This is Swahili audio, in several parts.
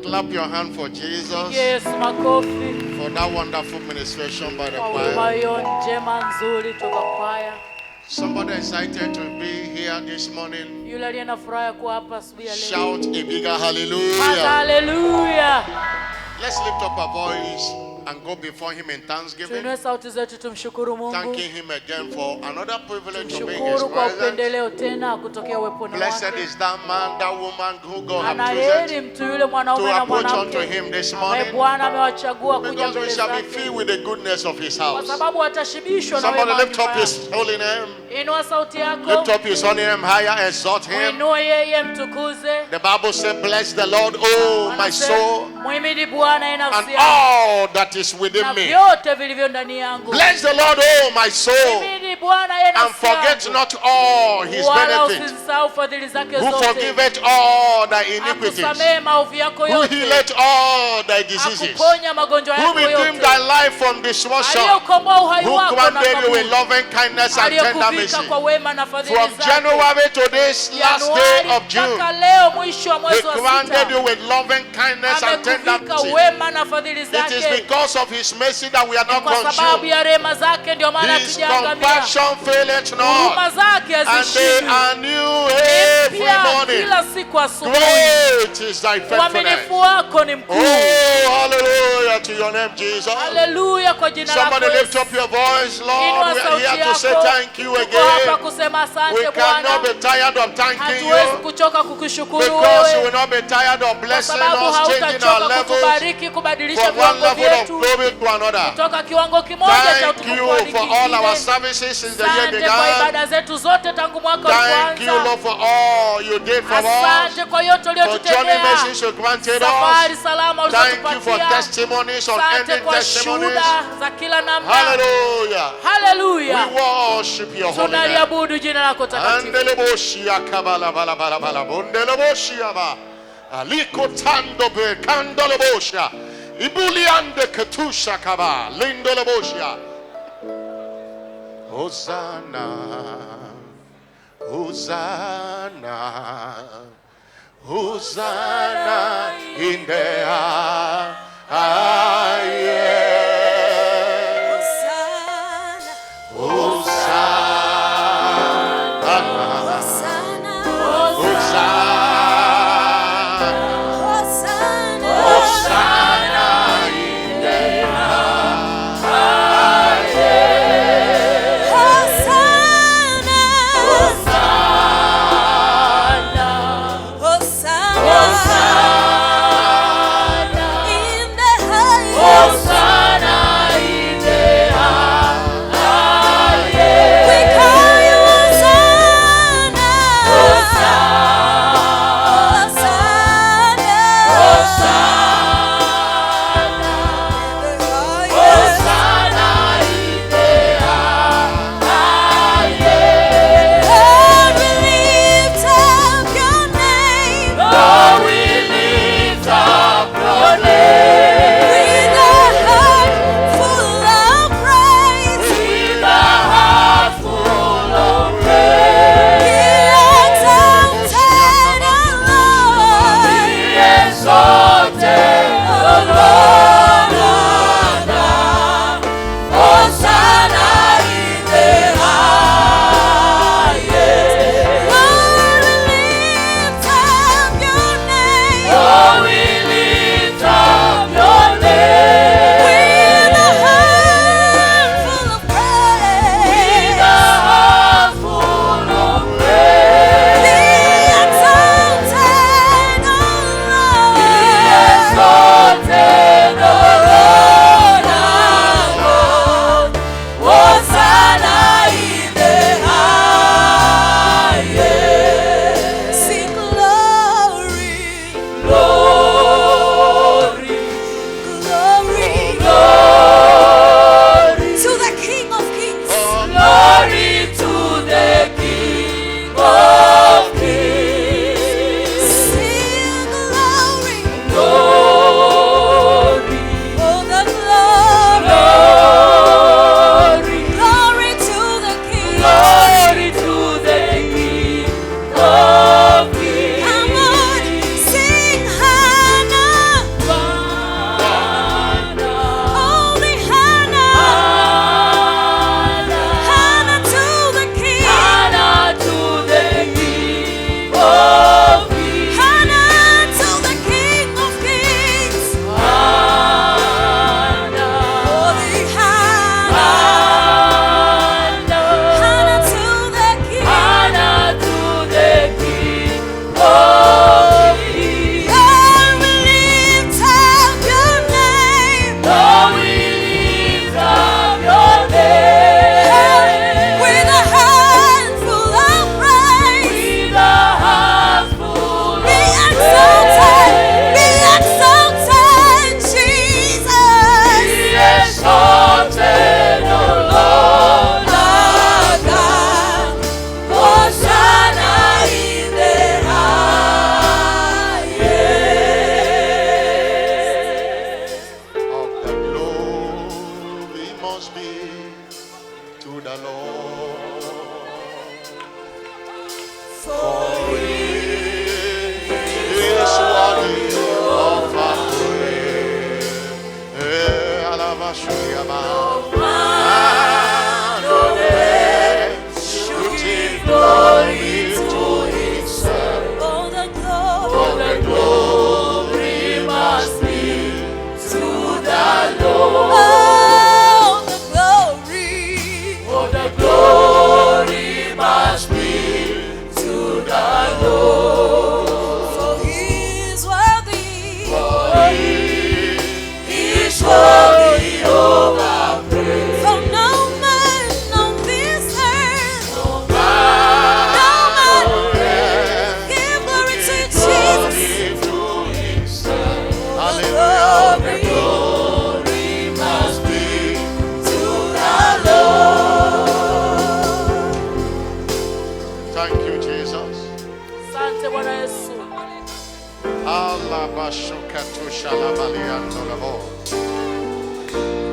Clap your hand for Jesus. Yes, makofi. For that wonderful ministration by the Huduma choir. hiyo njema nzuri toka kwaya. Somebody excited to be here this morning. Yule aliye na furaha ya kuwa hapa asubuhi ya leo. Shout a bigger hallelujah. Hallelujah. Let's lift up our voice and go before him in thanksgiving. Tuinue sauti zetu tumshukuru Mungu. Thanking him again for another privilege to be in his Tumshukuru kwa presence. upendeleo tena kutokea uweponi Blessed wake. is that man, that woman who God has Anaheri chosen mtu yule mwanaume to na approach unto mwanamke him this ambaye morning, Bwana amewachagua kuja because we mbele shall be zake filled with the goodness of his kwa house. sababu watashibishwa na Somebody wema lift up his holy name. Inua sauti Lift yako. up his holy name higher, exalt him. Muinue yeye, mtukuze. The Bible says, bless the Lord, oh my soul, Muhimidi Bwana and nafsi yangu all that is within na me. vyote vilivyo ndani yangu. Bless the Lord, oh my soul, Muhimidi Bwana and nafsi forget yangu. not all his Wala benefits, usisahau fadhili zake who zote. forgiveth all thy iniquities, Akusamehe maovu yako who yote. healeth all thy diseases, Akuponya magonjwa who yako redeemed yote. thy life from destruction, Aliyokomboa uhai who wako na commanded you with kaburi. loving kindness and tender mercy. Aliyokuvika kwa wema na fadhili From zake. January to this last day Januari of June, mpaka leo mwisho wa he mwezi wa commanded sita. you with loving kindness and tender Amekuvika mercy. wema na fadhili It is zake. because of his mercy that we are not Kwa sababu consumed. ya rehema zake ndio maana His hatujaangamia. compassion faileth Huruma not, zake and they hazishindwi. are new every Pia morning. kila siku asubuhi. Great is thy faithfulness. Uaminifu wako ni mkuu. Oh, hallelujah to your name, Jesus. Haleluya kwa jina lako. Somebody lift up your voice, Lord. Inua We are sauti here to say yako. thank you Tuko hapa again. kusema We asante cannot Bwana. be tired of thanking Hatuwezi you, kuchoka kukushukuru because you wewe. will not be tired of Kwa blessing sababu us, changing our hautachoka levels kutubariki, kubadilisha from one viwango level of vyetu glory to another. kutoka kiwango kimoja cha Thank utukufu you hadi for all our kingine. services since the year Asante kwa began. ibada zetu zote tangu mwaka Thank you, ulipoanza. Lord, for all you did for us, Asante kwa yote for journey uliyotutendea. mercies you granted us. Safari salama Thank you for ulizotupatia. testimonies, Asante unending kwa testimonies. shuhuda za kila namna. Hallelujah. Haleluya. We worship your holy name. Tunaliabudu jina lako takatifu. Andeleboshia kabala bala bala bala bondeleboshia ba aliko tando be kandoleboshia ibuliande ketusha kaba lindoleboshia. Hosanna, Hosanna, Hosanna in the highest.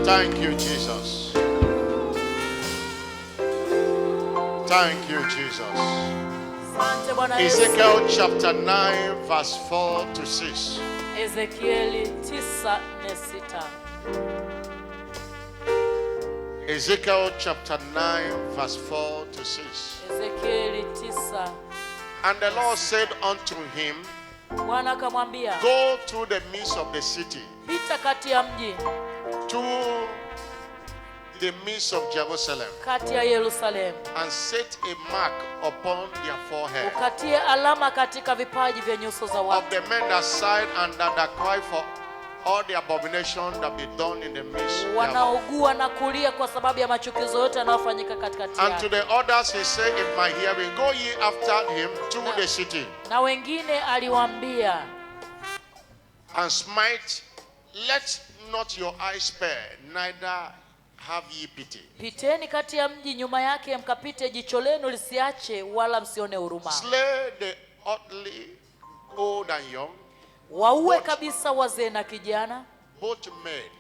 Thank you, Jesus. Thank you, Jesus. Asante Bwana Yesu. Ezekiel chapter 9 verse 4 to 6. Ezekieli 9:4-6. Ezekiel chapter 9 verse 4 to 6. Ezekieli 9. And the Lord said unto him, Bwana akamwambia, go through the midst of the city, pita kati ya mji, to the midst of Jerusalem, kati ya Yerusalemu, and set a mark upon their forehead ukatie alama katika vipaji vya nyuso za of watu, the men that sighed and that cry for all the abomination that be done in the midst thereof. wanaogua na kulia kwa sababu ya machukizo yote yanayofanyika katikati And to yao. the others he said in my hearing, go ye after him to the city, Na wengine aliwaambia, and smite, let not your eyes spare, neither have ye pity. piteni kati ya mji nyuma yake, mkapite, jicho lenu lisiache wala msione huruma. Slay the utterly old and young, Waue kabisa wazee na kijana, both maid,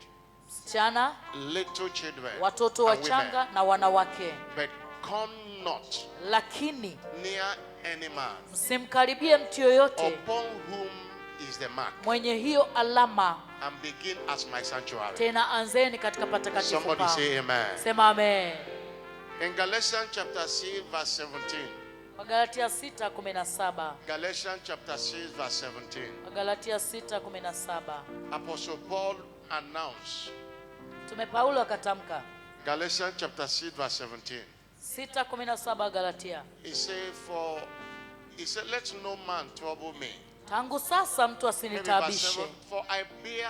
msichana, little children, watoto and wachanga women. na wanawake. But come not Lakini near any man msimkaribie mtu yoyote upon whom is the mark, mwenye hiyo alama, and begin as my sanctuary. tena anzeni katika patakatifu Somebody pangu. say amen. Sema amen. In Galatians chapter 6 verse 17. Wagalatia 6:17. Galatians chapter 6 verse 17. Wagalatia 6:17. Apostle Paul announced. Mtume Paulo akatamka, Galatians chapter 6 verse 17. 6:17 Galatia. He said, let no man trouble me. Tangu sasa mtu Maybe verse asinitabishe, 7, for I bear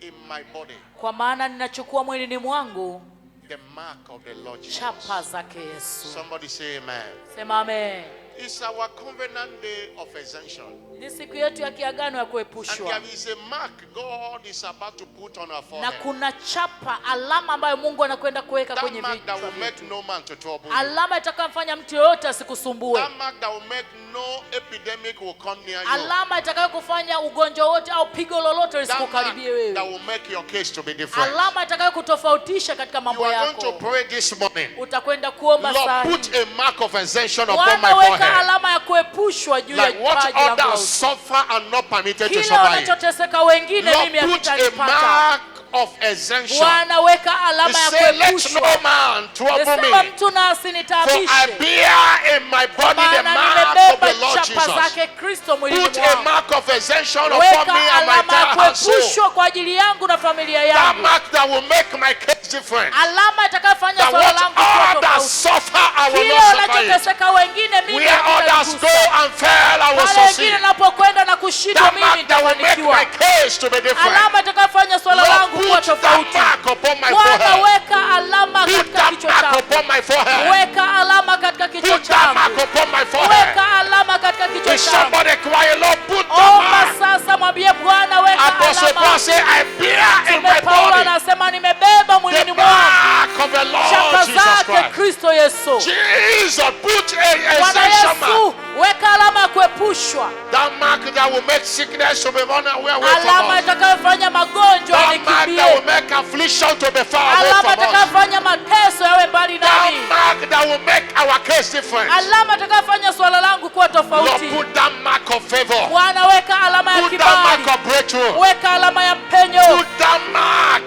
in my body kwa maana ninachukua mwilini mwangu the mark of the Lord Jesus. chapa zake Yesu. Somebody say amen. Sema amen. It's our covenant day of exemption. Ni siku yetu ya kiagano ya And kuepushwa, there is a mark God is about to put on our na forehead. kuna chapa, alama ambayo Mungu anakwenda kuweka That kwenye mark that vichwa will make vyetu. no man to trouble you. Alama itakayomfanya mtu yoyote asikusumbue. That mark that will make no epidemic will come near you. Alama itakayokufanya ugonjwa wote au pigo lolote That mark lisikukaribie that wewe. will make your case to be different. Alama itakayokutofautisha katika You mambo are going to yako. pray this morning. Utakwenda kuomba saa Lord, put hii. a mark of exemption upon my Bwana, weka forehead. alama ya kuepushwa juu ya Like what paji langu la others uso. suffer and not permitted to Kile survive. wanachoteseka wengine Lord, mimi put a hakitanipata. mark of exemption. Bwana, weka He alama ya said, let kuepushwa. no man trouble Sema me. mtu na For I asinitabishe, bear in my body the maana mark of nimebeba the Lord chapa Jesus. zake Kristo mwilini Put a mwangu. mark of exemption upon Weka me and my alama ya entire household. kuepushwa kwa ajili yangu na familia That yangu. mark that will make my case different. Alama itakayofanya That swala what langu kuwa others tofauti. suffer, I will Kile not suffer it. wanachoteseka wengine mimi Where others go hakitanigusa. and fail, I will Pale wengine succeed. napokwenda na kushindwa That mimi mark that will make nitafanikiwa. my case to be different. Alama itakayofanya swala Lord, langu kuwa put that tofauti. mark upon my Bwana, forehead. weka alama Put katika that kichwa mark changu. upon my forehead. Weka alama katika kichwa Put that mark changu. upon my forehead. Weka alama katika kichwa Is changu. somebody crying, Lord, put that Omba mark. sasa, mwambie Bwana, weka Apostle Paul alama. said, I bear in my Mtume Paulo body anasema nimebeba mwilini the mwangu mark of the Lord chapa Jesus zake Christ. Kristo Yesu. Jesus, put a Bwana exemption mark. Yesu, weka alama ya kuepushwa, That mark that will make sickness to be run away from alama us. itakayofanya magonjwa That mark that will yanikimbie, make affliction to be far away alama from us. itakayofanya mateso yawe mbali That nami, mark that will make our case different. alama itakayofanya swala langu kuwa Lord, tofauti. put that mark of favor. Bwana, weka alama ya Put that mark kibali, of breakthrough. weka alama ya mpenyo, Put that mark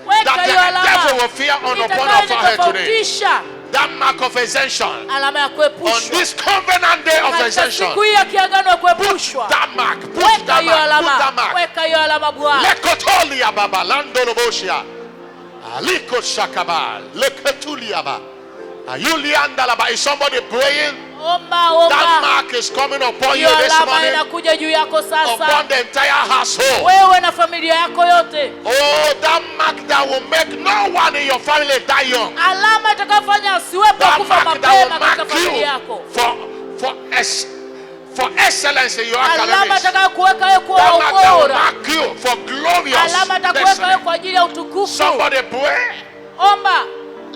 weka that hiyo the alama devil will fear on upon our forehead today. itakayonitofautisha, That mark of exemption. alama ya On kuepushwa this covenant day of katika exemption. siku hii ya kiagano ya Put kuepushwa. that mark. Put Weka that hiyo mark. Put that alama, mark. weka hiyo alama Bwana. Lekotolia baba landoloboshia. Aliko shakaba. Leketuliaba. Ayuliandalaba. Is somebody praying? Omba, That omba. mark is coming upon you Hiyo this alama morning. inakuja juu yako sasa, Upon the entire household. wewe na familia yako yote. Oh, that mark that will make no one in your family die young. Alama itakayofanya asiwepo That kufa mark that mapema will katika mark familia you yako. for excellence in your Alama academics. That itakayokuweka wewe kuwa mark that will ubora. mark you for glorious Alama itakuweka wewe destiny. kwa ajili ya utukufu. Somebody pray. Omba.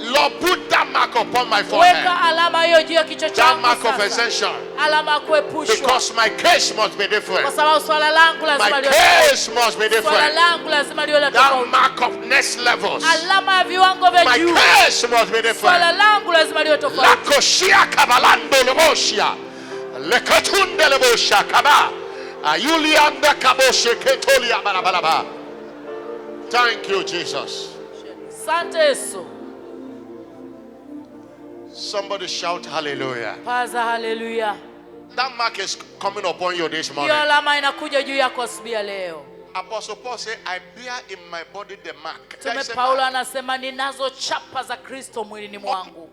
Lord, put that mark upon my forehead. Weka alama hiyo juu ya kichwa That changu mark of sasa. exemption. Alama ya kuepushwa. Because my case must be Kwa different. sababu swala langu lazima My liwe tofauti. case must be Swala different. langu lazima liwe That tofauti. mark of next levels. Alama ya viwango vya My juu. case must be Swala different. langu lazima liwe tofauti. Lakoshia kabalando leboshia. Lekatunde lebosha kaba. Ayulianda kaboshe ketolia barabaraba. Thank you, Jesus. Asante Yesu. Somebody shout hallelujah. Paza haleluya. That mark is coming upon you this Hiyo morning. alama inakuja juu yako asubuhi ya leo. Apostle Paul said, I bear in my body the mark. There Mtume is a Paulo mark. anasema ninazo chapa za Kristo mwilini mwangu.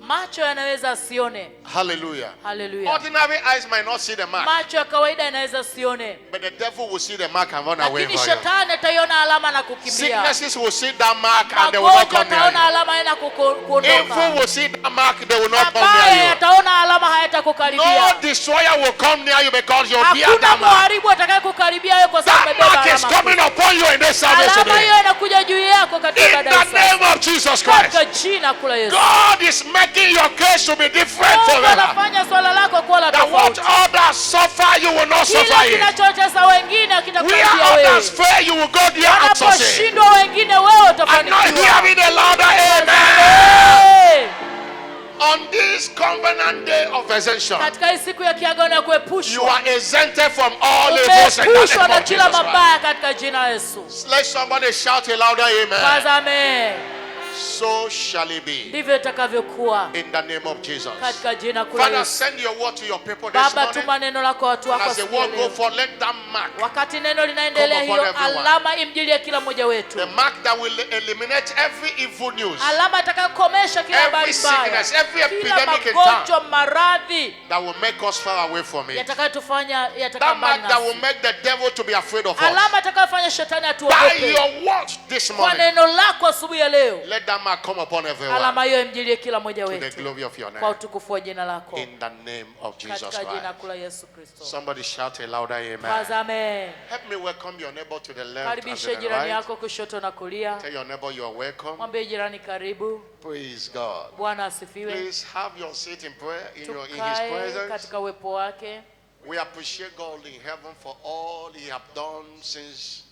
Macho yanaweza asione. Hallelujah. Haleluya. Ordinary eyes might not see the mark, Macho ya kawaida yanaweza asione. but the devil will see the mark and run away Lakini from you. shetani ataiona alama na kukimbia. Sicknesses will see that mark and they will not Magonjwa come near ataona you. alama na Evil kuondoka. will see that mark, they will not come Mabaya near you. ataona alama hayatakukaribia. No destroyer will come near you because you bear Hakuna that mark. mharibu atakayekukaribia wewe kwa sababu That umebeba mark is alama. coming upon you in this service Alama today. hiyo inakuja juu yako katika In ibada the hii. name of Jesus Katika Christ. jina kula Yesu. God is making your case to be different Mungu forever. anafanya swala lako kuwa la That what tofauti. others suffer, you will not Kile suffer it. kinachotesa wengine Where hakitakukaribia wewe. others fail, you will go there and succeed. Wanaposhindwa wengine wewe I'm not utafanikiwa. hearing a louder amen. Hey! On this covenant day of exemption, Katika hii siku ya kiagano ya you kuepushwa, are exempted from all evils in the umeepushwa name na of kila Jesus Christ. mabaya katika jina la Yesu. Let somebody shout a louder amen. Tazame, So shall it be ndivyo itakavyokuwa in the name of Jesus. katika jina kula Father, Yesu. send your word to your people this Baba, morning. tuma neno lako watu And wako as the siku ya word go leo. for, let that mark, Wakati neno linaendelea, Come upon hiyo everyone. alama imjilie kila mmoja wetu, the mark that will eliminate every evil news, alama itakayokomesha kila Every habari mbaya, sickness, every kila epidemic in magonjwa, maradhi that will make us far away from it. yatakayotufanya That yatakambali mark that will nasi, make the devil to be afraid of us. alama itakayofanya shetani By atuogope. your word this Kwa morning, neno lako asubuhi ya leo, let that mark come upon everyone alama hiyo imjilie kila mmoja to the wetu glory of your kwa name. utukufu wa jina lako, In the name of Jesus katika jina Christ. kula Yesu Kristo. Somebody shout a louder amen. Tazame, Help me welcome your neighbor to the left and to karibishe the jirani right. yako kushoto na kulia. Tell your neighbor you are welcome. Mwambie jirani karibu. Praise God. Bwana asifiwe. Please have your seat in prayer in His Tukae presence. katika uwepo wake. We appreciate God in heaven for all He have done since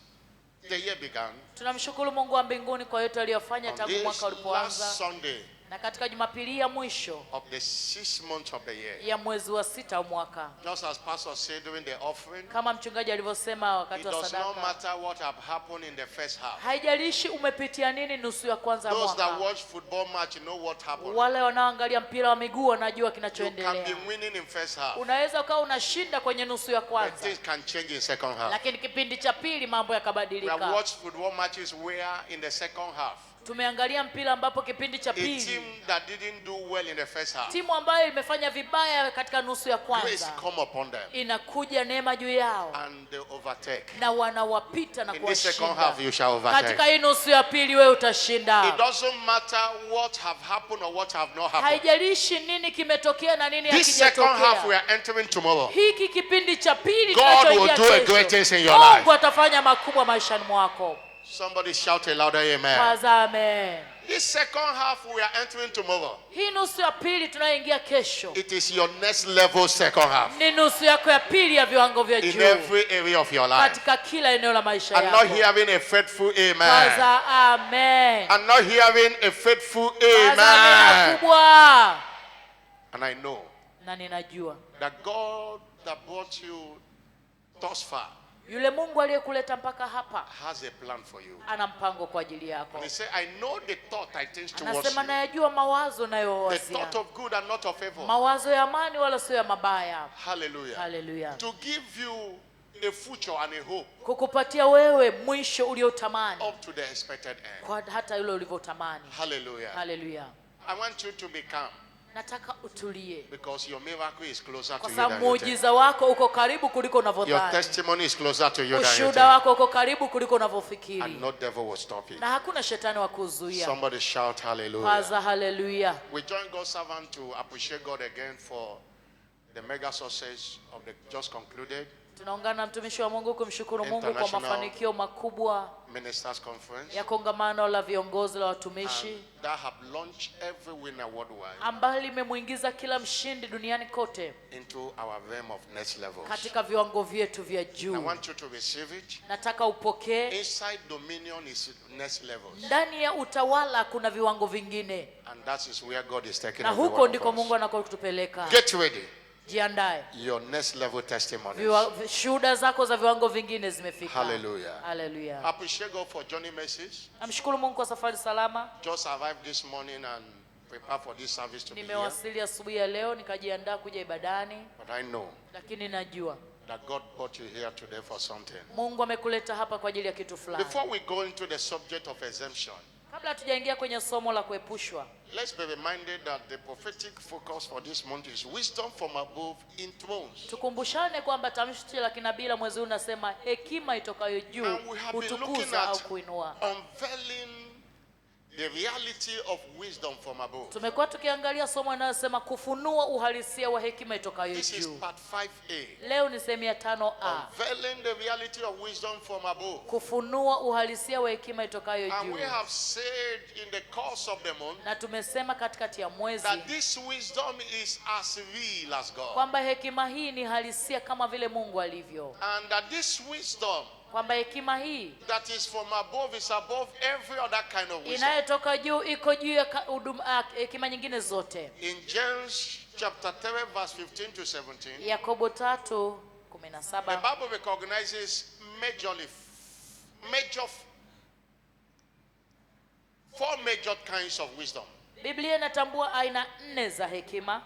the year began. Tunamshukuru Mungu wa mbinguni kwa yote aliyofanya On tangu this mwaka last ulipoanza, Sunday na katika Jumapili ya mwisho of the 6th month of the year. ya mwezi wa 6 mwaka, Just as Pastor said during the offering, kama mchungaji alivyosema it wakati wa does not sadaka, matter what have happened in the first half. haijalishi umepitia nini nusu ya kwanza ya Those that mwaka. watch football match know what happened. Wale wanaoangalia mpira wa miguu wanajua You can kinachoendelea. be winning in first half, Unaweza ukawa unashinda kwenye nusu ya but kwanza, things can change in second half. lakini kipindi cha pili mambo We have yakabadilika. watched football matches where in the second half, Tumeangalia mpira ambapo kipindi cha a team pili that didn't do well in the first half, timu ambayo imefanya vibaya katika nusu ya grace kwanza come upon them inakuja neema juu yao and they overtake. na wanawapita na In this second kuwashinda. half, you shall Katika overtake. hii nusu ya pili wewe It utashinda. doesn't matter what have happened or what have not happened. Haijalishi nini kimetokea na nini This second half we hakijatokea. are entering tomorrow. Hiki kipindi cha pili God will tunachoingia do a great kesho, things in your life. Mungu atafanya makubwa maishani mwako. Somebody shout a louder amen. Tazame, This second half we are entering tomorrow. hii nusu ya pili tunayoingia kesho It is your next level second half ni nusu yako ya pili ya viwango vya in juu every area of your life. katika kila eneo la maisha I'm not yako. hearing a faithful amen. Kaza amen. I'm not hearing a faithful Kaza amina amen. kubwa. And I know Na ninajua that God that brought you thus far yule Mungu aliyekuleta mpaka hapa has a plan for you. ana mpango kwa ajili yako. And he said, I know the thought I think towards Anasema you. nayajua mawazo The nayowazia, thought of good and not of evil. mawazo ya amani wala sio ya mabaya. Hallelujah. Haleluya. To give you a future and a hope Kukupatia wewe mwisho uliotamani up to the expected end. kwa hata yule ulivyotamani. Hallelujah. Haleluya. I want you to be calm Nataka utulie because your miracle is closer to kwa you sababu than you think. muujiza wako uko karibu kuliko Your unavyodhani. testimony is closer to you than you Ushuhuda think. wako uko karibu kuliko unavyofikiri. And no devil will stop it. Na hakuna shetani wa kuzuia. Somebody shout hallelujah. Paza haleluya. We join God's servant to appreciate God again for the mega success of the just concluded. Tunaungana na mtumishi wa Mungu kumshukuru Mungu kwa International mafanikio makubwa Ministers Conference ya kongamano la viongozi la watumishi that have launched every winner worldwide ambalo limemuingiza kila mshindi duniani kote into our realm of next levels. katika viwango vyetu vya I juu. want you to receive it. Nataka upokee. Inside dominion is next levels, Ndani ya utawala kuna viwango vingine, and that is where God is taking na every huko one ndiko of Mungu us. anakotupeleka. Get ready. Jiandae, Your next level testimonies. shuhuda zako za viwango vingine zimefika. Hallelujah. Hallelujah. Appreciate God for journey messages. Namshukuru Mungu kwa safari salama. Just arrived this morning and prepare for this service to be here. Nimewasili asubuhi ya leo nikajiandaa kuja ibadani, But I know lakini najua that God brought you here today for something. Mungu amekuleta hapa kwa ajili ya kitu fulani. Before we go into the subject of exemption, Kabla hatujaingia kwenye somo la kuepushwa, let's be reminded that the prophetic focus for this month is wisdom from above in thrones. tukumbushane kwamba tamshi la kinabii la mwezi huu nasema hekima itokayo juu And we have been looking hutukuza au at kuinua. unveiling the reality of wisdom from above. Tumekuwa tukiangalia somo linalosema kufunua uhalisia wa hekima itokayo This is juu. part 5A. Leo ni sehemu ya 5A, Unveiling the reality of wisdom from above. kufunua uhalisia wa hekima itokayo And we juu. have said in the course of the month Na tumesema katikati ya mwezi that this wisdom is as real as God. kwamba hekima hii ni halisia kama vile Mungu alivyo, And that this wisdom kwamba hekima hii that is from above is above every other kind of wisdom. inayotoka juu iko juu ya hekima nyingine zote. In James chapter 3 verse 15 to 17, Yakobo 3:17. the Bible recognizes four major kinds of wisdom. Biblia inatambua aina 4 za hekima.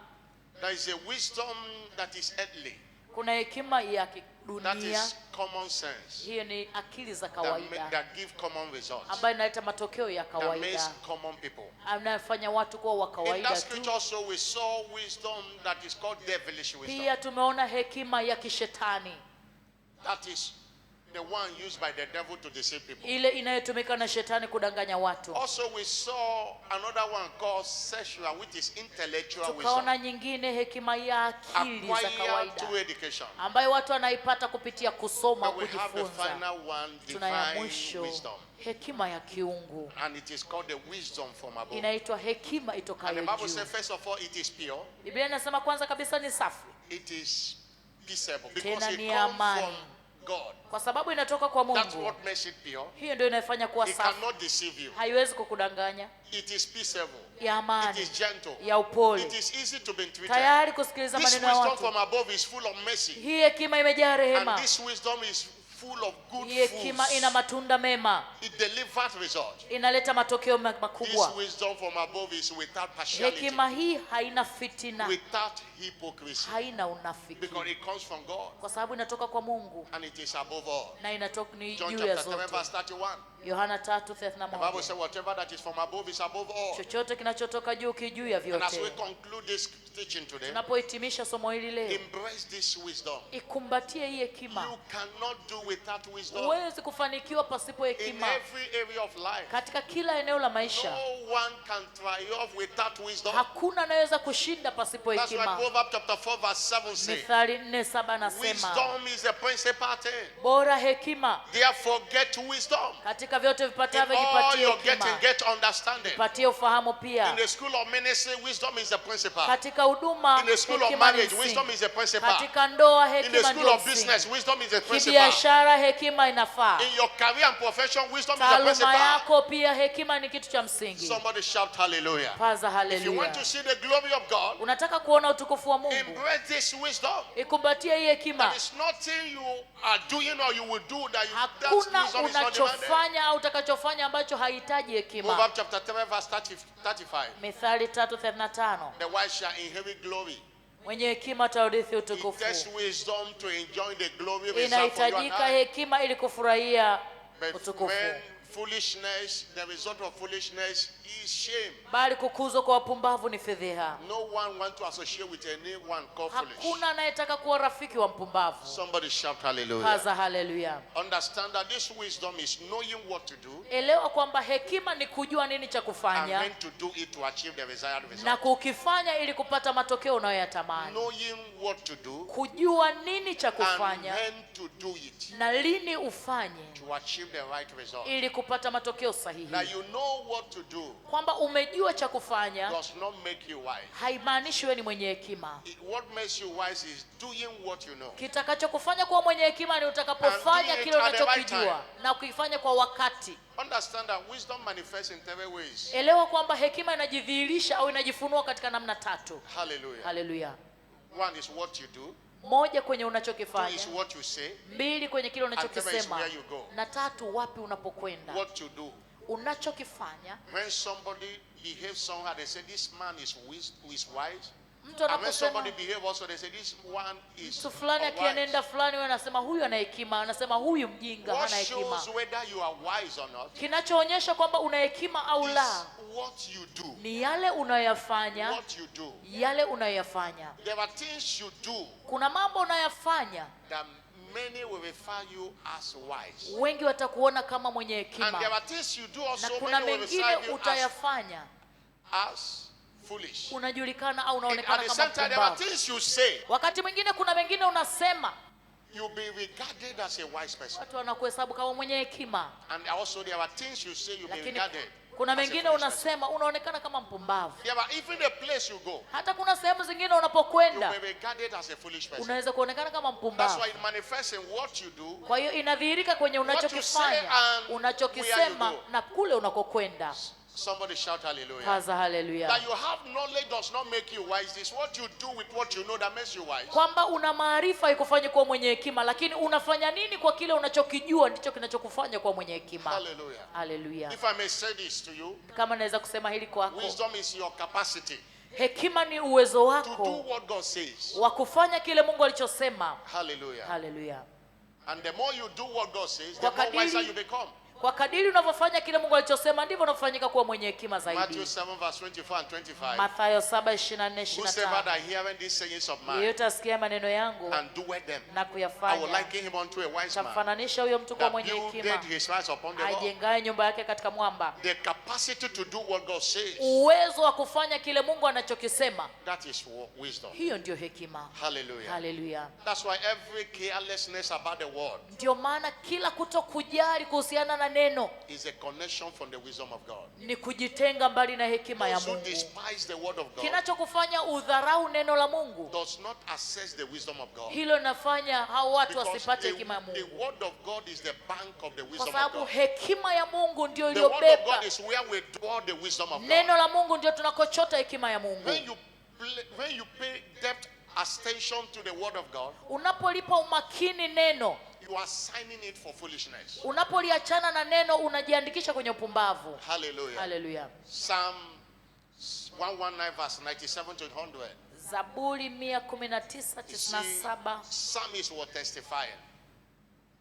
There is a wisdom that is earthly, Kuna hekima ya that kidunia, is common sense, hiyo ni akili za that kawaida give common results, ambayo inaleta matokeo ya that makes kawaida, common people. anayefanya watu kuwa wa In kawaida that tu. scripture also we saw wisdom that is called devilish wisdom. Pia tumeona hekima ya kishetani, That is the one used by the devil to deceive people. ile inayotumika na shetani kudanganya watu. Also we saw another one called sexual, which is intellectual wisdom, Tukaona nyingine hekima ya akili za acquired kawaida through education. ambayo watu wanaipata kupitia kusoma, But we have the kujifunza. final one, Tuna ya divine mwisho, wisdom, hekima ya kiungu, and it is called the wisdom from above. inaitwa hekima And the itokayo Bible juu. says, first of all, it is pure, Biblia inasema kwanza kabisa ni safi, it is peaceable, because Tena it ni comes amani. from God. kwa sababu inatoka kwa That's Mungu. what makes it pure. Hiyo ndio inafanya kuwa It safi, cannot deceive you. haiwezi kukudanganya, It is peaceable. ya It amani, is gentle. ya upole, It is easy to be treated. tayari kusikiliza This maneno ya wisdom watu. from above is full of mercy. Hii hekima imejaa And rehema, this wisdom is full of good hii hekima fruits. ina matunda mema, It delivers results. inaleta matokeo This makubwa. wisdom from above is without partiality, Hekima hii haina fitina, without hypocrisy, haina unafiki, because it comes from God kwa sababu inatoka kwa Mungu and it is above all. na inatoka ni John juu ya chapter 7 zote. verse 31. Yohana The Bible 3:31. says whatever that is from above is above all. Chochote kinachotoka juu kijuu ya And as we vyote. conclude this teaching today, Tunapohitimisha somo hili leo, embrace this wisdom. ikumbatie hii hekima. You cannot do without wisdom. Huwezi kufanikiwa pasipo In hekima every area of life, katika kila eneo la maisha. no one can triumph without wisdom. Hakuna anayeweza kushinda pasipo That's why hekima. Proverbs chapter 4 verse 7 says, Mithali 4:7 nasema wisdom is the principal thing. bora hekima, Therefore get wisdom. katika vyote In vipatavyo all jipatie you're getting, hekima, get understanding. jipatie ufahamu In pia. the school of ministry, wisdom is the principal. Katika huduma In the school of hekima ni marriage, wisdom msingi. is the principal. Katika ndoa In the hekima school ndio of business, msingi. wisdom is the principal. Kibiashara hekima inafaa. In your career and profession, wisdom is the Taaluma principal. yako pia hekima ni kitu cha msingi. Somebody shout hallelujah. Paza If you want haleluya. to see the glory of God, Unataka kuona utukufu wa Mungu, embrace this wisdom. ikumbatie hii hekima. There is nothing you are doing or you will do that Hakuna wisdom is not demanded. unachofanya au utakachofanya ambacho hahitaji hekima. Proverbs chapter 3 verse 35. Mithali 3:35. The wise shall inherit glory. Mwenye hekima ataurithi It takes utukufu. wisdom to enjoy the glory reserved for you and Inahitajika I. hekima ili kufurahia But utukufu. when Foolishness, the result of foolishness is shame. bali kukuzwa kwa wapumbavu ni fedheha. No one wants to associate with anyone called foolish. Hakuna anayetaka kuwa rafiki wa mpumbavu. Somebody shout hallelujah. Kaza haleluya. Understand that this wisdom is knowing what to do Elewa kwamba hekima ni kujua nini cha and kufanya when to do it to achieve the desired result. na kukifanya ili kupata matokeo unayoyatamani. Knowing what to do Kujua nini cha and kufanya when to do it na lini ufanye to achieve the right result. ili kupata matokeo sahihi. Now you know what to do Kwamba umejua cha kufanya does not make you wise. haimaanishi wewe ni mwenye hekima. What makes you wise is doing what you know. Kitakachokufanya kuwa mwenye hekima ni utakapofanya And do it kile at the right unachokijua na kuifanya kwa wakati. Understand that wisdom manifests in 3 ways. Elewa kwamba hekima inajidhihirisha au inajifunua katika namna 3. Hallelujah. Haleluya. 1 is what you do. Moja, kwenye 2 unachokifanya. is what you say. 2, kwenye kile 3 is unachokisema. where you go. Na 3, wapi unapokwenda. What you do. Unachokifanya. When somebody behaves somehow, they say this man is wise. Mtu And when somebody anaposema behaves also, they say this one is mtu fulani unwise. akienenda fulani, wewe unasema huyu ana hekima, anasema huyu mjinga What hana hekima. shows whether you are wise or not Kinachoonyesha kwamba una hekima au is la what you do. ni yale unayoyafanya. What you do. Yale unayoyafanya. There are things you do Kuna mambo unayafanya that many will refer you as wise. wengi watakuona kama mwenye And there hekima, are things you do na also kuna many will mengine refer you utayafanya as foolish. unajulikana au At unaonekana the kama same time, there are mpumbavu. things you say, Wakati mwingine kuna mengine unasema, you'll be regarded as a wise person. watu wanakuhesabu kama mwenye hekima, And also there are things you say, you'll be lakini regarded kuna as a mengine foolish person. unasema unaonekana kama mpumbavu. There are even a place you go, Hata kuna sehemu zingine you'll unapokwenda be regarded as a foolish person. unaweza kuonekana kama That's mpumbavu. why it manifests in what you do. Kwa hiyo inadhihirika kwenye you say unachokifanya, and where unachokisema you go. na kule unakokwenda. Somebody shout hallelujah. Kaza haleluya. That you have knowledge does not make you wise. It's what you do with what you know that makes you wise. Kwamba una maarifa haikufanya kuwa mwenye hekima, lakini unafanya nini kwa kile unachokijua ndicho kinachokufanya kuwa mwenye hekima. Hallelujah. Haleluya. If I may say this to you, Kama naweza kusema hili kwako, wisdom is your capacity hekima ni uwezo to wako do what God says. wa kufanya kile Mungu alichosema. Hallelujah. Haleluya. And the more you do what God says, the Kwa more kadiri- wiser you become. Kwa kadiri unavyofanya kile Mungu alichosema ndivyo unafanyika kuwa mwenye hekima Matthew zaidi. 7 verse 24 and 25. Mathayo 7:24, Whosoever 25. that heareth these sayings of mine Yeyote asikia maneno yangu and doeth them, na I will kuyafanya, liken him unto a wise man tamfananisha huyo mtu kuwa that mwenye builded hekima, his house upon the rock. ajengaye nyumba yake katika mwamba. The capacity to do what God says, Uwezo wa kufanya kile Mungu anachokisema, that is wisdom. hiyo ndio hekima. Hallelujah. Haleluya. That's why every carelessness about the word Ndio maana kila kutokujali kuhusiana na neno is a connection from the wisdom of God. ni kujitenga mbali na hekima ya Those who Mungu. despise the word of God Kinachokufanya udharau neno la Mungu, does not assess the wisdom of God. hilo linafanya hao watu Because wasipate the, hekima ya the Mungu, word of God is the bank of the kwa wisdom of sababu God. hekima ya Mungu ndio The word of iliyobeba. God is where we draw the wisdom of God. Neno la Mungu ndio tunakochota hekima ya Mungu. When you pay depth attention to the word of God, Unapolipa umakini neno, you are signing it for foolishness. unapoliachana na neno unajiandikisha kwenye upumbavu. Hallelujah. Haleluya. Psalm 119 verse 97 to 100. Zaburi You see, 119:97. psalmist was testifying.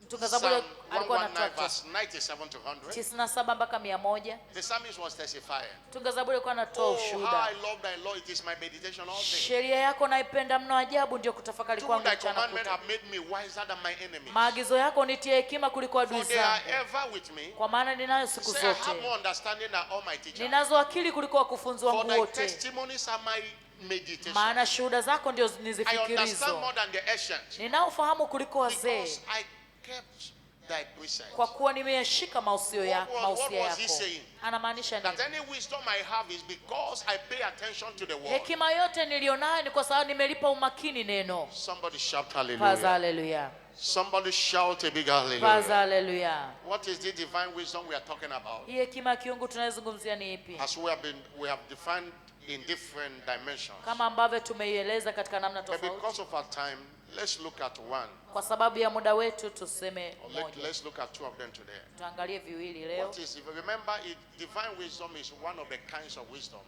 Mtunga Psalm Zaburi alikuwa 119 anatoa verse 97 to 100. 97 mpaka 100. The psalmist was testifying. Mtunga Zaburi alikuwa anatoa Oh, how ushuhuda. I love thy law. It is my meditation all day. Sheria yako naipenda mno, ajabu ndio kutafakari Two kwangu thy mchana commandments kutwa. have made me wiser than my enemies. Maagizo yako nitie hekima kuliko adui For they are zangu, ever with me. kwa maana ninayo siku Say, I have zote. more understanding than all my teachers. Ninazo akili kuliko wakufunzi For wangu thy wote, testimonies are my meditation. maana shuhuda zako ndio I understand nizifikirizo. more than the ancients. Ninaofahamu kuliko wazee, Because I kept thy precepts. kwa kuwa nimeyashika mausio What was yako. he saying? Anamaanisha That nini? any wisdom I have is because I pay attention to the word. Hekima yote nilionayo ni kwa sababu nimelipa umakini neno. Somebody shout Paza hallelujah. haleluya. Somebody shout a big Paza hallelujah. haleluya. What is the divine wisdom we are talking about? Hii hekima ya kiungu tunayozungumzia ni ipi? As we have defined in different dimensions. Kama ambavyo tumeieleza katika namna But tofauti. because of our time, let's look at one. Kwa sababu ya muda wetu tuseme Or moja. let's look at two of them today. Tuangalie viwili leo. What is, remember, divine wisdom is one of the kinds of wisdom.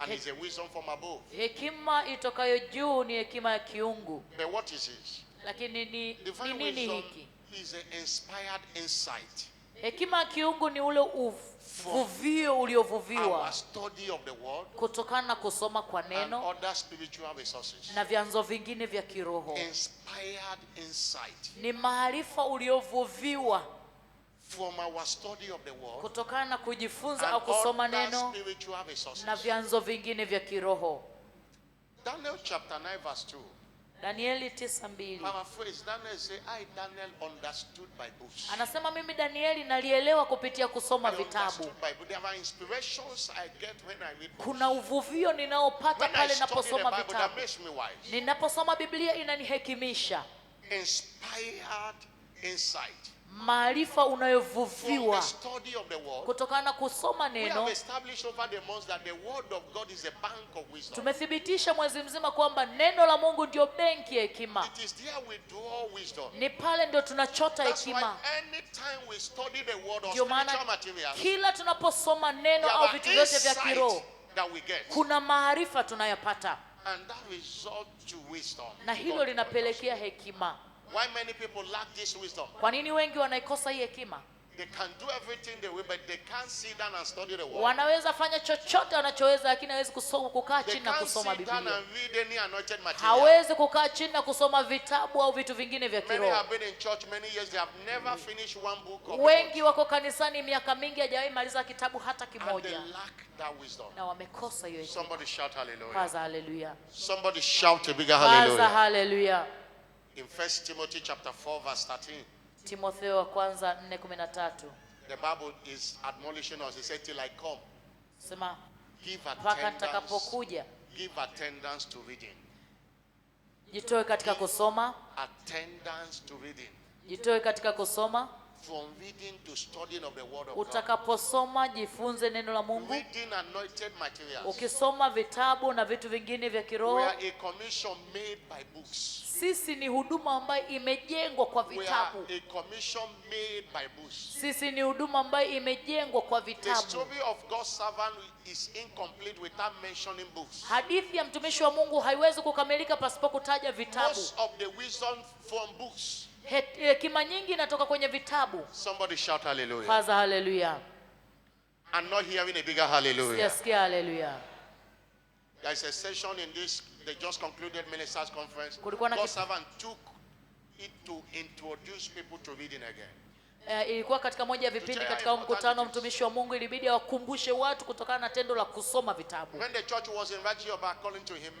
And it's a wisdom from above. Hekima itokayo juu ni hekima ya kiungu. But what is it? Lakini ni Divine nini wisdom hiki? is an inspired insight. Hekima ya kiungu ni ule uvuvio uliovuviwa our study of the word kutokana na kusoma kwa and neno other spiritual resources. na vyanzo vingine vya kiroho. Inspired insight Ni maarifa uliovuviwa from our study of the word kutokana na kujifunza and au kusoma other neno spiritual resources. na vyanzo vingine vya kiroho. Daniel chapter 9 verse 2. Danieli 9:2 Paraphrase, Daniel say, I Daniel understood by books. anasema mimi Danieli nalielewa kupitia kusoma I vitabu. understood by books. There are inspirations I get when I read books. Kuna uvuvio ninaopata When I pale study the naposoma Bible, that vitabu. makes me wise. Ninaposoma Biblia inanihekimisha. Inspired insight Maarifa from the unayovuviwa study of the word. kutokana na kusoma We have neno. established over the months that the word of God is a bank of wisdom. Tumethibitisha mwezi mzima kwamba neno la Mungu ndio benki ya hekima. It is there we draw wisdom. Ni pale ndio tunachota That's why hekima. anytime we study the word of Ndio spiritual maana materials, kila tunaposoma neno there au are vitu vyote vya kiroho insight that we get. kuna maarifa tunayapata, And that results to wisdom. na hilo linapelekea hekima. Why many people lack this wisdom? Kwa nini wengi wanaikosa hii hekima? They can do everything they will, but they can't sit down and study the word. Wanaweza fanya chochote wanachoweza, lakini hawezi kukaa They chini na can't kusoma sit down Biblia. and read any anointed material. Hawezi kukaa chini na kusoma vitabu au vitu vingine vya Many kiroho. have been in church many years. They have never finished one book of the Wengi word. wako kanisani miaka mingi, hajawahi maliza kitabu hata And they kimoja, lack that wisdom. na wamekosa hiyo hekima. Somebody shout hallelujah. Paza haleluya. Somebody shout a bigger Paza hallelujah. haleluya. In 1 Timothy chapter 4 verse 13, Timotheo wa kwanza 4:13. the Bible is admonishing us. It said, till I come, Sema give mpaka attendance, nitakapokuja give attendance to reading. jitoe katika kusoma, Attendance to reading. jitoe katika kusoma. From reading to studying of the word of God. Utakaposoma jifunze neno la Mungu. Reading anointed materials. Ukisoma vitabu na vitu vingine vya We kiroho. are a commission made by books. Sisi ni huduma ambayo imejengwa kwa We are vitabu. a commission made by books. Sisi ni huduma ambayo imejengwa kwa The vitabu. story of God's servant is incomplete without mentioning books. Hadithi ya mtumishi wa Mungu haiwezi kukamilika pasipo kutaja vitabu. Most of the wisdom from books. Hekima nyingi inatoka kwenye vitabu. Somebody shout hallelujah. Paza haleluya. I'm not hearing a bigger hallelujah. Siyasikia haleluya. There is a session in this, they just concluded ministers conference. Kulikuwa na God's servant took it to introduce people to reading again. Ilikuwa katika moja ya vipindi katika mkutano, mtumishi wa Mungu ilibidi awakumbushe watu kutokana na tendo la kusoma vitabu. When the church was in Rajioba, according to him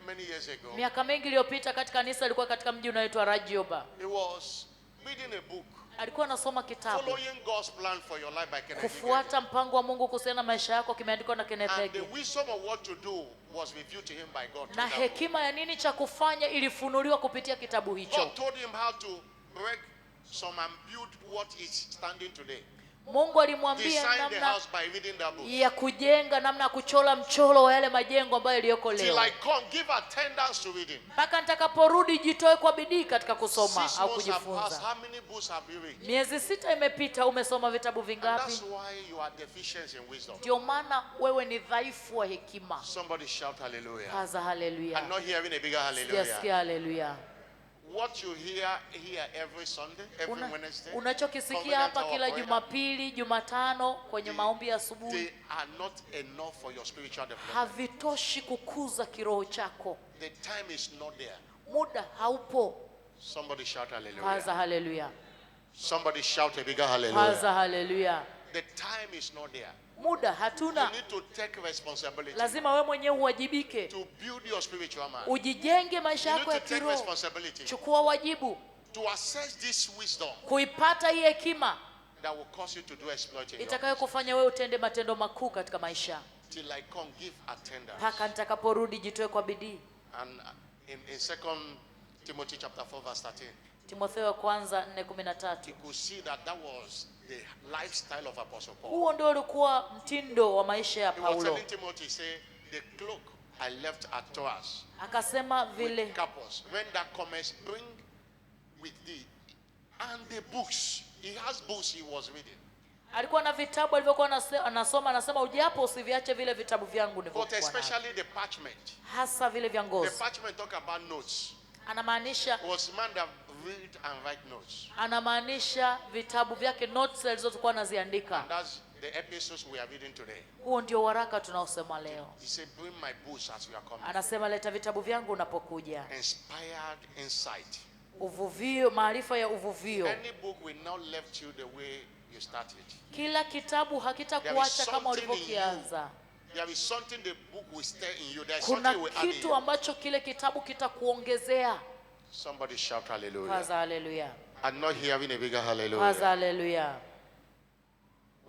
many years ago, Miaka mingi iliyopita katika kanisa alikuwa katika mji unaoitwa Rajioba. he was reading a book, Alikuwa anasoma kitabu Following God's Plan for Your Life by Kenneth Hagin. kufuata mpango wa Mungu kuhusiana na maisha yako, kimeandikwa na Kenneth And the Hagin. wisdom of what to do was revealed to him by God. Na through that book. hekima ya nini cha kufanya ilifunuliwa kupitia kitabu hicho. God told him how to break some and build what is standing today. Mungu alimwambia Design the namna house by reading that book. ya kujenga, namna ya kuchora mchoro wa yale majengo ambayo yaliyoko Till leo. I come, give attendance to reading. Mpaka nitakaporudi jitoe kwa bidii katika kusoma 6 au months have passed. kujifunza. How many books have you read? Miezi 6 imepita, umesoma vitabu And vingapi? that's why you are deficient in wisdom. Ndio maana wewe ni dhaifu wa hekima. Somebody shout hallelujah. Kaza I'm haleluya. not hearing a bigger hallelujah. Sijasikia haleluya. What you hear here every Sunday, every Wednesday, Unachokisikia Covenant hapa Hour kila Prayer, Jumapili, Jumatano kwenye they- maombi ya asubuhi they are not enough for your spiritual development. havitoshi kukuza kiroho chako. The time is not there. Muda haupo. Somebody shout Kaza hallelujah. haleluya. Somebody shout a bigger Kaza hallelujah. haleluya. The time is not there. Muda You hatuna. need to take responsibility Lazima wewe mwenyewe uwajibike. to build your spiritual man. Ujijenge maisha You need yako to ya take kiroho. responsibility Chukua wajibu to assess this wisdom kuipata hii hekima that will cause you to do exploit in your life. itakayokufanya wewe utende matendo makuu katika maisha. Till I come, give attendance. Mpaka nitakaporudi jitoe kwa bidii. And in 2 Timothy chapter 4 verse 13, Timotheo wa kwanza 4:13. you could see that that was the lifestyle of Apostle Paul. Huo ndio ulikuwa mtindo wa maisha ya He was Paulo. telling Timothy, say, the cloak I left at Troas Akasema with vile Carpus, when that comes, bring with thee. And the books, he has books he was reading. alikuwa na vitabu alivyokuwa anasoma, anasema ujapo usiviache vile vitabu vyangu But nilivyokuwa navyo. especially the parchment. Hasa vile vya The ngozi. parchment talk about notes. Anamaanisha It was man that read and write notes. Anamaanisha vitabu vyake, notes alizokuwa anaziandika. And that's the epistles we are reading today. Huo ndio waraka tunaosoma leo. He said, bring my books as you are coming. Anasema leta vitabu vyangu unapokuja. Inspired insight. Uvuvio, maarifa ya uvuvio. Any book will not left you the way you started. Kila kitabu hakitakuacha kama ulivyokianza. There is something the book will stir in you. There's Kuna something will add in kitu you. ambacho kile kitabu kitakuongezea. Somebody shout hallelujah. Kaza haleluya. I'm not hearing a bigger Kaza hallelujah. haleluya.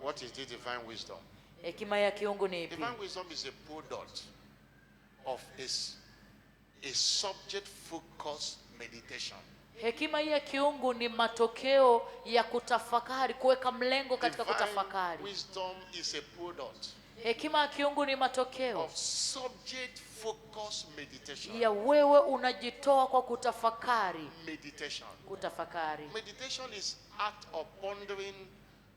What is the divine wisdom? Hekima ya kiungu ni ipi? Divine wisdom is a product of a subject focused meditation. Hekima hii ya kiungu ni matokeo ya kutafakari, kuweka mlengo katika kutafakari. Wisdom is a product Hekima ya kiungu ni matokeo of subject focused meditation. ya wewe unajitoa kwa kutafakari. Meditation. Kutafakari. Meditation is act of pondering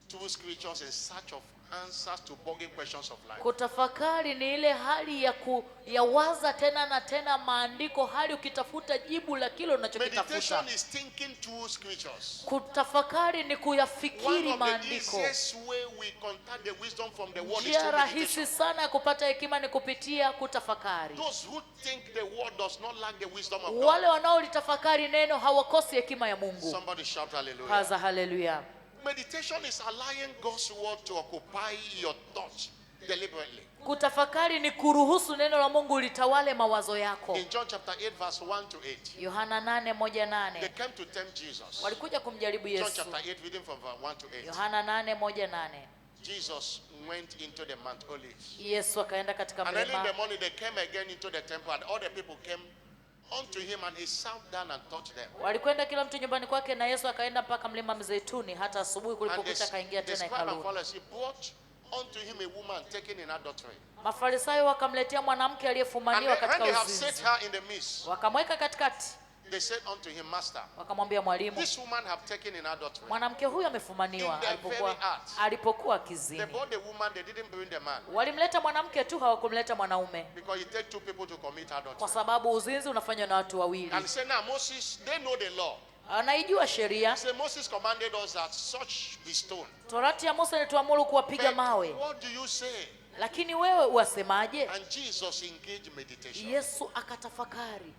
through scriptures in search of answers to bugging questions of life. Kutafakari ni ile hali ya kuyawaza tena na tena maandiko, hali ukitafuta jibu la kile unachokitafuta. Meditation is thinking through scriptures. Kutafakari ni kuyafikiri One of the maandiko. easiest way we contact the wisdom from the word is Njia through rahisi meditation. sana ya kupata hekima ni kupitia kutafakari. Those who think the word does not lack the wisdom of Wale God. wanaolitafakari neno hawakosi hekima ya Mungu. Somebody shout hallelujah. Kaza haleluya. Meditation is allowing God's word to occupy your thoughts deliberately. Kutafakari ni kuruhusu neno la Mungu litawale mawazo yako. In John chapter 8 verse 1 to 8. Yohana They 8:1-8. came to tempt Jesus. Walikuja kumjaribu John Yesu. chapter 8 reading from verse 1 to 8. Yohana 8:1-8. Jesus went into the Mount Olives. Yesu akaenda katika And early in the mlima. morning they came again into the temple and all the people came unto him and he sat down and taught them. Walikwenda kila mtu nyumbani kwake, na Yesu akaenda mpaka mlima Mzeituni. Hata asubuhi And kulipokucha akaingia the tena scribe and hekaluni. Pharisee brought unto him a woman taken in adultery. Mafarisayo wakamletea mwanamke And aliyefumaniwa when katika they have set uzinzi. her in the midst, Wakamweka katikati, they said unto him, Master, wakamwambia, Mwalimu, this woman have taken in adultery. mwanamke huyu amefumaniwa In the very act. alipokuwa They kizini. brought the woman, they didn't bring the man. Walimleta mwanamke tu, hawakumleta mwanaume, Because it takes two people to commit kwa adultery. sababu uzinzi unafanywa na watu wawili. And he said, now Moses, they know the law. Anaijua sheria. He said, Moses commanded us that such be stoned. Torati ya Musa ilituamuru kuwapiga But mawe, what do you say? lakini wewe uwasemaje? And Jesus engaged meditation. Yesu akatafakari.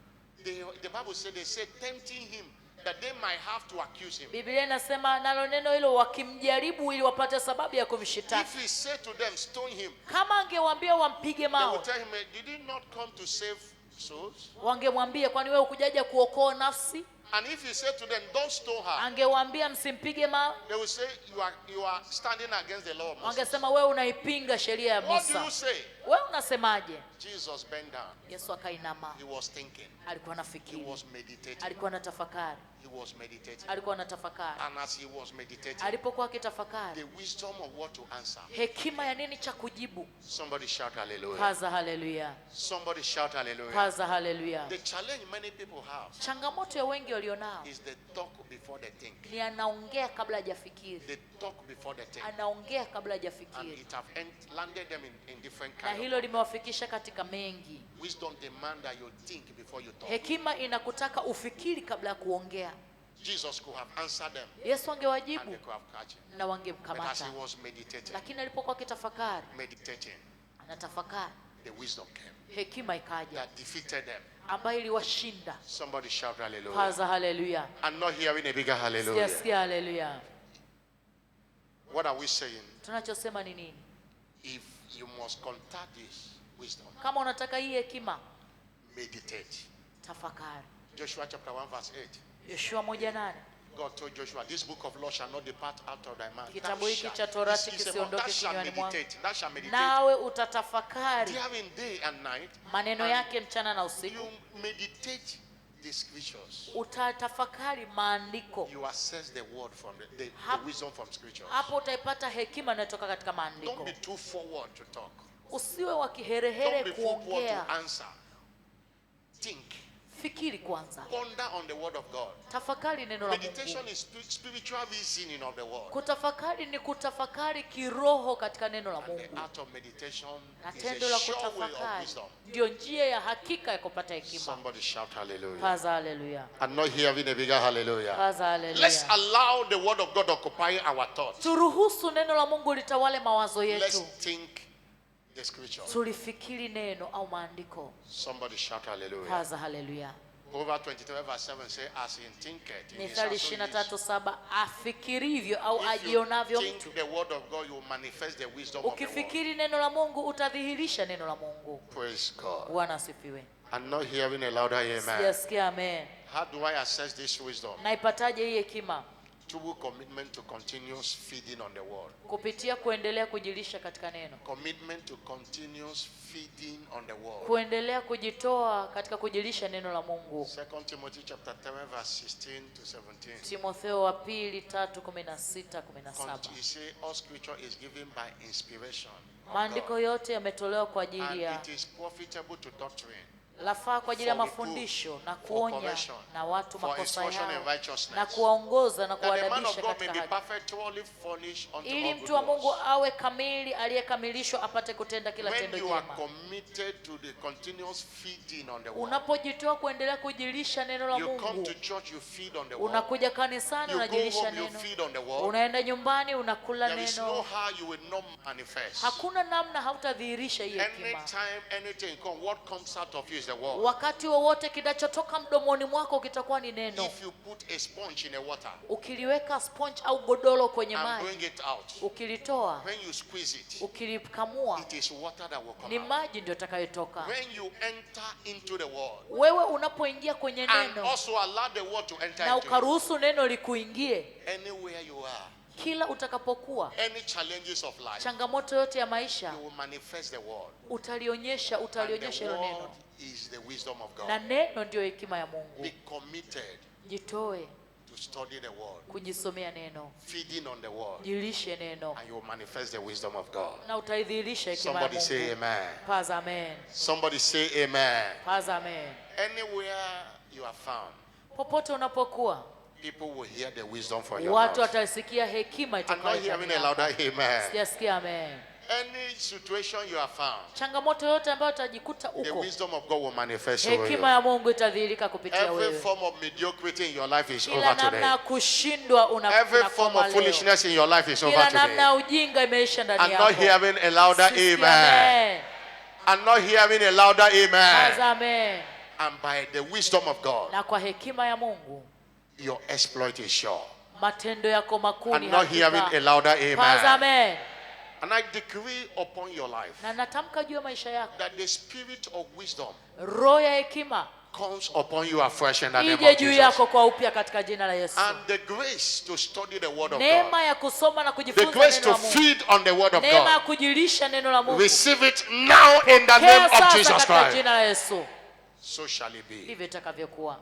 The Bible said they said tempting him that they might have to accuse him. Biblia inasema nalo neno hilo, wakimjaribu ili wapate sababu ya kumshitaki. If he said to them, stone him, Kama angewaambia wampige they mawe, would tell him, did he not come to save souls? wangemwambia kwani wewe ukujaja kuokoa nafsi? And if he said to them, don't stone her, Angewaambia msimpige mawe, they will say, you are standing against the law of Moses. wangesema wewe unaipinga sheria ya What do you Musa. say? Wewe unasemaje? Jesus bent down. Yesu akainama, He was thinking. alikuwa He anafikiri, was meditating. alikuwa anatafakari, He was meditating. alikuwa anatafakari. And as he was meditating, Alipokuwa akitafakari, the wisdom of what to answer. hekima ya nini cha kujibu. Somebody shout hallelujah. Kaza haleluya, Somebody shout hallelujah. kaza haleluya. The challenge many people have Changamoto ya wengi walionao is they talk before they think. ni anaongea kabla hajafikiri, They talk before they think. anaongea kabla And hajafikiri, it have landed them in different na kind hilo of limewafikisha katika mengi. wisdom demand that you think before you talk. Hekima inakutaka ufikiri kabla ya kuongea. Jesus could have answered them Yesu and they angewajibu could have catch him. na But as wangemkamata, he was meditating, lakini alipokuwa akitafakari, anatafakari, the wisdom came hekima ikaja that defeated them. ambayo iliwashinda. Somebody shout hallelujah. Kaza haleluya, I'm not hearing a bigger hallelujah. sikia haleluya. What are we saying? Tunachosema ni nini? If you must contact this wisdom, Kama unataka hii hekima, meditate. tafakari. Joshua chapter 1 verse 8. Yoshua 1:8. God told Joshua, this book of law shall not depart out of thy mouth. Kitabu Thou hiki shalt- cha Torati He said, kisiondoke thou shalt kinywani mwangu. meditate. Thou shalt meditate. Nawe utatafakari During day and night. maneno and yake mchana na usiku. You meditate the scriptures. Utatafakari maandiko. You assess the word from the wisdom from scriptures. Hapo utaipata hekima inayotoka katika Don't maandiko. be too forward to talk. Usiwe wa Don't kiherehere be too forward kuongea. to answer. Think. Fikiri kwanza. Ponder on the word of God. Tafakari neno la Mungu. Meditation is spiritual reasoning of the word. Kutafakari ni kutafakari kiroho katika neno la Mungu. The art of meditation Na is tendo a la sure way of kutafakari wisdom. ndio njia ya hakika ya kupata hekima. Somebody shout hallelujah. Paza hallelujah. I'm not hearing a bigger hallelujah. Paza hallelujah. Let's allow the word of God occupy our thoughts. Turuhusu neno la Mungu litawale mawazo Let's yetu. think the scripture. Tulifikiri neno au maandiko. Somebody shout hallelujah. Paza hallelujah. Proverbs 23 verse 7 say, as in thinketh in his Mithali heart, 23:7, afikirivyo au if you ajionavyo mtu. think the word of God, you will manifest the wisdom of the world. Ukifikiri neno la Mungu utadhihirisha neno la Mungu. Praise God. Bwana asifiwe. I'm not hearing a louder amen. Sijasikia amen. How do I assess this wisdom? Naipataje hii hekima? Through commitment to continuous feeding on the word. Kupitia kuendelea kujilisha katika neno. Commitment to continuous feeding on the word. Kuendelea kujitoa katika kujilisha neno la Mungu. 2 Timothy chapter 3 verse 16 to 17. Timotheo wa pili 3:16-17. You say all scripture is given by inspiration of Maandiko God, yote yametolewa kwa ajili and ya it is profitable to doctrine, lafaa kwa ajili ya for reproof, mafundisho na for kuonya correction, na watu for makosa instruction yao in righteousness, na kuwaongoza na that the man of kuwaadabisha God may katika be haki, perfect, thoroughly furnished unto ili all mtu wa good Mungu works. awe kamili, aliyekamilishwa apate kutenda kila When tendo you are jema. committed to the continuous feeding on the word, Unapojitoa kuendelea kujilisha neno la you come Mungu, to church, you feed on the word. unakuja kanisani You go unajilisha home, you neno, feed on the word. unaenda nyumbani unakula There is no neno. how you will not manifest. Hakuna namna hautadhihirisha hii hekima. Anytime anything comes, what comes out of you is the word. Wakati wowote kinachotoka mdomoni mwako kitakuwa ni neno. If you put a sponge in the water Ukiliweka sponge au godoro kwenye and maji, bring it out, ukilitoa, when you squeeze it, ukilikamua, it is water that will come ni out. maji ndio itakayotoka. When you enter into the word Wewe unapoingia kwenye and neno also allow the word to enter na into you, ukaruhusu neno likuingie, anywhere you are, kila utakapokuwa, any challenges of life, changamoto yote ya maisha, you will manifest the word. utalionyesha And the hilo word neno, is the wisdom of na God. neno ndio hekima ya Mungu. Be committed Jitoe to study the word, kujisomea neno, feeding on the word, jilishe neno, and you will manifest the wisdom of God. na utaidhihirisha hekima ya Somebody say Mungu. amen. Paza amen. Somebody say amen. Paza amen. Anywhere you are found, Popote unapokuwa, people will hear the wisdom from your watu mouth. watasikia hekima I'm not itokayo hearing ndani a yako. louder amen. Sijasikia amen. Any situation you are found, Changamoto yote ambayo utajikuta the uko, wisdom of God will manifest over hekima you. ya Mungu itadhihirika kupitia Every wewe. form of mediocrity in your life is Kila over namna ya today. kushindwa Every form unakoma of leo. foolishness in your life is over Kila namna ya today. ujinga imeisha ndani I'm yako. not hearing a louder Sisikia amen. I'm not hearing a louder amen. Paza amen. And by the wisdom of God, Na kwa hekima ya Mungu, your exploit is sure. matendo yako makuu ni I'm not hearing a hakika. louder Paza amen. amen. And I decree upon your life Na natamka juu ya maisha yako, that the spirit of wisdom roho ya hekima comes upon you afresh in the name ije of juu Jesus. yako kwa upya katika jina la Yesu. And the grace to study the word of God, Neema ya kusoma na the kujifunza grace neno to la Mungu. feed on the word of Neema ya God, kujilisha neno la Mungu. receive it now in the Pokea name of sasa Jesus katika Christ. jina la Yesu. So shall it be. Ndivyo itakavyokuwa.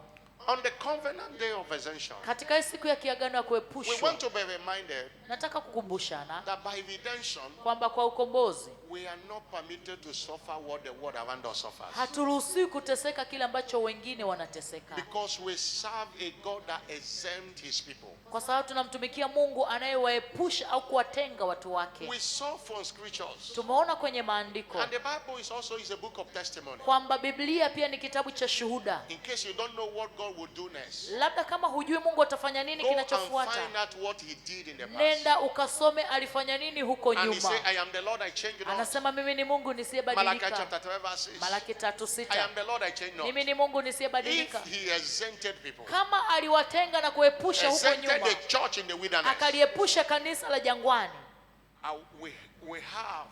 On the covenant day of exemption, Katika hii siku ya kiagano ya we kuepushwa, want to be reminded nataka kukumbushana that by redemption, kwamba kwa ukombozi we are not permitted to suffer what the world around us suffers. haturuhusiwi kuteseka kile ambacho wengine wanateseka, Because we serve a God that exempts his people. kwa sababu tunamtumikia Mungu anayewaepusha au kuwatenga watu wake. We saw from scriptures, Tumeona kwenye maandiko and the Bible is also a book of testimony. kwamba Biblia pia ni kitabu cha shuhuda. In case you don't know what God will do next, Labda kama hujui Mungu atafanya nini go and kinachofuata, find out what he did in the past. nenda ukasome alifanya nini huko And he nyuma. said, I am the Lord, I change not. Anasema mimi ni Mungu Malachi nisiyebadilika. chapter 12 verse 6. Malaki I 3:6. am the Lord, I change not. Mimi ni Mungu nisiyebadilika. If he exempted people, Kama aliwatenga na kuepusha huko exempted nyuma, the church in the wilderness, akaliepusha kanisa la jangwani, we have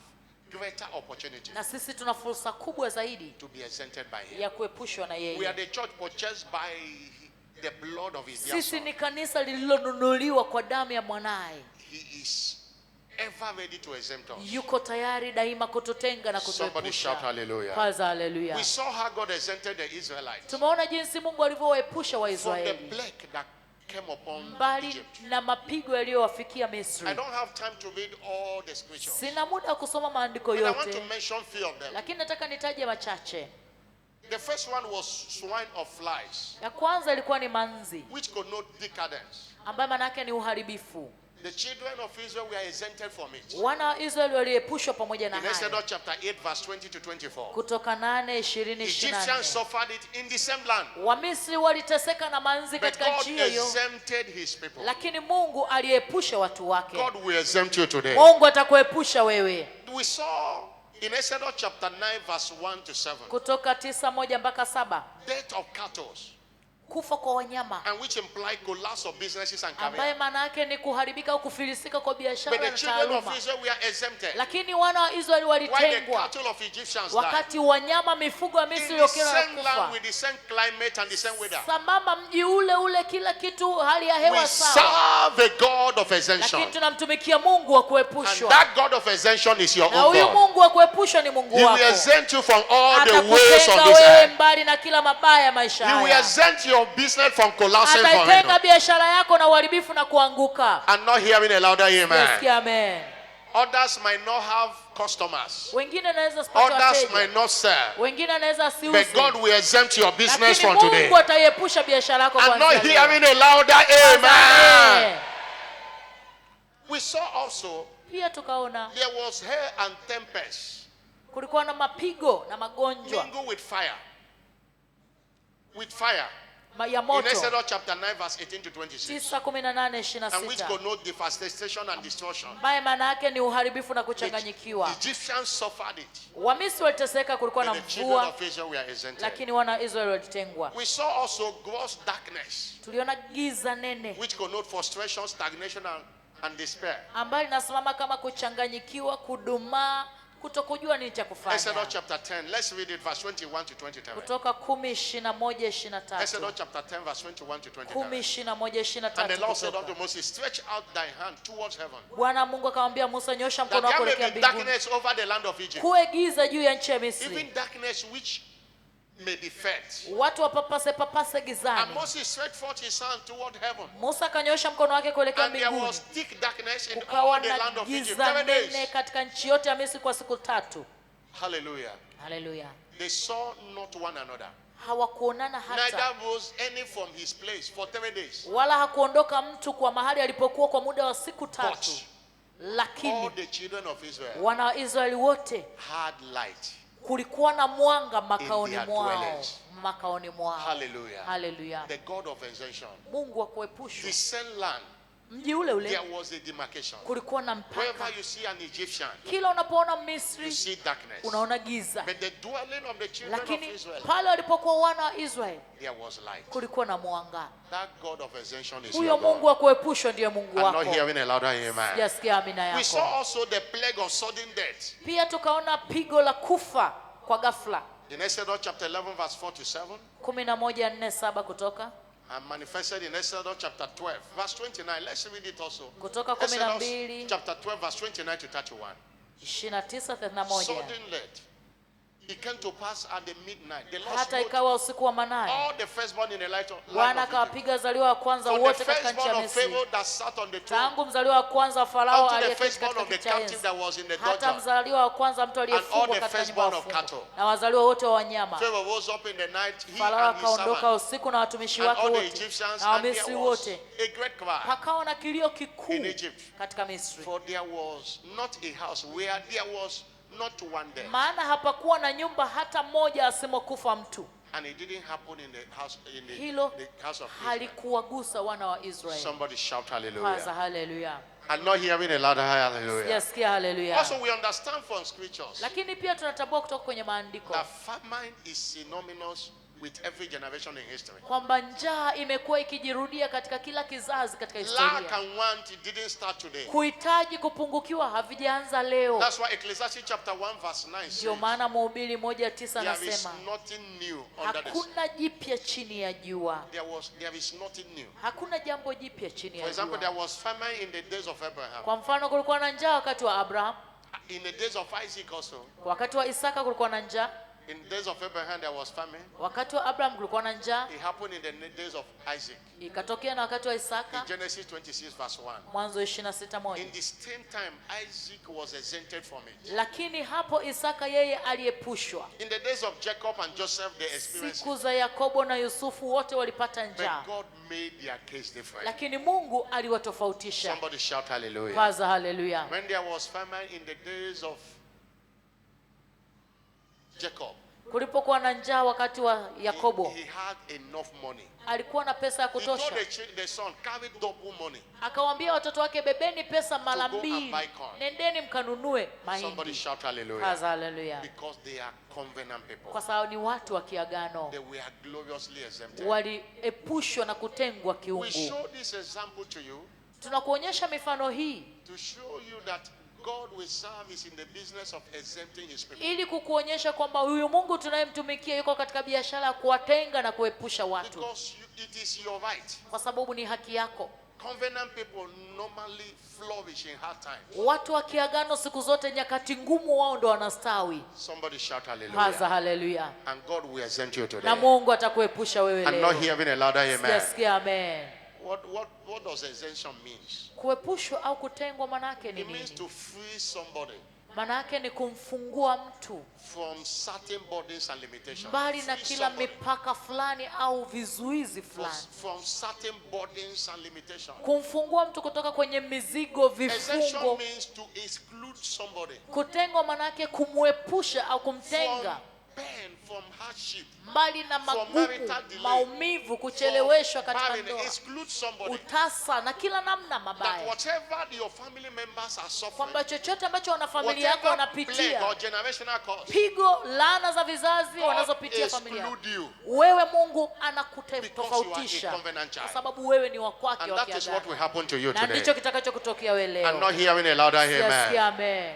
greater opportunity na sisi tuna fursa kubwa zaidi to be exempted by him. ya kuepushwa na We are yeye. the church purchased by the blood of his dear Sisi son. ni kanisa lililonunuliwa kwa damu ya mwanaye. He is ever ready to exempt us. Yuko tayari daima kututenga na Somebody shout kutuepusha. hallelujah. Paza haleluya. We saw how God exempted the Israelites Tumeona jinsi Mungu alivyowaepusha from the Waisraeli plague that came upon mbali Egypt. na mapigo yaliyowafikia I Misri. don't have time to read all the scriptures, Sina muda wa kusoma maandiko but I want to yote, mention few of them. lakini nataka nitaje machache. The first one was swine of flies, Ya kwanza ilikuwa ni manzi, which connote decadence. ambayo maana yake ni uharibifu. The children of Israel were exempted from it. Wana wa Israeli waliepushwa pamoja na In hayo. Exodus chapter 8 verse 20 to 24. Kutoka 8:20-24. Egyptians suffered it in the same land. Wamisri waliteseka na manzi But katika God nchi hiyo, exempted his people. lakini Mungu aliepusha watu wake. God will exempt you today. Mungu atakuepusha wewe. We saw in Exodus chapter 9 verse 1 to 7. Kutoka 9:1 mpaka 7. Death of cattle, Kufa kwa wanyama, and which imply collapse of businesses and ambaye career. maana yake ni kuharibika au kufilisika kwa But biashara the na children of taaluma. Israel were exempted. Lakini wana wa Israeli While the walitengwa, cattle of Egyptians died. wakati wanyama mifugo ya Misri In the wakiwa same wanakufa. land with the same climate and the same weather. Sambamba mji ule ule, kila kitu, hali ya We hewa sawa, serve a God of exemption. lakini tunamtumikia Mungu wa And kuepushwa. that God of exemption is your Na own huyu God. Mungu wa kuepushwa ni Mungu He wako. will exempt you from all the ways Atakutenga of this wewe earth. mbali na kila mabaya ya maisha He will haya. exempt your business from collapsing for Ataitenga you. biashara yako na uharibifu na kuanguka. I'm not hearing a louder amen. Nasikia amen. Others might not have customers. Wengine naweza sipata Others wateja, might not sell. wengine anaweza But asiuze, God will exempt your business lakini from today. Mungu ataiepusha biashara yako I'm kuanzia not leo. hearing a louder amen. Amen. We saw also Pia tukaona there was hail and tempest kulikuwa na mapigo na magonjwa mingle with fire. With fire. ya In moto. Exodus chapter 9 verse 18 to 26. 9:18-26, And which connote devastation and destruction. ambaye maana yake ni uharibifu na kuchanganyikiwa. Egyptians suffered it. Wamisri waliteseka, kulikuwa na But the children mvua, of Israel were exempted. lakini wana wa Israeli walitengwa. We saw also gross darkness, Tuliona giza nene, which connote frustration, stagnation, and despair. ambayo linasimama kama kuchanganyikiwa, kudumaa, kutokujua nini cha Exodus kufanya. chapter 10, let's read it verse 21 to 23. Kutoka 10:21-23. Exodus chapter 10 verse 21 to 23. 10:21-23. And the Lord said kutoka. unto Moses, stretch out thy hand towards heaven, Bwana Mungu akamwambia Musa, nyosha that mkono wako there may kuelekea be mbinguni, darkness over the land of Egypt, kuwe giza juu ya nchi ya Misri, even darkness which may be felt. watu wapapase papase And gizani. Moses stretched forth his hand toward heaven, Musa akanyosha mkono wake kuelekea and there mbinguni, was thick darkness in kukawa all the na land of Egypt giza 7 nene days. katika nchi yote ya Misri kwa siku 3. Hallelujah. Haleluya. They saw not one another. Hawakuonana hata, Neither rose any from his place for 3 days. wala hakuondoka mtu kwa mahali alipokuwa kwa muda wa siku 3. But Lakini all the children of Israel wana wa Israeli wote, had light. kulikuwa na mwanga makaoni their mwao, dwellings. makaoni mwao. Hallelujah. Haleluya. The God of exemption. Mungu wa kuepushwa. The same land, Mji ule ule there was a demarcation. kulikuwa na mpaka. Wherever you see an Egyptian, Kila unapoona you Misri see darkness. unaona giza, But the dwelling of the children of lakini Israel, pale walipokuwa wana wa Israeli there was light. kulikuwa na mwanga. That God of exemption is Huyo your Mungu God. wa kuepushwa ndiye Mungu I'm not wako. hearing a louder amen. Sijasikia amina We saw yako. also the plague of sudden death. Pia tukaona pigo la kufa kwa ghafla. In Exodus chapter 11 verse 4 to 7. 11:4-7 kutoka. And manifested in Exodus chapter 12 verse 29. Let's read it also. Kutoka Exodus 12 chapter 12 verse 29 to 31. 29-31. Suddenly it came to pass at the midnight. The Lord Hata smote ikawa usiku wa manane, all the firstborn in the land of Bwana Egypt. akawapiga wazaliwa wa kwanza For the wote katika nchi firstborn ya of Pharaoh Misri, that sat on the throne, tangu mzaliwa wa kwanza wa Farao unto the aliyeketi firstborn katika of the kiti cha captive enzi, that was in the hata dungeon. mzaliwa wa kwanza mtu all aliyefungwa the katika nyumba ya firstborn of wafungwa, cattle. na wazaliwa wote wa wanyama. Pharaoh rose up in the night, he Farao and his akaondoka servant, usiku na watumishi and wake all the wote Egyptians, na and there Wamisri was wote. a great cry. Pakawa na kilio kikuu In Egypt. katika Misri, For there was not a house where there was not one there. maana hapakuwa na nyumba hata moja asimokufa mtu. And it didn't happen in the house Hilo the house of Israel. halikuwagusa wana wa Israeli. Somebody shout Kwanza hallelujah. haleluya. I'm not hearing a louder hallelujah. Sijasikia haleluya. Also, we understand from scriptures Lakini pia tunatambua kutoka kwenye maandiko that famine is synonymous with every generation in history. kwamba njaa imekuwa ikijirudia katika kila kizazi katika Lack historia. and want, it didn't start today. Kuhitaji, kupungukiwa havijaanza leo. That's why Ecclesiastes chapter 1 verse 9 says, Ndio maana Mhubiri 1:9 there is anasema nothing new under the sun. hakuna jipya chini ya jua. There is nothing new. Hakuna jambo jipya chini For ya example, jua. there was famine in the days of Abraham. Kwa mfano, kulikuwa na njaa wakati wa Abraham, In the days of Isaac also. wakati wa Isaka kulikuwa na njaa, In the days of Abraham there was famine. Wakati wa Abraham kulikuwa na njaa. It happened in the days of Isaac. Ikatokea na wakati wa Isaka. In Genesis 26 verse 1. Mwanzo 26:1. In the same time Isaac was exempted from it. Lakini hapo Isaka yeye aliepushwa. In the days of Jacob and Joseph they experienced. Siku za Yakobo na Yusufu wote walipata njaa. But God made their case different. Lakini Mungu aliwatofautisha. Somebody shout hallelujah. Paza hallelujah. When there was famine in the days of Jacob, kulipokuwa na njaa wakati wa Yakobo, he had enough money. alikuwa na pesa ya He kutosha. told the son, carry double money. Akawaambia watoto wake, bebeni pesa mara To go and mbili, buy corn. nendeni mkanunue Somebody mahindi. shout hallelujah. Paza hallelujah. Because they are covenant people. Kwa sababu ni watu wa kiagano, They were gloriously exempted. waliepushwa na kutengwa We kiungu. show this example to you Tunakuonyesha mifano hii to show you that God we serve is in the business of exempting his people. ili kukuonyesha kwamba huyu Mungu tunayemtumikia yuko katika biashara ya kuwatenga na kuepusha watu, Because it is your right. kwa sababu ni haki yako. Covenant people normally flourish in hard times. Watu wa kiagano siku zote nyakati ngumu wao ndo wanastawi. Somebody shout Paza hallelujah. hallelujah. And God will exempt you Na today. Mungu atakuepusha wewe I'm leo. not hearing a louder amen. Sijasikia amen. What does exemption means? Kuepushwa au kutengwa manake ni It means nini? to free somebody Manake ni kumfungua mtu from certain burdens and limitations. mbali na Free kila somebody mipaka fulani au vizuizi fulani. from certain burdens and limitations. Kumfungua mtu kutoka kwenye mizigo, Exemption vifungo. means to exclude somebody Kutengwa manake kumwepusha au from kumtenga pain, from hardship, mbali na from magumu, marital delay, maumivu, kucheleweshwa katika barren. ndoa, Exclude somebody utasa na kila namna that mabaya, whatever your family members are suffering, kwamba chochote ambacho wanafamilia yako whatever plague wanapitia, or generational cause, pigo, laana za vizazi God wanazopitia familia, exclude you. wewe Mungu Because you are anakutofautisha a covenant child. kwa sababu wewe ni wa kwake And wa that is what will kiagano, happen to you na ndicho today. kitakachokutokea wewe I'm not leo. hearing a louder Sijasikia amen. amen.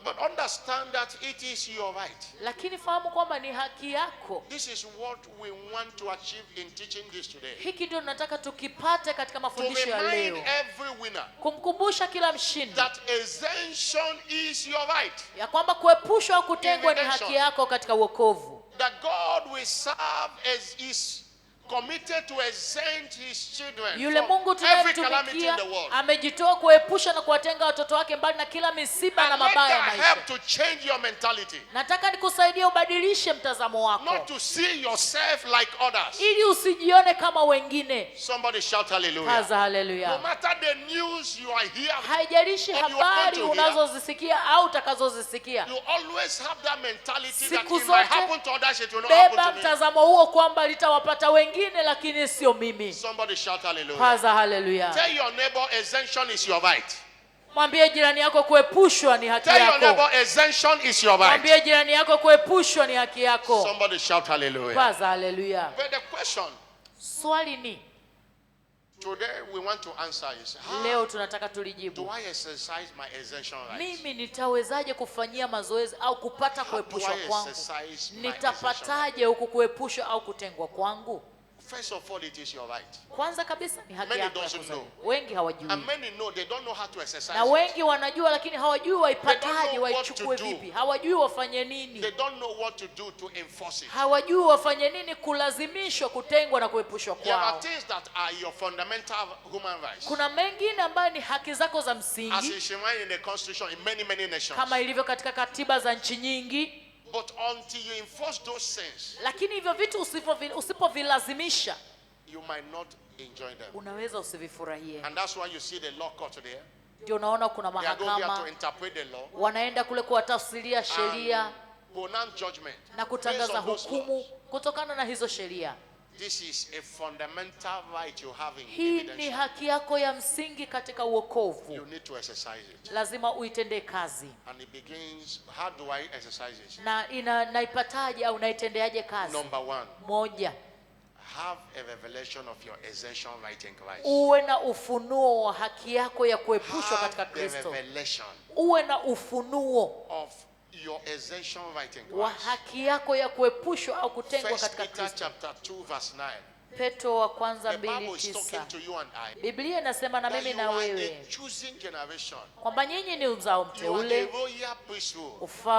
But understand that it is your right. Lakini fahamu kwamba ni haki yako. This is what we want to achieve in teaching this today. Hiki ndio tunataka tukipate katika To mafundisho ya remind leo, every winner kumkumbusha kila mshindi that exemption is your right. ya kwamba kuepushwa au kutengwa ni haki yako katika wokovu. That God will serve as is committed to exempt his children Yule from Mungu every calamity in tunayemtumikia the world. amejitoa kuepusha na kuwatenga watoto wake mbali na kila misiba na And let mabaya ya that maisha. help to change your mentality. Nataka nikusaidie ubadilishe mtazamo wako Not to see yourself like others. ili usijione kama wengine. Somebody shout hallelujah. Kaza No haleluya. matter the news you are hearing, Haijalishi Or you want habari to hear. unazozisikia au utakazozisikia, you always have that mentality that Siku it might zote happen to others, it will not happen beba to me. mtazamo huo kwamba litawapata wengine lakini sio mimi. Somebody shout hallelujah. Kaza haleluya. Tell your neighbor exemption is your right. Mwambie jirani yako kuepushwa ni haki Tell your yako. neighbor exemption is your right. Mwambie jirani yako kuepushwa ni haki yako. Somebody shout hallelujah. Kaza haleluya. But the question Swali ni today we want to answer is, leo how tunataka do tulijibu. I exercise my exemption right? Mimi nitawezaje kufanyia mazoezi au kupata How do kuepushwa I kwangu? exercise my exemption right? Nitapataje huku kuepushwa au kutengwa kwangu? First of all, it is your right. Kwanza kabisa ni haki Many yako ya doesn't kuzaliwa. know. Wengi hawajui. And many know, they don't know how to exercise Na it. wengi wanajua lakini hawajui They waipataje, don't know what waichukue to do. vipi. Hawajui wafanye They nini. don't know what to do to enforce it. Hawajui wafanye nini kulazimishwa kutengwa na kuepushwa There are kwao. things that are your fundamental human rights. Kuna mengine ambayo ni haki zako za As msingi is enshrined in the constitution in many nations. kama ilivyo katika katiba za nchi nyingi, But until you enforce those things, lakini hivyo vitu usipovilazimisha you might not enjoy them. unaweza usivifurahie. And that's why you see the law court there. Ndio unaona kuna They are going there to mahakama interpret the law wanaenda kule kuwatafsiria sheria and pronounce judgment na based kutangaza on those hukumu laws. kutokana na hizo sheria. This is a fundamental right you have in Hii ni evidence. haki yako ya msingi katika uokovu. You need to exercise it. Lazima uitendee kazi. And it begins, how do I exercise it? Na naipataje au naitendeaje kazi? Number one, Moja, have a revelation of your exemption right in Christ. uwe na ufunuo wa haki yako ya kuepushwa katika Have the Kristo. revelation Uwe na ufunuo of your exemption right in wa Christ. haki yako ya kuepushwa au kutengwa First katika Peter Kristo. chapter 2 verse 9. Petro wa kwanza The Bible is 2:9. talking to you and I. Biblia inasema na That mimi you na are wewe a choosing generation. kwamba nyinyi ni uzao You are a mteule, royal priesthood.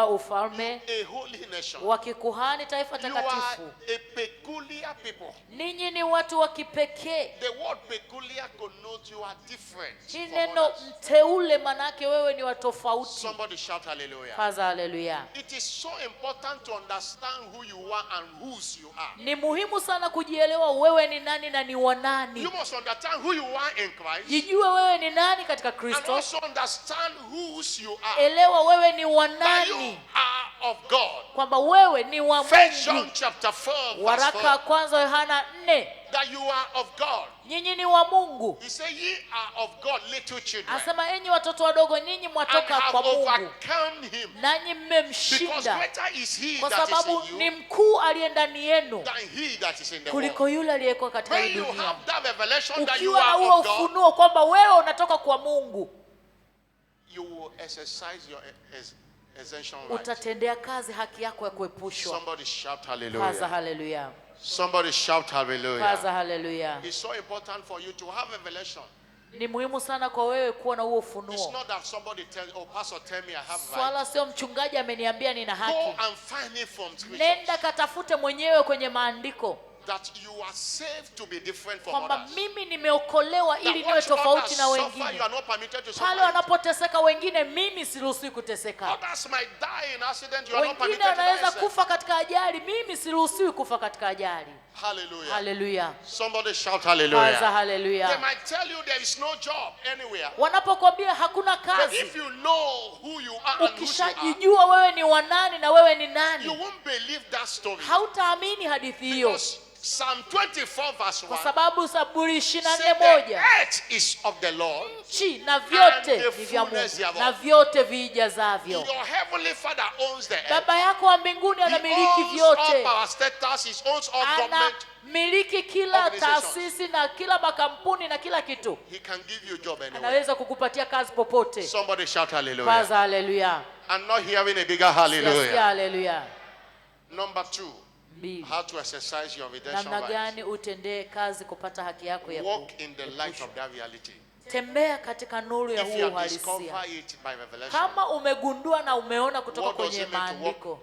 ufalme A holy nation. wa kikuhani, taifa You are takatifu. a peculiar people. Ninyi ni watu wa kipekee. The word peculiar connotes you are different Hii from neno others. mteule manake wewe ni wa tofauti. Somebody shout hallelujah. Kaza haleluya. It is so important to understand who you are and whose you are. Ni muhimu sana kujielewa wewe ni nani na ni wa nani. You must understand who you are in Christ Jijue wewe ni nani katika and Kristo. also understand whose you are. Elewa wewe ni wa That you nani, are of God. kwamba wewe ni wa First John Mungu. chapter 4 verse Waraka 4. wa kwanza Yohana 4, That you are of God. nyinyi ni wa Mungu. He said, ye are of God, little children, Asema enyi watoto wadogo, nyinyi and mwatoka have kwa Mungu, overcome him. nanyi Because mmemshinda, greater is he kwa that is sababu in ni you mkuu aliye ndani yenu than he that is in the kuliko world. yule aliyekuwa katika hii When you dunia. have that revelation that you Ukiwa na are huo of God, ufunuo kwamba wewe unatoka kwa Mungu, you will exercise your essential right. utatendea kazi haki yako ya kuepushwa. Somebody shout Kaza hallelujah. haleluya. Somebody shout Kaza hallelujah. haleluya. It's so important for you to have revelation. Ni muhimu sana kwa wewe kuwa na huo It's ufunuo. not that somebody tells, oh, pastor, tell me I have right. Swala sio mchungaji ameniambia nina Go haki. and find it from scriptures. Nenda katafute mwenyewe kwenye maandiko That you are saved to be different from kwamba others. mimi nimeokolewa That ili niwe what tofauti others na suffer, wengine. you are not permitted to Pale suffer. wanapoteseka wengine, mimi siruhusiwi kuteseka. Others might die in accident, you are not Wengine permitted to die. wanaweza yourself. kufa katika ajali, mimi siruhusiwi kufa katika ajali. Hallelujah. Haleluya. Somebody shout Kaza hallelujah. They haleluya. might tell you there is no job anywhere. Wanapokuambia hakuna But kazi, if you know who you are and whose you are, ukishajijua wewe ni wa nani na wewe ni you nani, won't believe that story. hautaamini hadithi hiyo, Because Psalm 24 verse kwa 1 sababu Zaburi says 24:1, the earth is of the Lord, nchi na vyote and the ni vya fullness Mungu thereof. na vyote viijazavyo. your heavenly Father owns the earth. Baba yako wa mbinguni He anamiliki owns all vyote, power status, he owns all government. anamiliki kila organizations. taasisi na kila makampuni na kila kitu. He can give you a job anywhere. Anaweza kukupatia kazi popote. Somebody shout hallelujah. Kaza haleluya. I'm not hearing a bigger Yasikia hallelujah. haleluya. Number 2, Mbili, how to exercise your redemption namna rights. gani utendee kazi kupata haki yako ya Walk in the light of that reality. tembea katika nuru ya If you huo have discovered uhalisia. it by revelation, Kama umegundua na umeona kutoka what does kwenye it mean to walk? maandiko,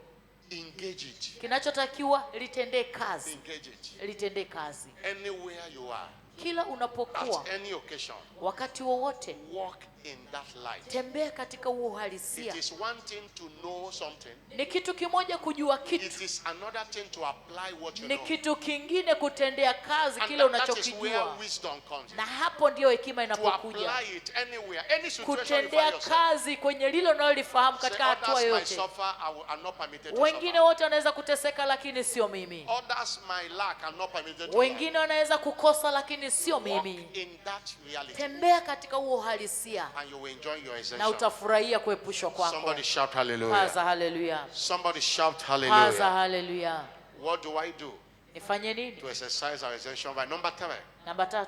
Engage it. kinachotakiwa litendee kazi, Engage it. litendee kazi Anywhere you are, kila unapokuwa, at any occasion, wakati wowote, walk in that light. tembea katika huo uhalisia. It is one thing to know something. Ni kitu kimoja kujua kitu, It is another thing to apply what you ni know. kitu kingine kutendea kazi And kile that is where unachokijua, wisdom comes in. na hapo ndio hekima To inapokuja, apply it anywhere, any situation you kutendea find yourself. kazi kwenye lilo unalolifahamu Say, katika hatua others might yoyote. suffer, I'm not permitted to Wengine suffer. wote wanaweza kuteseka, lakini sio mimi. Others might lack, I'm not permitted to lack. Wengine wanaweza kukosa, lakini sio Walk mimi. in that reality Tembea katika huo uhalisia and you will enjoy your na essential. utafurahia kuepushwa kwako. Somebody shout hallelujah. Kaza haleluya. Somebody shout Kaza hallelujah. haleluya. What do I do Nifanye nini? to exercise our essential right? Number 3, Namba 3,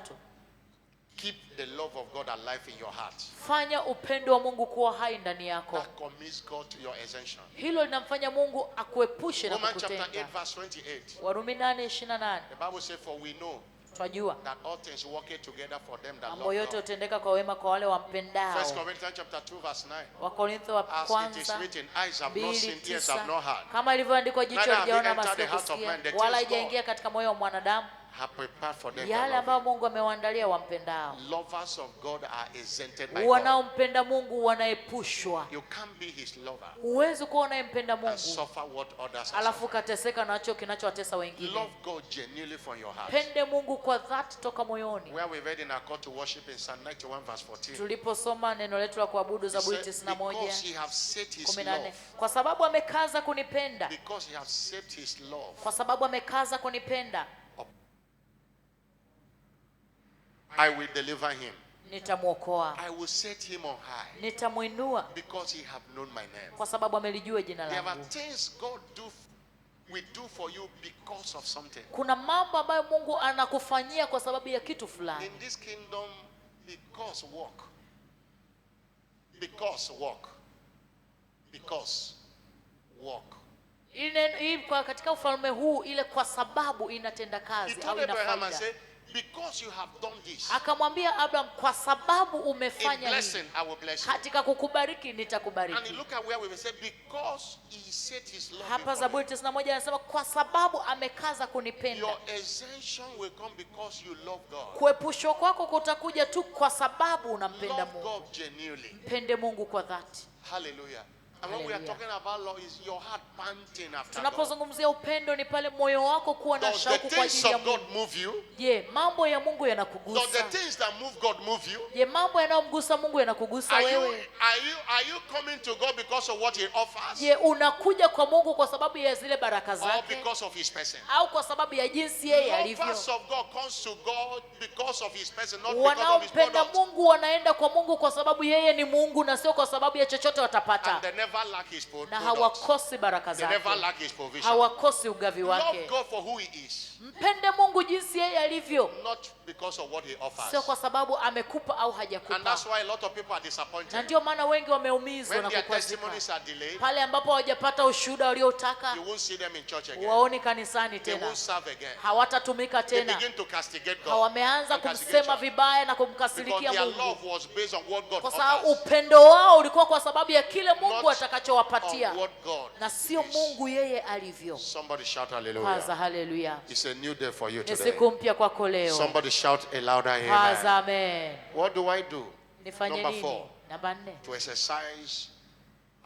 keep the love of God alive in your heart. fanya upendo wa Mungu kuwa hai ndani yako. That commits God to your essential. Hilo linamfanya Mungu akuepushe na Romans chapter 8 kukutenda. verse 28. Warumi 8:28. The Bible says, for we know Twajua that all things work together for them that mambo love yote God. hutendeka kwa wema kwa wale wampendao. 1 Corinthians chapter 2 verse 9. Wakorintho wa As it is kwanza written, eyes have not seen, ears have 2:9, not heard, kama ilivyoandikwa, jicho Neither have halijaona, entered masikio the heart of man kusikia, the wala things God haijaingia katika moyo wa mwanadamu have prepared for them yale that love ambayo Him. Mungu amewaandalia wampendao. Lovers of God are exempted by God. Wanaompenda Mungu wanaepushwa. You can't be His lover Huwezi kuwa unayempenda and Mungu suffer what others are alafu suffering. kateseka nacho kinachowatesa wengine. Love God genuinely from your heart. Pende Mungu kwa dhati toka moyoni. Where we read in our call to worship in Psalm 91 verse 14. Tuliposoma neno letu la kuabudu He Zaburi said, 91 because He have set His 14, love, kwa sababu amekaza kunipenda, because He have set His love, kwa sababu amekaza kunipenda, I will deliver Him. nitamwokoa, I will set Him on high, nitamwinua, because He have known my name. kwa sababu amelijua jina There are langu. things God will do for you because of something. Kuna mambo ambayo Mungu anakufanyia kwa sababu ya kitu fulani. In this kingdom, because walk. Because walk. Because walk. Katika ufalme huu ile kwa sababu inatenda He kazi told au ina Abraham and faida. said, because you have done this, Akamwambia Abraham, kwa sababu in umefanya blessing hivi, I will bless you. katika kukubariki And nitakubariki. look at where we say, because he set his love Hapa upon Zaburi 91 anasema kwa sababu amekaza you. kunipenda. Your exemption will come because you love God. Kuepushwa kwako kutakuja tu kwa sababu unampenda Love Mungu. God genuinely. Mpende Mungu kwa dhati. Hallelujah. And when we are Hallelujah. talking about love, is your heart panting after God. Tunapozungumzia upendo ni pale moyo wako kuwa na Does the shauku kwa things ajili ya of God Mungu. move you? Je, mambo ya Mungu Does the yanakugusa? things that move God move you? Je, mambo yanayomgusa Mungu yanakugusa wewe? Are you coming to God because of what he offers? Je, unakuja kwa Mungu kwa sababu ya zile baraka Or zake because of his person? au kwa sababu ya jinsi yeye alivyo? Lovers of God comes to God because of his person, not because of his Wanaompenda product. Mungu wanaenda kwa Mungu kwa sababu yeye ni Mungu na sio kwa sababu ya chochote watapata. And they never lack his Na product. hawakosi baraka They never zake, lack his provision. hawakosi ugavi Love wake. God for who he is, Mpende Mungu jinsi yeye alivyo, not because of what he offers. sio kwa sababu amekupa au And hajakupa. that's why a lot of people are Na disappointed. ndio maana wengi wameumizwa When na their kukwazika testimonies are delayed, pale ambapo hawajapata ushuhuda waliotaka. you won't see them in church again. Waoni kanisani They tena, won't serve again. hawatatumika They tena, begin to castigate God. hawameanza and castigate kumsema church. vibaya na Because kumkasirikia their Mungu, love was based on what God kwa sababu offers, upendo wao ulikuwa kwa sababu ya kile Mungu not on atakachowapatia what God na sio is. Mungu yeye alivyo. Somebody shout Paza hallelujah. haleluya. It's a new day for you Ni today. siku mpya kwako leo. Somebody shout a louder amen. Paza amen. What do I do? Nifanye Number nini? 4, Namba 4, to exercise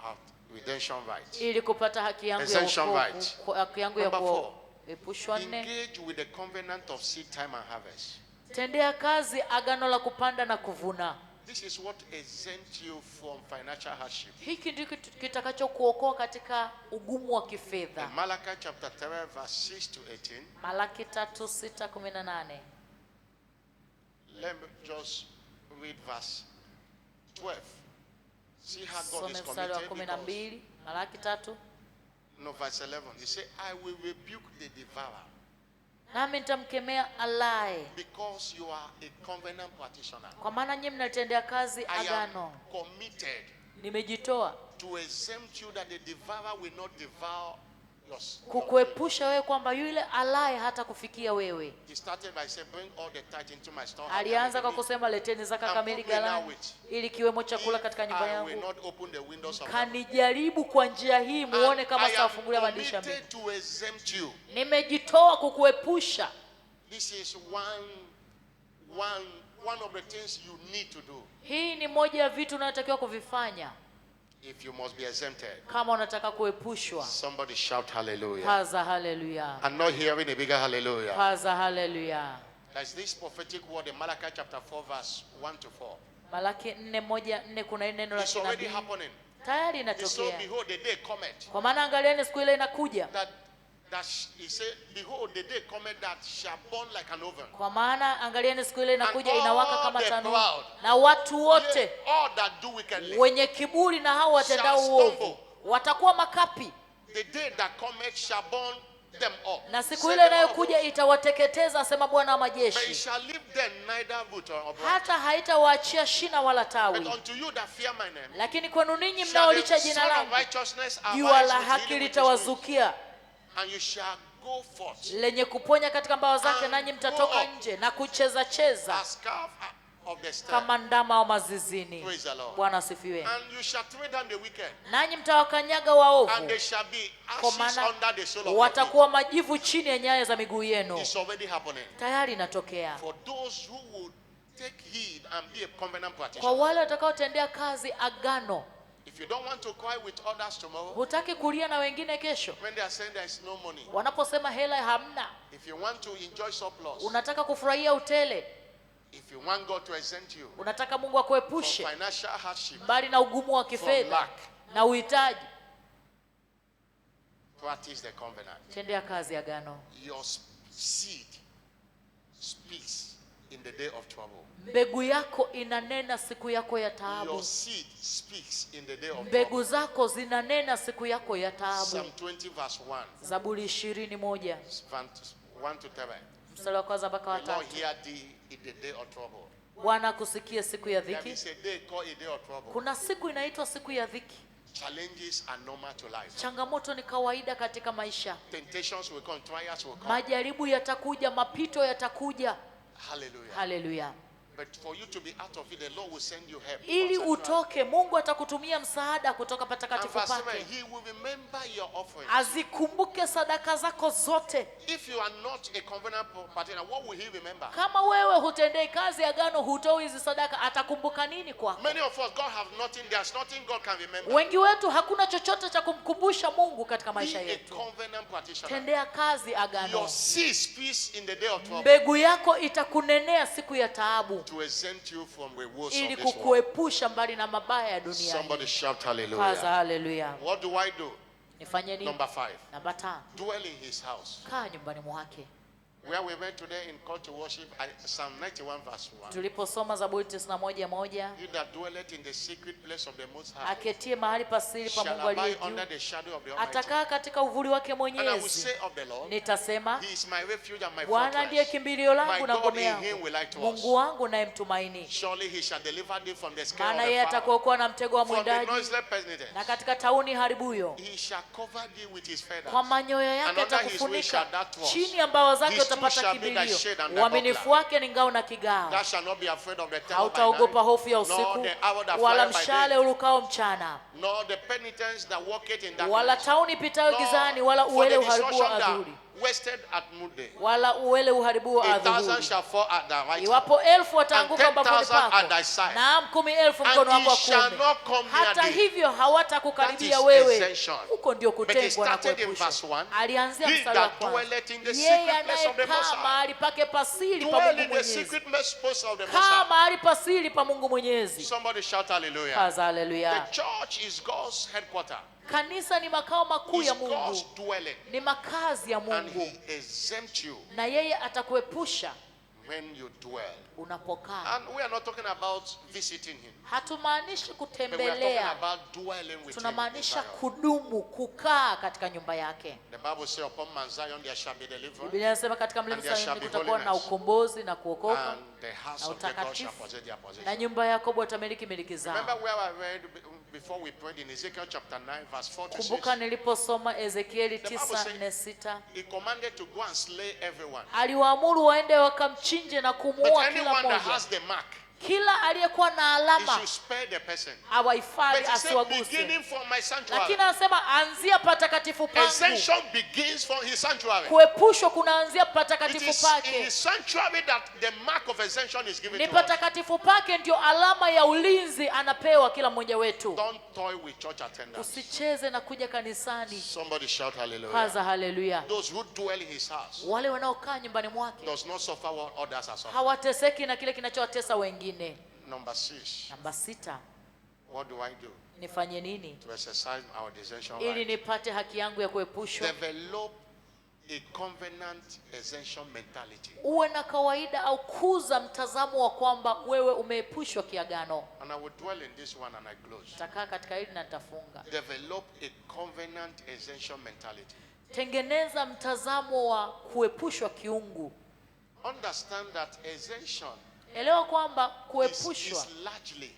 our redemption rights. ili kupata haki yangu ya Exemption wokovu, right. haki yangu ya Number 4, kuepushwa. 4, engage with the covenant of seed time and harvest. tendea kazi agano la kupanda na kuvuna. This is what exempts you from financial hardship. Hiki ndicho kitakachokuokoa katika ugumu wa In kifedha. Malachi chapter 3 verse 6 to 18, Malaki 3:6-18. let me just read verse 12. See how God Some is mstari wa committed. 12, Malaki 3. No, verse 11. He said, I will rebuke the devourer Nami nitamkemea alaye, because you are a covenant practitioner. kwa maana nyinyi mnalitendea kazi I am agano. committed Nimejitoa to exempt you that the devourer will not devour yours. kukuepusha wewe kwamba yule alaye hata kufikia wewe. He started by saying, bring all the tithe into my store. Alianza kwa kusema leteni zaka And kamili put me now ghalani with- ili kiwemo chakula katika nyumba I will yangu. not open the windows of heaven. Kanijaribu kwa njia hii muone And kama I am sitawafungulia madirisha mbingu. committed to exempt you. Nimejitoa kukuepusha. This is one of the things you need to do Hii ni moja ya vitu unayotakiwa kuvifanya if you must be exempted. kama unataka kuepushwa. Somebody shout hallelujah. Paza haleluya. I'm not hearing a bigger hallelujah. Paza haleluya. There's this prophetic word in Malachi chapter 4 verse 1 to 4. Malaki 4:1-4 kuna hili neno la It's already kinabii. happening. Tayari He said, inatokea. behold, the day cometh Kwa maana angalieni siku ile inakuja. he said, behold, the day cometh that shall burn like an oven. Kwa maana angalieni siku ile inakuja And inawaka all kama the tanuru. proud, Na watu wote Yea, all that do wickedly, wenye kiburi na hao watendao shall uovu stumble. watakuwa makapi, the day that cometh shall burn them up. na siku Said ile the Lord of inayokuja hosts. itawateketeza, asema Bwana wa But it majeshi, shall leave them neither root or branch. hata haitawaachia shina wala But tawi. unto you that fear my name, Lakini kwenu ninyi shall the mnaolicha jina Son of langu, righteousness jua la arise with haki healing with his wings, litawazukia, and you shall go forth lenye kuponya katika mbawa zake, And nanyi go mtatoka up. nje na kucheza cheza as calf of the stag. kama ndama wa mazizini. Praise the Lord. Bwana asifiwe. And you shall tread down the wicked, Nanyi mtawakanyaga and waovu, they shall be kwa ashes maana under the sole of your feet. watakuwa majivu chini ya nyayo za miguu yenu. It's already happening. Tayari inatokea For those who would take heed and be a covenant kwa practitioner. wale watakaotendea kazi agano. If you don't want to cry with others tomorrow, Hutaki kulia na wengine kesho when they are saying there is no money, wanaposema hela hamna, if you want to enjoy surplus, unataka kufurahia utele, if you want God to exempt you unataka Mungu from akuepushe financial hardship, mbali na ugumu wa from kifedha lack, na uhitaji, practice the covenant. tendea kazi agano. Your seed speaks in the day of trouble. Mbegu yako inanena siku yako ya taabu. Your seed speaks in the day of Mbegu trouble. zako zinanena siku yako ya Psalm taabu. 20 verse 1, Zaburi 21 1 to 3. mstari wa kwanza mpaka wa The Lord 3. hear thee in the day of trouble. Bwana akusikie siku ya There dhiki. is a day called a day of trouble. Kuna siku inaitwa siku ya dhiki. Challenges are normal to life. Changamoto ni kawaida katika maisha. Temptations will come, trials will come. Majaribu yatakuja, mapito yatakuja. Hallelujah. Hallelujah. But for you to be out of it, the Lord will send you help. Ili utoke, Mungu atakutumia msaada kutoka patakatifu pake. He will remember your offerings. Azikumbuke sadaka zako zote. If you are not a covenant partner, what will he remember? Kama wewe hutendei kazi agano, hutoi hizi sadaka, atakumbuka nini kwako? Many of us, God have nothing. There's nothing God can remember. Wengi wetu hakuna chochote cha kumkumbusha Mungu katika maisha Be a yetu. covenant practitioner. Tendea kazi agano. Your seed speaks in the day of trouble. Mbegu yako itakunenea siku ya taabu, To exempt you from the woes ili of this world. kukuepusha mbali na mabaya ya dunia. Somebody shout Kaza hallelujah. hallelujah. What do I do? Nifanye nini? Number 5. Namba 5. Dwell in his house. Kaa nyumbani mwake. Where we went today in call to worship, Psalm 91 verse 1. Tuliposoma Zaburi 91:1, He that dwelleth in the secret place of the Most High aketie mahali pasiri pa shall Mungu aliye abide under juu, the shadow of the Almighty. atakaa katika uvuli wake And I will Mwenyezi. say of the Lord, Nitasema, He is my refuge and my Bwana ndiye fortress. kimbilio My langu na God, ngome in him yangu, will I trust. Mungu wangu naye mtumaini. Surely he shall deliver thee from the snare Maana of yeye the fowler, atakuokoa na mtego wa from the mwindaji, noiseless pestilence. na katika tauni haribuyo. He shall cover thee with his feathers. Kwa manyoya And yake under his wings atakufunika, shall thou trust. chini ya mbawa zake His truth utapata shall be thy kimbilio. shade and thy Uaminifu wake ni ngao na kigao. Thou shalt not be afraid of the terror by Hautaogopa night, hofu ya nor usiku, the arrow that wala flieth by mshale day, urukao mchana, nor the penitence that walketh in wala darkness, tauni pitayo nor gizani, wala for uwele the uharibuo destruction adhuhuri, that wasted at midday. wala uwele uharibuo 1,000 adhuhuri. shall fall at thy right hand, Iwapo 1000 wataanguka and ubavuni 10,000 at pako, thy side, naam 10,000 mkono and wako he wa shall kuume, not come near hata thee. hivyo hawatakukaribia That is wewe. exemption. Huko ndio But he kutengwa na started in kuepushwa. verse 1. Alianzia He mstari wa that kwanza. dwelleth in the Yeye secret place of the Most anayekaa High. mahali pake pasiri pa Dwell Mungu in the Mwenyezi. secret place of the Most Kaa High. mahali pasiri pa Mungu Mwenyezi. Somebody shout hallelujah. Kaza The haleluya. church is God's headquarters. Kanisa ni makao makuu Is ya God's Mungu, dwelling. ni makazi ya And Mungu, he exempts you na yeye atakuepusha when you dwell. unapokaa. And we are not talking about visiting him. Hatumaanishi But we are talking kutembelea, about dwelling with him. tunamaanisha in Zion. kudumu, kukaa katika nyumba yake. The Bible says, upon Mount Zion there shall be deliverance, Biblia inasema katika mlima And there shall Sayuni be kutakuwa na holiness. ukombozi na kuokoka, and the house na of Jacob shall utakatifu, possess their possession. na nyumba ya Yakobo watamiliki miliki Remember zao. where I read before we prayed in Ezekiel chapter 9 verse 4 to 6? Kumbuka niliposoma Ezekieli The Bible says- 9:4-6, He commanded to go and slay everyone. aliwaamuru waende wakamchinje na But kumuua kila anyone that mmoja. has the mark, Kila aliyekuwa na he alama should spare the person. awahifadhi, But he said, asiwaguse. beginning from my Lakini sanctuary. anasema anzia patakatifu pangu. Exemption begins from his sanctuary. Kuepushwa kunaanzia It patakatifu is in pake. his sanctuary that the mark of exemption is given Ni to us. patakatifu pake ndio alama ya ulinzi anapewa kila mmoja wetu. Don't toy with church attendance. Usicheze na kuja kanisani. Somebody shout hallelujah. Kaza haleluya. Those who dwell in his house Wale wanaokaa nyumbani mwake does not suffer what others are suffering. hawateseki na kile kinachowatesa wengine. Number 6. Namba 6, What do I do nifanye nini to exercise our dissension ili right? nipate haki yangu ya kuepushwa? Develop a covenant exemption mentality. Uwe na kawaida au kuza mtazamo wa kwamba wewe umeepushwa kiagano. And I will dwell in this one and I close. Nitakaa katika hili na nitafunga. Develop a covenant exemption mentality. Tengeneza mtazamo wa kuepushwa kiungu. Understand that exemption Elewa kwamba is kuepushwa largely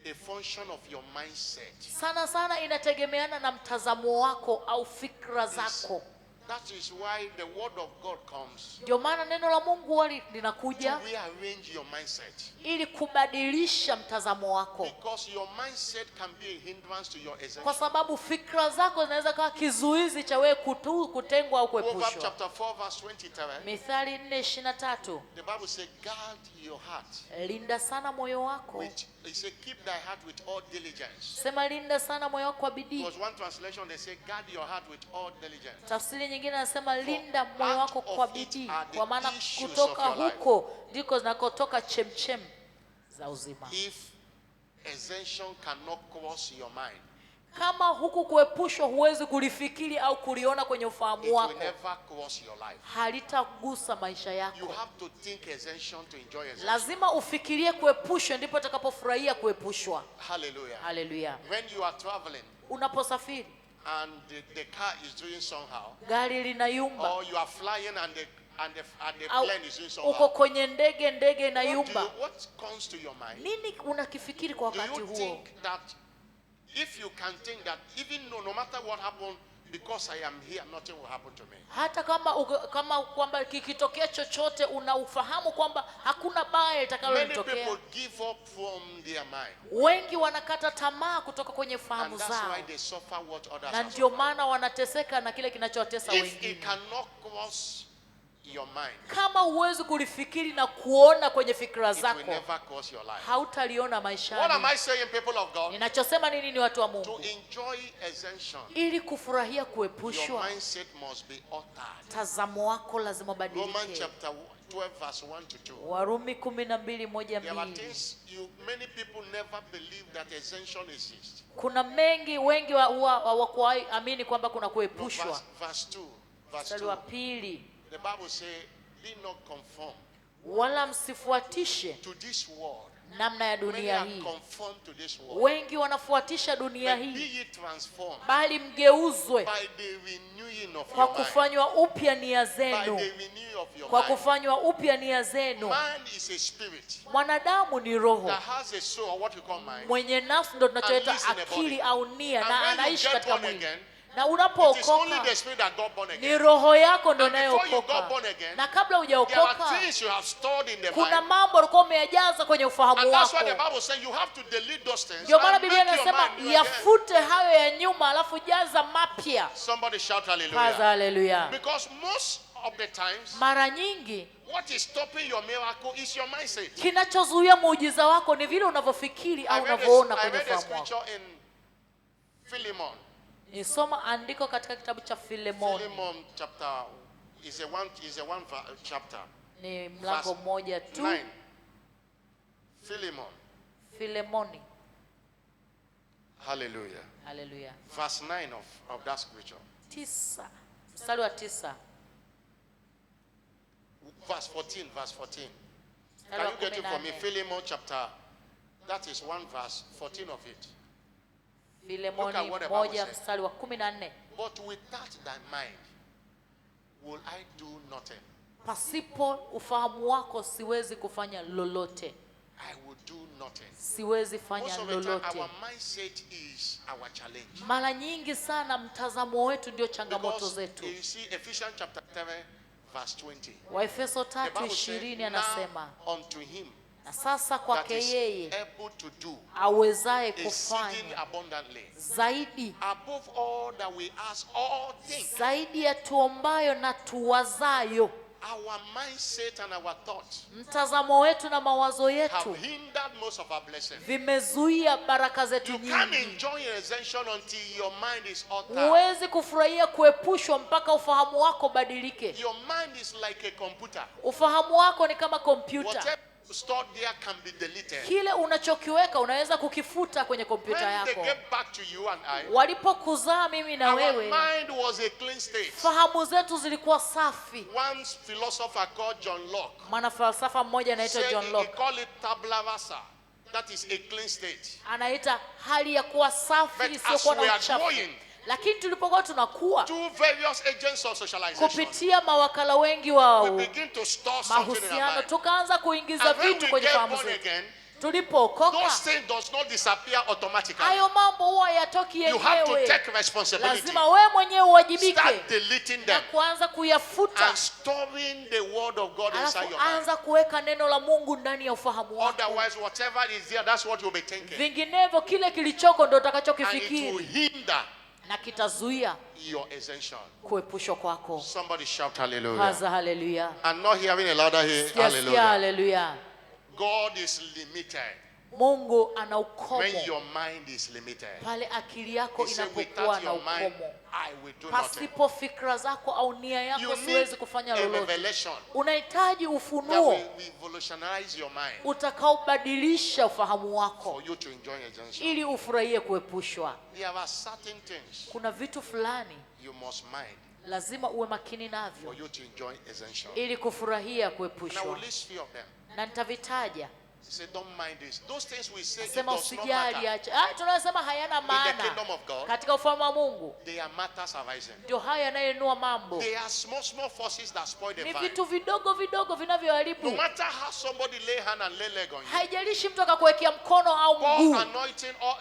a function of your mindset. sana sana inategemeana na mtazamo wako au fikra zako. That is why the word of God comes Ndio maana neno la Mungu huwa to linakuja rearrange your mindset. ili kubadilisha mtazamo wako, Because your mindset can be a hindrance to your kwa exemption. sababu fikra zako zinaweza kuwa kizuizi cha wewe kutengwa au Proverbs kuepushwa. chapter 4 verse 23. Mithali 4:23, The Bible says, guard your heart. linda sana moyo wako. It says, keep thy heart with all diligence. Sema linda sana moyo wako kwa bidii. Because one translation they say, guard your heart with all diligence. Tafsiri nyingine anasema linda For moyo out wako of kwa it bidii, are the kwa maana issues kutoka of your life. huko ndiko zinakotoka chemchem za uzima. If exemption cannot cross your mind, Kama huku kuepushwa huwezi kulifikiri au kuliona kwenye it ufahamu will wako, never cross your life. halitagusa maisha You yako. have to think exemption to enjoy exemption. Lazima ufikirie kuepushwa, ndipo utakapofurahia kuepushwa. Hallelujah. Haleluya. When you are traveling Unaposafiri and the car is doing somehow, gari linayumba, or you are flying and the au plane is doing uko somehow, kwenye ndege inayumba, what comes to your mind? nini unakifikiri kwa Do wakati you huo? think that if you can think that even no matter what happened, because I am here, nothing will happen to me. Hata kama kwamba kikitokea chochote unaufahamu kwamba hakuna baya Many litakalotokea. people give up from their mind. Wengi wanakata tamaa kutoka kwenye fahamu And that's zao. why they suffer what others Na have ndio suffered. maana wanateseka na kile kinachowatesa If wengine. it cannot cross your mind, Kama huwezi kulifikiri na kuona kwenye fikra it will zako, never cross your life. hautaliona What am maishani. I saying, people of God? Ninachosema ni nini, watu wa To Mungu? enjoy exemption, Ili kufurahia your kuepushwa, mindset must be altered. tazamo wako lazima Romans badilike. chapter 12 verse 1 to 2. Warumi 12:1-2. There are things many people never believe that exemption exists. Kuna wengi hawakuamini kwamba kuna kuepushwa. Verse 2. Verse Mstari 2. wa pili, The Bible says, be not conformed wala msifuatishe to this world. namna ya Many dunia are hii. conformed to this world. Wengi wanafuatisha dunia But be hii, ye transformed bali mgeuzwe by the renewing of kwa your mind. kufanywa upya nia By zenu. the renewing of your Kwa mind. kufanywa upya nia zenu. Man is a spirit Mwanadamu ni roho that has a soul, or what we call mind. mwenye nafsi, ndo tunachoita And lives in a akili body. au nia, And na when you anaishi get katika born mwili. again, Na It is only unapookoka the spirit that got born ni again. roho yako ndo And before you got inayookoka. born again, Na kabla there are hujaokoka things you have stored in the kuna mind. mambo ulikuwa umeyajaza kwenye ufahamu And that's why the wako. Bible says you have to delete those things. Ndio maana And Biblia make your inasema mind new again. yafute hayo ya nyuma, alafu jaza mapya. Somebody shout Paza hallelujah. haleluya. Because most of the times, Mara nyingi what is stopping your miracle is your mindset. kinachozuia muujiza wako ni vile unavyofikiri au I unavyoona read kwenye a ufahamu wako. scripture in Philemon. Nisoma andiko katika kitabu cha Filemoni. Philemon chapter is a one chapter. Ni mlango Verse mmoja tu. 9. Philemon. Filemoni. Hallelujah. Haleluya. Verse 9 of that scripture. 9. Mstari wa 9. Verse 14. Mstari Can wa you get it for me? 14. Philemon chapter, that is 1 verse 14 of it. Filemoni Look at what the 1 Bible says. mstari wa 14. But without thy mind, will I do nothing. Pasipo ufahamu wako siwezi kufanya lolote. I will do nothing. Siwezi fanya Most of the time, lolote. our mindset is our challenge. Mara nyingi sana mtazamo wetu ndio changamoto Because zetu. you see Ephesians chapter 7 verse 20. Waefeso The Bible says, 3:20 anasema, now unto him na sasa that kwake is yeye able to do awezaye exceeding kufanya abundantly zaidi above all that we ask or think. zaidi ya tuombayo na tuwazayo. Our mindset and our thoughts Mtazamo wetu na mawazo yetu have hindered most of our blessings. vimezuia baraka zetu You can't nyingi. enjoy an exemption until your mind is altered. Huwezi kufurahia kuepushwa mpaka ufahamu wako badilike. Your mind is like a computer. Ufahamu wako ni kama kompyuta. Whatever you stored there can be deleted. Kile unachokiweka unaweza kukifuta kwenye kompyuta When they yako. get back to you and I, Walipokuzaa mimi na our wewe, mind was a clean state. fahamu zetu zilikuwa safi. One philosopher called John Locke Mwanafalsafa mmoja anaitwa said John he Locke called it tabula rasa. That is a clean state. anaita hali ya kuwa safi But isiyokuwa as we na are uchafu. growing, Lakini tulipokuwa tunakuwa two various agents of socialization, kupitia mawakala wengi wa we begin to store something in our mahusiano, mind. tukaanza kuingiza And when vitu we kwenye get fahamu born zetu. again, Tulipookoka, those things does not disappear automatically. hayo mambo huwa yatoki You have to yenyewe. take responsibility. Lazima wewe mwenyewe uwajibike Start deleting na them kuanza kuyafuta, and storing the word of God inside alafu your mind. anza kuweka neno la Mungu ndani ya ufahamu wako. Otherwise, whatever is there, that's what you'll be thinking. Vinginevyo kile kilichoko ndo And it will utakachokifikiri hinder na kitazuia your exemption. kuepushwa kwako. Somebody shout hallelujah. Haza haleluya. I'm not hearing a louder here. Sikia Hallelujah. haleluya. God is limited Mungu ana ukomo when your mind is limited. pale akili yako He said, inapokuwa without na your mind, ukomo. I will do nothing. Pasipo fikra zako au nia You yako need siwezi kufanya a lolote. revelation Unahitaji that ufunuo will revolutionize your mind utakaobadilisha ufahamu wako for you to enjoy exemption. ili ufurahie kuepushwa. There are certain things Kuna vitu fulani you must mind lazima uwe makini for navyo you to enjoy exemption. ili kufurahia And I will kuepushwa, list few of them. na nitavitaja. He said, don't mind this. Those things we say, it Sema does not usijali matter. acha. Tunasema hayana In the maana. kingdom of God, Katika ufalme wa Mungu they are matters arising. ndio haya yanayoinua mambo. They are small forces that spoil the Ni vine. vitu vidogo vidogo vinavyoharibu. No matter how somebody lay hand and lay leg on you, Haijalishi mtu akakuwekea mkono au pour mguu, anointing or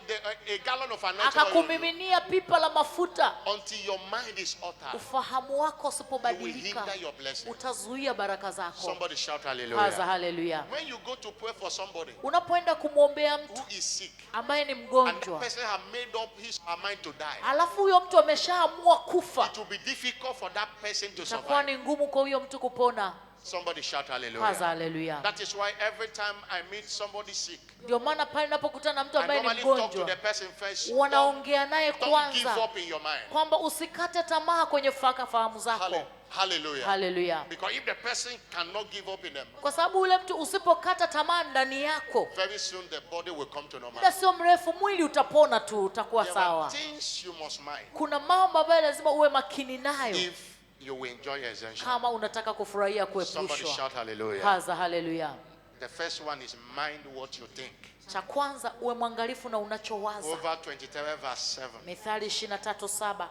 a gallon of anointing oil on you, akakumiminia pipa la mafuta, until your mind is altered, ufahamu wako you will usipobadilika hinder your blessing. utazuia baraka zako. Somebody shout Kaza hallelujah. haleluya. When you go to pray for somebody Unapoenda kumwombea mtu who is sick, ambaye ni and that mgonjwa, person has made up his or her mind to die, alafu huyo mtu ameshaamua kufa, it will be difficult for that person to itakuwa survive. ni ngumu kwa huyo mtu kupona. Somebody shout Kaza hallelujah. haleluya. That is why every time I meet somebody sick, Ndio maana pale ninapokutana na mtu I ambaye ni normally talk to the mgonjwa, person first. wanaongea naye Don't give kwanza up in your mind. kwamba usikate tamaa kwenye fahamu zako. Hallelujah. Haleluya. Because if the person cannot give up in them, Kwa sababu ule mtu usipokata tamaa ndani yako, very soon the body will come to normal. muda sio mrefu mwili utapona tu, utakuwa There are sawa. things you must mind Kuna mambo ambayo lazima uwe makini nayo if you will enjoy exemption. kama unataka kufurahia Somebody kuepushwa. shout hallelujah. Kaza haleluya. The first one is mind what you think. Cha kwanza uwe mwangalifu na unachowaza. Over 23 verse 7. Mithali 23:7.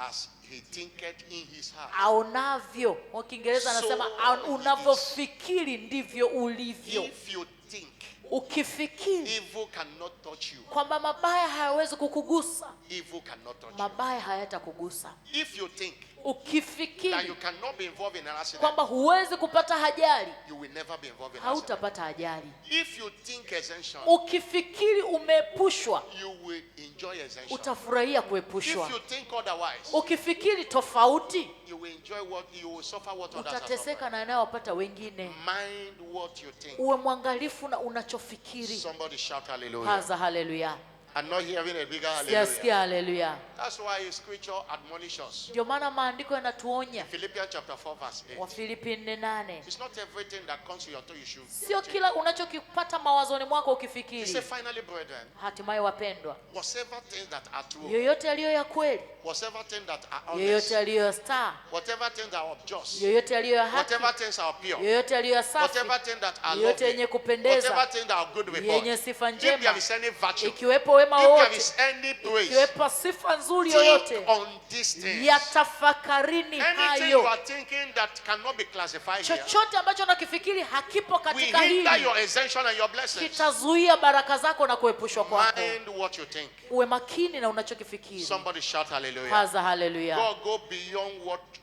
As he thinketh in his heart. Aonavyo, kwa Kiingereza anasema So unavyofikiri ndivyo ulivyo. If you think Ukifikiri evil cannot touch you, kwamba mabaya hayawezi kukugusa, evil cannot touch you. mabaya hayatakugusa. If you think that Ukifikiri you cannot be involved in an accident, kwamba huwezi kupata ajali, you will never be involved in an accident. hautapata ajali. If you think exemption, Ukifikiri umeepushwa, you will enjoy exemption. utafurahia If kuepushwa. you think otherwise, Ukifikiri tofauti, you will enjoy what you will suffer what others are utateseka suffering. na yanayowapata wengine. Mind what you think. Uwe mwangalifu na unachofikiri. Somebody shout hallelujah. Kaza haleluya. I'm not hearing a bigger hallelujah. Siasikia haleluya. That's why scripture admonishes us. Ndio maana maandiko yanatuonya. Philippians chapter 4 verse 8. Wafilipi 4:8. It's not everything that comes to your thought you should. Sio kila unachokipata mawazoni mwako He ukifikiri. said, finally, brethren, Hatimaye wapendwa, whatever things that are true, yoyote yaliyo ya kweli, whatever things that are yoyote honest, yaliyo ya star, whatever things that are just, yoyote yaliyo ya haki, whatever things are pure, yoyote yaliyo ya safi, whatever things that are yoyote lovely, yenye kupendeza, whatever things that are good report, yenye sifa if there njema, is any virtue, ikiwepo wema if there wowote, is any praise, ikiwepo sifa nzuri think yoyote, on these things. yatafakarini Anything you hayo. are thinking that cannot be classified here, Chochote ambacho nakifikiri hakipo we katika hinder hili, your exemption and your blessings. kitazuia baraka zako na kuepushwa kwako. Mind what you think. Uwe makini na unachokifikiri. Somebody shout hallelujah. Kaza haleluya. God go beyond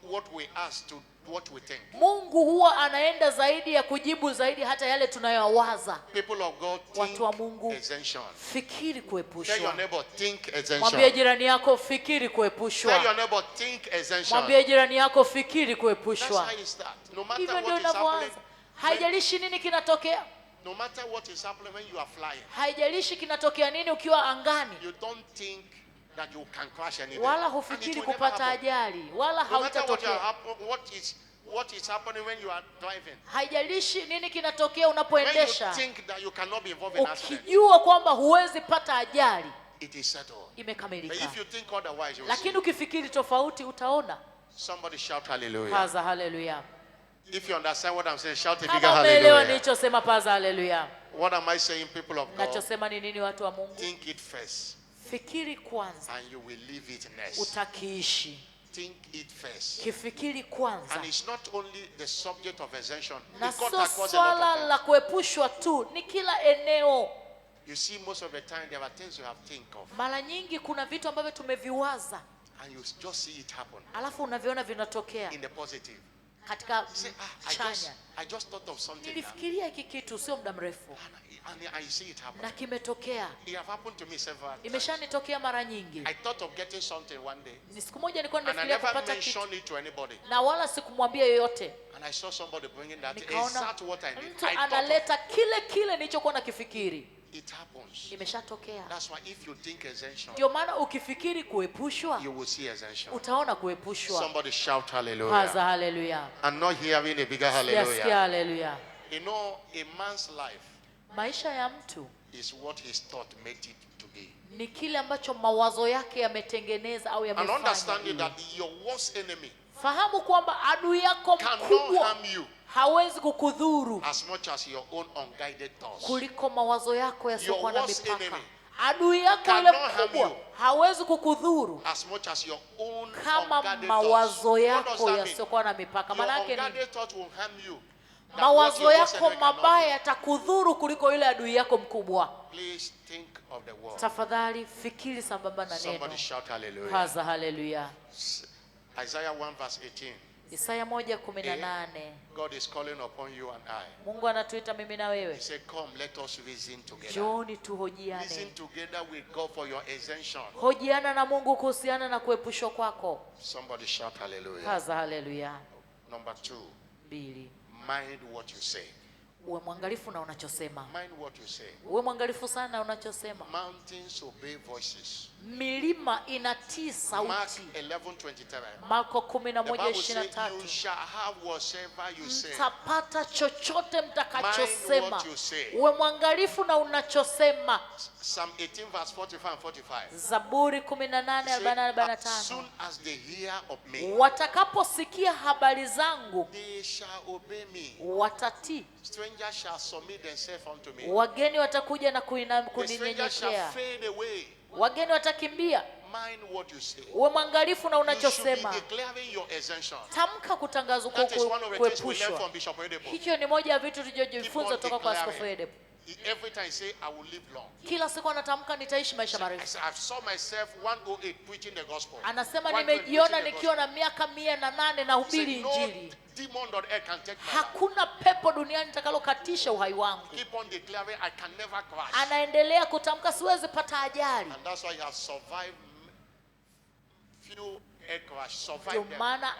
what we ask to what we think. Mungu huwa anaenda zaidi ya kujibu zaidi hata yale tunayowaza. People of God, Watu wa think Mungu, exemption. fikiri Tell your kuepushwa. neighbor, think Mwambie exemption. jirani yako fikiri Tell your kuepushwa. neighbor, think exemption. Mwambie jirani yako fikiri That's kuepushwa. how you start. No matter Hivyo ndio what is happening, unavyoanza. Haijalishi nini kinatokea, no matter what is happening when you are flying, haijalishi kinatokea nini ukiwa angani, you don't think that you can crash anything. wala And it hufikiri will never kupata happen. ajali, wala No matter hautatokea. what is happening when you are driving. Haijalishi nini kinatokea When you unapoendesha, think that you cannot be involved in accident, ukijua kwamba huwezi pata ajali, it is settled. But imekamilika. if you think otherwise, you will Lakini see. ukifikiri tofauti utaona. Somebody shout hallelujah. Paza haleluya. If you understand what I'm saying, shout a bigger Kama umeelewa hallelujah. nilichosema, paza haleluya. What am I saying, people of God? Nachosema ni nini, watu wa Mungu? Think it first, Fikiri kwanza, and you will leave it next. utakiishi. Think it first. Kifikiri kwanza. And it's not only the subject of exemption. Na It cuts sio across a lot swala of la things. kuepushwa tu, ni kila eneo. You see, most of the time there are things you have think of, Mara nyingi kuna vitu ambavyo tumeviwaza, and you just see it happen alafu unaviona vinatokea in the positive. katika Say, chanya. I just thought of something now, Nilifikiria hiki kitu sio muda mrefu and I see it happen. na kimetokea. It have happened to me several times. Imeshanitokea mara nyingi. I thought of getting something one day, Ni siku moja nilikuwa and I nimefikiria never kupata kitu mentioned it to anybody. na wala sikumwambia yoyote. And I saw somebody bringing that Nikaona exact what I need. mtu I thought analeta kile nilichokuwa nakifikiri. it happens. Imeshatokea. That's why if you think exemption, Ndio maana ukifikiri kuepushwa, you will see exemption. utaona kuepushwa. Somebody shout Paza hallelujah. haleluya. I'm not hearing a bigger Yasikia hallelujah. haleluya. You know, a man's life Maisha ya mtu is what his thought made it to be. ni kile ambacho mawazo yake yametengeneza au And yamefanya. understanding iwe. that your worst enemy Fahamu kwamba adui yako cannot mkubwa harm you hawezi kukudhuru as much as your own unguided thoughts. kuliko mawazo yako yasiokuwa na Your worst mipaka. enemy Adui yako cannot yule harm mkubwa you hawezi kukudhuru as much as your own kama unguided mawazo thoughts. What does yako that mean? yasiokuwa na mipaka. Your Maana yake ni unguided thought will harm you. That what mawazo your worst yako enemy cannot mabaya do. yatakudhuru kuliko yule adui yako mkubwa. Please think of the word. Tafadhali fikiri sambamba na neno. Somebody shout hallelujah. Kaza haleluya. Isaiah 1 verse 18. Isaya 1:18. God is calling upon you and I. Mungu anatuita mimi na He wewe. said, come, let us reason together. Jooni tuhojiane. Reason together with God for your exemption. Hojiana na Mungu kuhusiana na kuepushwa kwako. Somebody shout hallelujah. Kaza haleluya. Number 2, 2. mind what you say. Uwe mwangalifu na unachosema. Mind what you say. Uwe mwangalifu sana na unachosema. Mountains obey voices. Milima inatii Mark sauti. 11:27. Marko The Bible says, 11:23. you shall have whatever you say. Mtapata chochote Mind mtakachosema. what you say. Uwe mwangalifu na unachosema. Psalm 18 verse 45 and 45. Zaburi It 18:44-45. said, as soon as they hear of me, Watakaposikia habari zangu they shall obey me. watatii. Strangers shall submit themselves unto me. Wageni watakuja na The strangers shall kuninyenyekea. fade away. Wageni watakimbia. Mind what you say. Uwe mwangalifu na You should be unachosema. declaring your exemption. Tamka kutangazwa That is one of the things we learn kuepushwa. from Bishop Oyedepo. Hicho ni moja ya vitu tulivyojifunza Keep on kutoka kwa declaring. Askofu Oyedepo. Every time he say, I will live long. Kila siku anatamka nitaishi maisha I marefu. said, I saw myself 108 preaching the gospel. Anasema 108 nimejiona preaching the nikiwa gospel. na miaka 108 na He said, hubiri no injili. demon on earth can take my life. Hakuna pepo duniani litakalokatisha uhai wangu. Keep on declaring, I can never crash. Anaendelea kutamka siwezi pata ajali. And that's why he has survived few air crash. Ndio Survived them. maana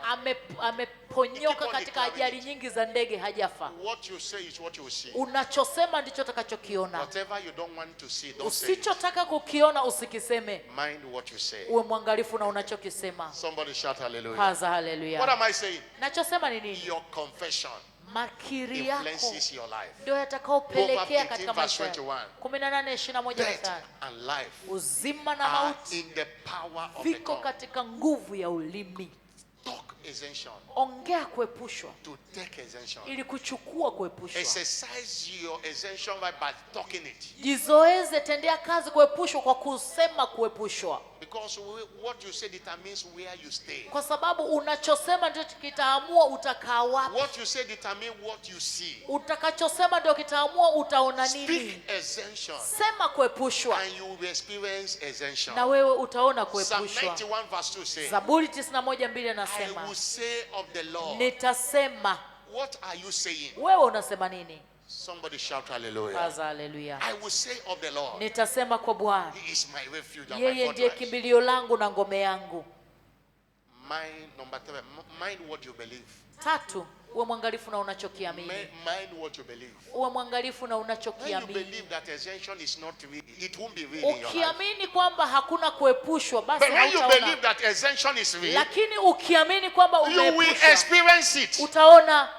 ameponyoka katika ajali nyingi za ndege hajafa. What you say is what you will see. Unachosema ndicho utakachokiona. Whatever you don't want to see, don't say it. Usichotaka kukiona usikiseme. Mind what you say. Uwe mwangalifu na unachokisema. Somebody shout hallelujah. Kaza What haleluya. am I saying? Nachosema ni nini? Your confession Makiri yako influences your life. ndio yatakaopelekea Proverbs katika 18 maisha verse yako. 21. 18:21 Death mstari. and life Uzima na are mauti in the power of the viko tongue. katika nguvu ya ulimi. Talk exemption. Ongea kuepushwa To take exemption. ili kuchukua kuepushwa. Exercise your exemption by talking it. Jizoeze, tendea kazi kuepushwa kwa kusema kuepushwa. Because what you say determines where you stay. Kwa sababu unachosema ndio kitaamua utakaa wapi. What you say determines what you see. Utakachosema ndio kitaamua utaona nini. Speak exemption. Sema kuepushwa And you will experience exemption. na wewe utaona Psalm kuepushwa. 91 verse 2 says, Zaburi 91:2 I anasema, will say of the Lord. nitasema. What are you saying? Wewe unasema nini? Somebody shout hallelujah. Kaza haleluya. I will say of the Lord. Nitasema kwa Bwana, He is my refuge and my yeye ndiye fortress. kimbilio langu na ngome yangu. Mind number 3. Mind what you believe. 3, uwe mwangalifu na unachokiamini. Mind what you believe. Uwe mwangalifu na When you unachokiamini. believe that exemption is not real, it won't be real in your life. Ukiamini kwamba hakuna kuepushwa, basi But when you hautaona. believe that exemption is real, Lakini ukiamini kwamba you will umeepushwa, experience it. utaona.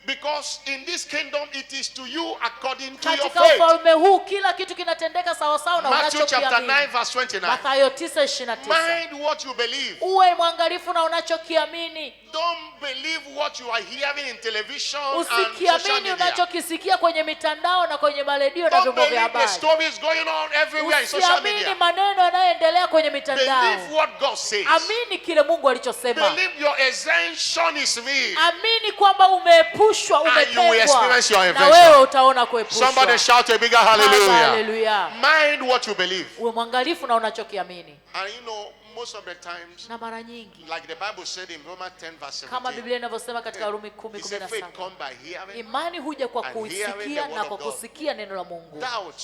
Because in this kingdom, it is to you according to your Katika faith. ufalme huu kila kitu kinatendeka sawa sawa na Matthew chapter 9 unachokiamini. verse 29. Mathayo 9:29. Mind what you believe. Uwe mwangalifu na unachokiamini. Don't believe what you are hearing in television and social Usikiamini media. unachokisikia kwenye mitandao na kwenye maredio na Don't vyombo vya believe the habari. stories going on everywhere in social Usiamini media. maneno yanayoendelea kwenye mitandao. Believe what God says. Amini kile Mungu alichosema. Believe your exemption is real. Amini kwamba umeepushwa, And you will umetengwa, experience your na invention. wewe utaona kuepushwa. Somebody shout a bigger hallelujah. Hallelujah. Mind what you believe. Uwe mwangalifu na unachokiamini. And you know, most of the times, Na mara nyingi like the Bible said in Romans 10 verse kama 17, Biblia inavyosema katika Warumi it said faith 10:17, come by hearing, imani huja kwa and hearing the kusikia word na of kwa God. kusikia neno la Mungu. doubt,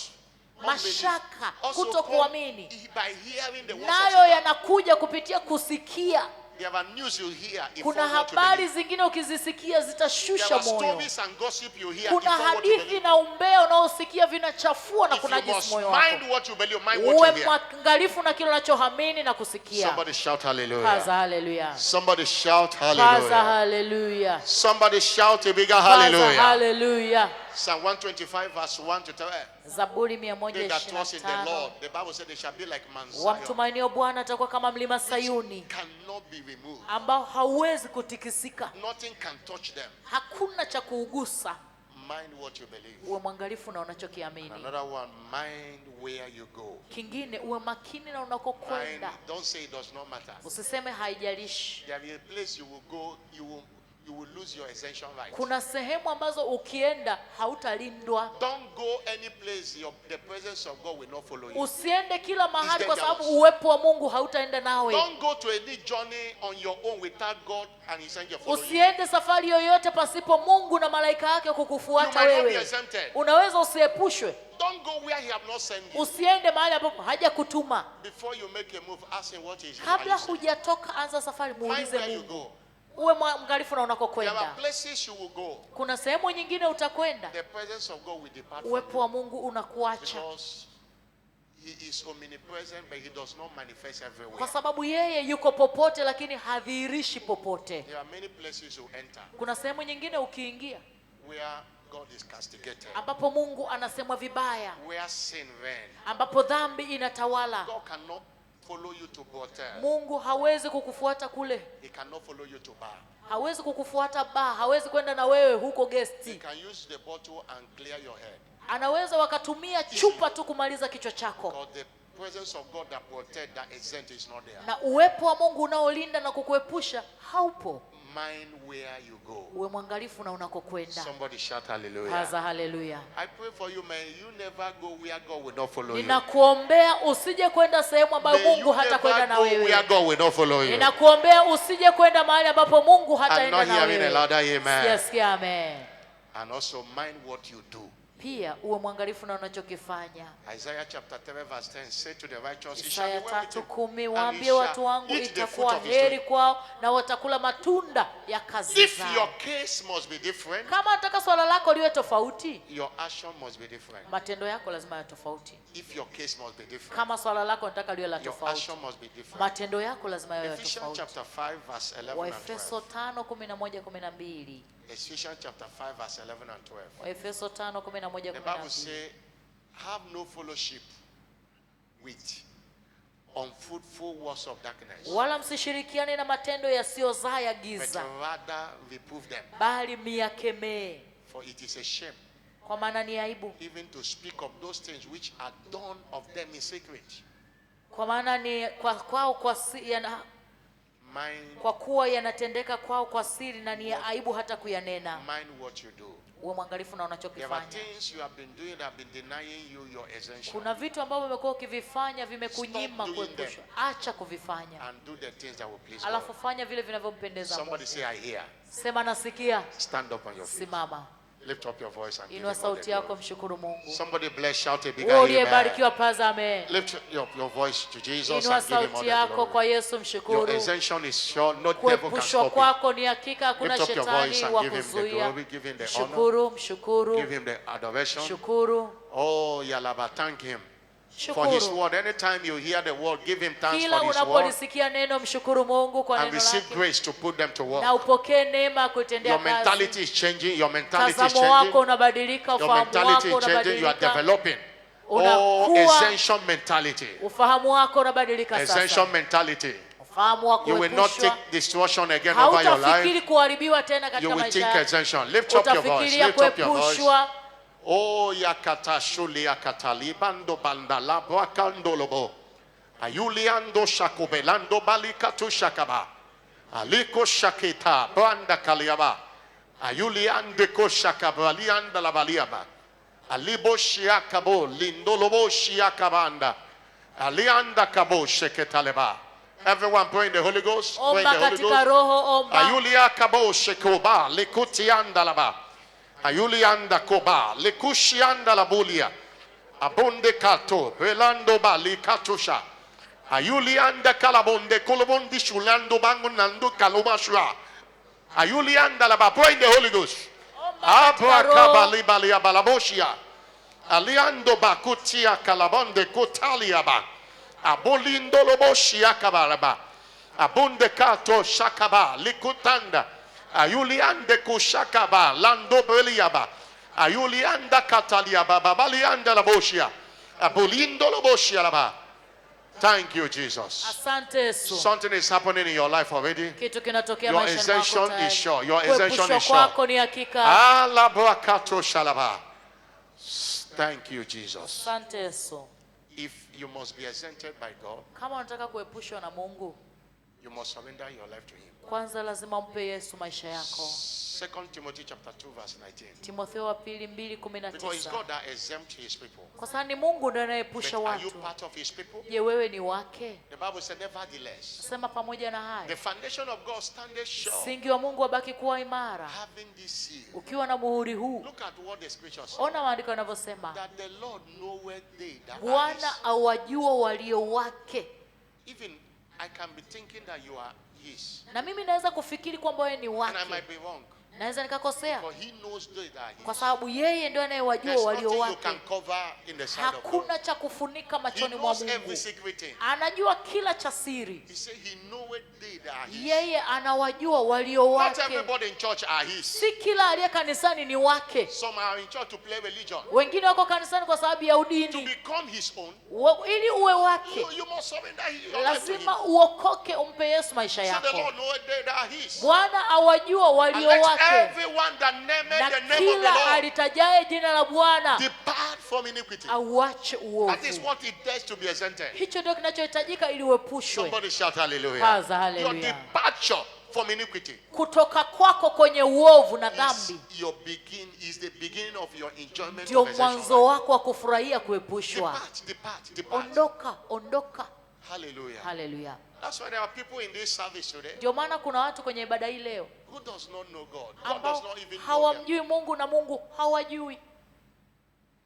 Mashaka, also kutokuamini, come by hearing the words of nayo Satan. yanakuja kupitia kusikia. There are news you hear, Kuna inform what you habari believe. zingine ukizisikia There zitashusha are moyo. stories and gossip you hear, Kuna inform what you hadithi believe. na umbea unaosikia vinachafua na If you kunajisi must moyo wako. mind what you believe, mind what Uwe you hear. mwangalifu na kile unachoamini na kusikia. Somebody shout Kaza hallelujah. haleluya. Somebody shout Kaza hallelujah. haleluya. Somebody shout a bigger Kaza hallelujah. haleluya. Psalm 125 verse 1 to 12. Zaburi They that trust in the 125. Lord, the Bible said they shall be like Mount Zion, Wamtumainio Bwana atakuwa kama mlima which Sayuni cannot be removed. ambao hauwezi kutikisika. Nothing can touch them. Hakuna cha kuugusa. Mind what you believe. Uwe mwangalifu na unachokiamini. Another one, mind where you go. Kingine, uwe makini na Mind, unakokwenda. don't say it does not matter. Usiseme haijalishi. There is a place you will go, you will lose your essential right. Kuna sehemu ambazo ukienda hautalindwa. Don't go any place the presence of God will not follow you. Usiende kila mahali kwa sababu dangerous. uwepo wa Mungu hautaenda nawe. Don't go to any journey on your own without God and His angel following you. Usiende safari yoyote pasipo Mungu na malaika yake You kukufuata might not be wewe. exempted. Unaweza usiepushwe. Don't go where He have not sent you. Usiende mahali ambapo hajakutuma. Before you make a move, ask Him what is Kabla hujatoka anza safari, Mind muulize where you Mungu. go. Uwe mwangalifu na There unakokwenda. are places you will go. Kuna sehemu nyingine utakwenda, The presence of God will depart from uwepo you wa Mungu unakuacha, because He is omnipresent, but He does not manifest everywhere. kwa sababu yeye yuko popote lakini hadhihirishi popote. There are many places you enter Kuna sehemu nyingine ukiingia where God is castigated, ambapo Mungu anasemwa vibaya, where sin reigns. ambapo dhambi inatawala. God cannot follow you to Bethel. Mungu hawezi kukufuata kule, He cannot follow you to bar. hawezi kukufuata bar, hawezi kwenda na wewe huko He gesti. can use the bottle and clear your head. Anaweza wakatumia chupa tu kumaliza kichwa chako, Because the presence of God that protect, that exempt is not there. na uwepo wa Mungu unaolinda na kukuepusha haupo. Mind where you go. Uwe mwangalifu na unakokwenda. Somebody shout hallelujah. Kaza haleluya. I pray for you, may you never go where God will not follow you. Ninakuombea usije kwenda sehemu ambayo May you Mungu hata kwenda never na go where wewe. God will not follow you. Ninakuombea usije kwenda mahali ambapo Mungu I'm hataenda not na hearing a wewe. louder amen. Siyasikia amen. And also mind what you do. Pia uwe mwangalifu na unachokifanya. Isaiah chapter 3 verse 10 say to the righteous, "It shall Isaya be well with 3:10, him, and waambie he watu shall wangu eat the fruit itakuwa of his heri doing." kwao na watakula matunda ya kazi If your zao. case must be different, Kama nataka swala lako liwe tofauti, your action must be different. matendo yako lazima yawe tofauti. If your case must be different, Kama swala lako nataka liwe la your tofauti, action must be different. matendo yako lazima yawe Ephesians tofauti. chapter 5 verse 11 and Waefeso 12. 5:11-12. Ephesians chapter 5 verse 11 and 12. Waefeso The Bible 5:11-12. says, "Have no fellowship with unfruitful works of darkness, Wala msishirikiane na matendo yasiyozaa ya but giza, rather reprove them. bali miyakemee, For it is a shame kwa maana ni aibu. even to speak of those things which are done of them in secret." Kwa maana ni kwa kuwa yanatendeka kwao kwa siri, na ni aibu hata kuyanena. Mind what you do. Uwe mwangalifu na There are unachokifanya. things you have been doing that have been denying you your exemption. Kuna vitu ambavyo umekuwa ukivifanya vimekunyima Stop doing kuepushwa. Acha kuvifanya, And do the things that will please alafu God. fanya vile vinavyompendeza Mungu. Somebody say, "I hear." Sema nasikia. Stand up on your feet. Simama, Lift up your voice and give inua him all the sauti yako, glory. mshukuru Mungu. Somebody bless, shout a big Wewe amen. uliyebarikiwa paza amen. Lift up your voice to Jesus Inua and give him all sauti the yako glory. kwa Yesu, Your mshukuru. exemption is sure, no devil can Kuepushwa stop it. kwako ni hakika, hakuna Lift up your shetani voice wa and give him the kuzuia. glory, give him the honor, Mshukuru, mshukuru, give him the adoration. mshukuru, Oh, Yalaba, thank him for his shukuru. word. Anytime you hear the word, give him thanks Kila for his word unapolisikia neno, mshukuru Mungu kwa and neno receive lake, grace to put them to na work. upokee neema ya kuitendea Your mentality kazi. is changing. Your mentality is Mtazamo wako changing. unabadilika, Your ufahamu mentality wako is changing. You are unabadilika, developing. Oh, unakuwa, exemption mentality. ufahamu wako unabadilika Exemption sasa. mentality. Ufahamu wa You will not kuepushwa, take destruction again over your life. hautafikiri kuharibiwa tena You katika will maisha think yako. exemption. Lift up your voice. Utafikiria Lift up your voice. kuepushwa. Oh, yakata shuli yakata libando bandala brakando lobo. Ayuliando shakobelando balikatu shakaba. Aliko shakita branda kaliaba. Ayuliande ko shakabalianda la baliaba. Alibo shiakabo lindolobo shiakabanda. Alianda kabo sheketaleba. Everyone pray in the Holy Ghost. Pray in Omba the Holy katika Ghost. roho, omba. Ayulia kabo shekoba likutianda laba. Ayulianda koba likushianda labulia. Abonde kato belando bali katusha. Ayulianda kalabonde kolobondi shulando bangunando kalobashua. Ayulianda laba. Pray in the Holy Ghost. Omba katika roho. Abrakabali balia balaboshia. Aliando bakutia kalabonde kotaliaba. Abolindo loboshia kabaraba. Abunde kato shakaba likutanda. Ayuliande kushakaba lando beliaba. Ayulianda katalia baba balianda la boshia. Abulindo la boshia la ba. Thank you, Jesus. Asante Yesu. Something is happening in your life already. Kitu kinatokea Your maishani exemption mwako tayari. is sure. Your exemption Kuepushwa is sure. kwako ni hakika. Alabrakato shalaba. Thank you, Jesus. Asante Yesu. If you must be exempted by God, Kama unataka kuepushwa na Mungu, you must surrender your life to Him. kwanza lazima umpe Yesu maisha yako. 2 Timothy chapter 2 verse 19. Timotheo wa pili Because it's 2:19. God that exempts His people. Kwa sababu ni Mungu ndiye But anayeepusha are you watu. part of His people? Je, wewe ni wake? The Bible said, nevertheless, Sema pamoja na the hayo, foundation of God standeth sure, msingi wa Mungu abaki kuwa imara. having this seal. Ukiwa na muhuri huu, Look at what the scripture says. ona maandiko yanavyosema, That the Lord knoweth they that are Bwana His. awajua walio wake. Even I can be thinking that you are His, Na mimi naweza kufikiri kwamba wewe ni and I wake, might be wrong. naweza nikakosea, For He knows they that are kwa His. sababu yeye ndio anayewajua There's walio nothing you wake. can cover in the sight of God. Hakuna cha kufunika He machoni mwa knows Mungu. every secret thing. Anajua kila cha siri. He said He knoweth they that are His. Yeye anawajua walio Not wake. everybody in church are His. Si kila aliye kanisani ni wake. Some are in church to play religion. Wengine wako kanisani kwa sababu ya To udini. become His own, Ili uwe wake, you must surrender your life to Him. lazima uokoke, umpe Yesu maisha So the yako. Lord knoweth they that are His. Bwana awajua And walio let wake, everyone that nameth na the name of the kila Lord alitajaye jina la Bwana depart from iniquity. auache That is uovu. what it does to be exempted. Hicho ndio kinachohitajika ili uepushwe. Somebody shout hallelujah. Paza Your haleluya. departure from iniquity Kutoka kwako kwenye uovu na is dhambi the beginning of your enjoyment ndio of exemption. mwanzo wako wa kufurahia kuepushwa. Depart. Ondoka. Hallelujah. Haleluya. That's why there are people in this service today Ndio maana kuna watu kwenye ibada hii leo who does not know God. God ambao does not even know them. hawamjui Mungu na Mungu hawajui,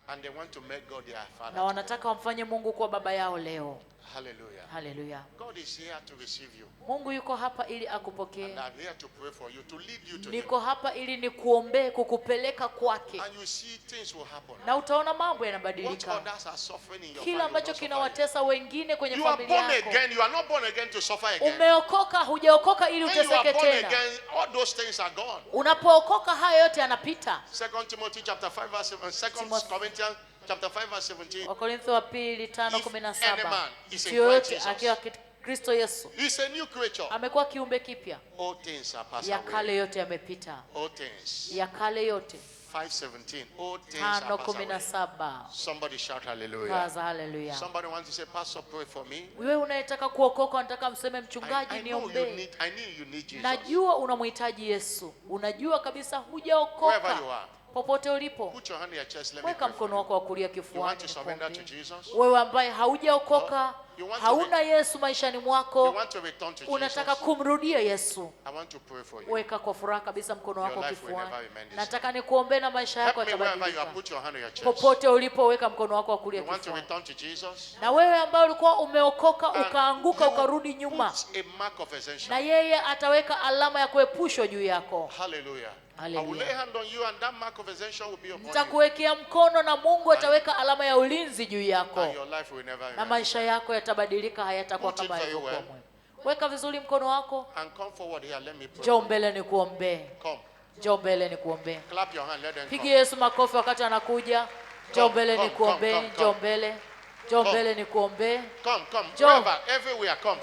And they want to make God their na father. wanataka wamfanye Mungu kuwa baba yao leo. Hallelujah. Haleluya. God is here to receive you. Mungu yuko hapa ili akupokee. And I'm here to pray for you, to lead you to Him. Niko hapa ili nikuombee, kukupeleka kwake, And you see things will happen. na utaona mambo What yanabadilika. others are suffering in your Kila family ambacho will not suffer kinawatesa wengine kwenye you. You are familia born yako. again. You are not born again to suffer again. Umeokoka, hujaokoka ili When you are uteseke born tena. again, all those things are gone. Unapookoka hayo yote yanapita. 2 Timothy chapter 5 verse 7, 2 Corinthians chapter 5 verse 17. Wakorintho wa pili If any 5:17. man is in Mtu yoyote Christ Jesus, akiwa Kristo Yesu He's a new creature. amekuwa kiumbe kipya, All things are passed ya away. kale yote yamepita, All things. ya kale yote. 5:17. All things are passed away. 5:17. Somebody shout hallelujah. Kaza haleluya. Somebody wants to say, Pastor, pray for me. Wewe unayetaka kuokoka, unataka mseme mchungaji, I know niombee. you need Jesus. Najua unamhitaji Yesu. Unajua kabisa Wherever hujaokoka. you are, Popote ulipo, put your hand in your chest. Let me weka pray for mkono you. wako wa kulia You kifuani. want to surrender to nikuombee. Jesus? Wewe ambaye haujaokoka, You want to hauna Yesu maishani You mwako, want to return to unataka Jesus? kumrudia Yesu, I want to pray for you. weka kwa furaha kabisa mkono wako Your life will kifuani. never remain the same. Nataka nikuombee na maisha Help yako me wherever you are. yatabadilika. Put your hand on your chest. Popote ulipo, weka mkono wako wa kulia You want to kifuani. return to Jesus? Na wewe ambaye ulikuwa umeokoka And ukaanguka you ukarudi nyuma, put a mark of exemption. na yeye ataweka alama ya kuepushwa juu yako. Hallelujah. I will Hallelujah. lay hand on you and that mark of exemption will be upon you. Nitakuwekea mkono na Mungu ataweka alama ya ulinzi juu And yako, your life will never na remain. maisha yako yatabadilika, hayatakuwa Put it kama very yalivyokuwa well. mwanzo. Weka vizuri mkono wako, And come forward here. Let me pray. njoo mbele nikuombee, Come. njoo mbele nikuombee. Clap your hand. Let them Pigie come. Yesu makofi wakati anakuja. Njoo mbele come, nikuombee, come, njoo come. mbele, njoo Come. mbele nikuombee. Come. Joe. Wherever, everywhere. Come.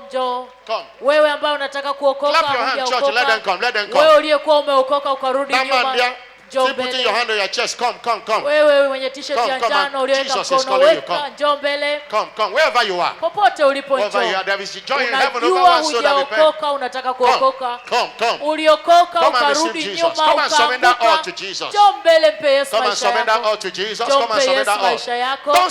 Njoo. Come. Wewe ambaye unataka kuokoka, Clap your hand, church. Let them hujaokoka. come. Let them Wewe come. uliyekuwa umeokoka ukarudi That man nyuma, there. njoo Still putting your mbele. hand on your chest. Come. Wewe mwenye t-shirt Come, ya come, njano and uliweka Jesus is mkono, calling you. weka, Come. njoo mbele. Come. Wherever you are. Popote ulipo Wherever you njoo. are. There is joy in heaven over Unajua one soul that repent. hujaokoka, unataka kuokoka. Come. Uliokoka Come and receive ukarudi Jesus. nyuma, Come and surrender all to ukaanguka. Jesus. Njoo mbele, mpe Yesu Come and maisha surrender yako. all to Jesus. Njoo Come and mpe surrender Yesu all. maisha yako. Don't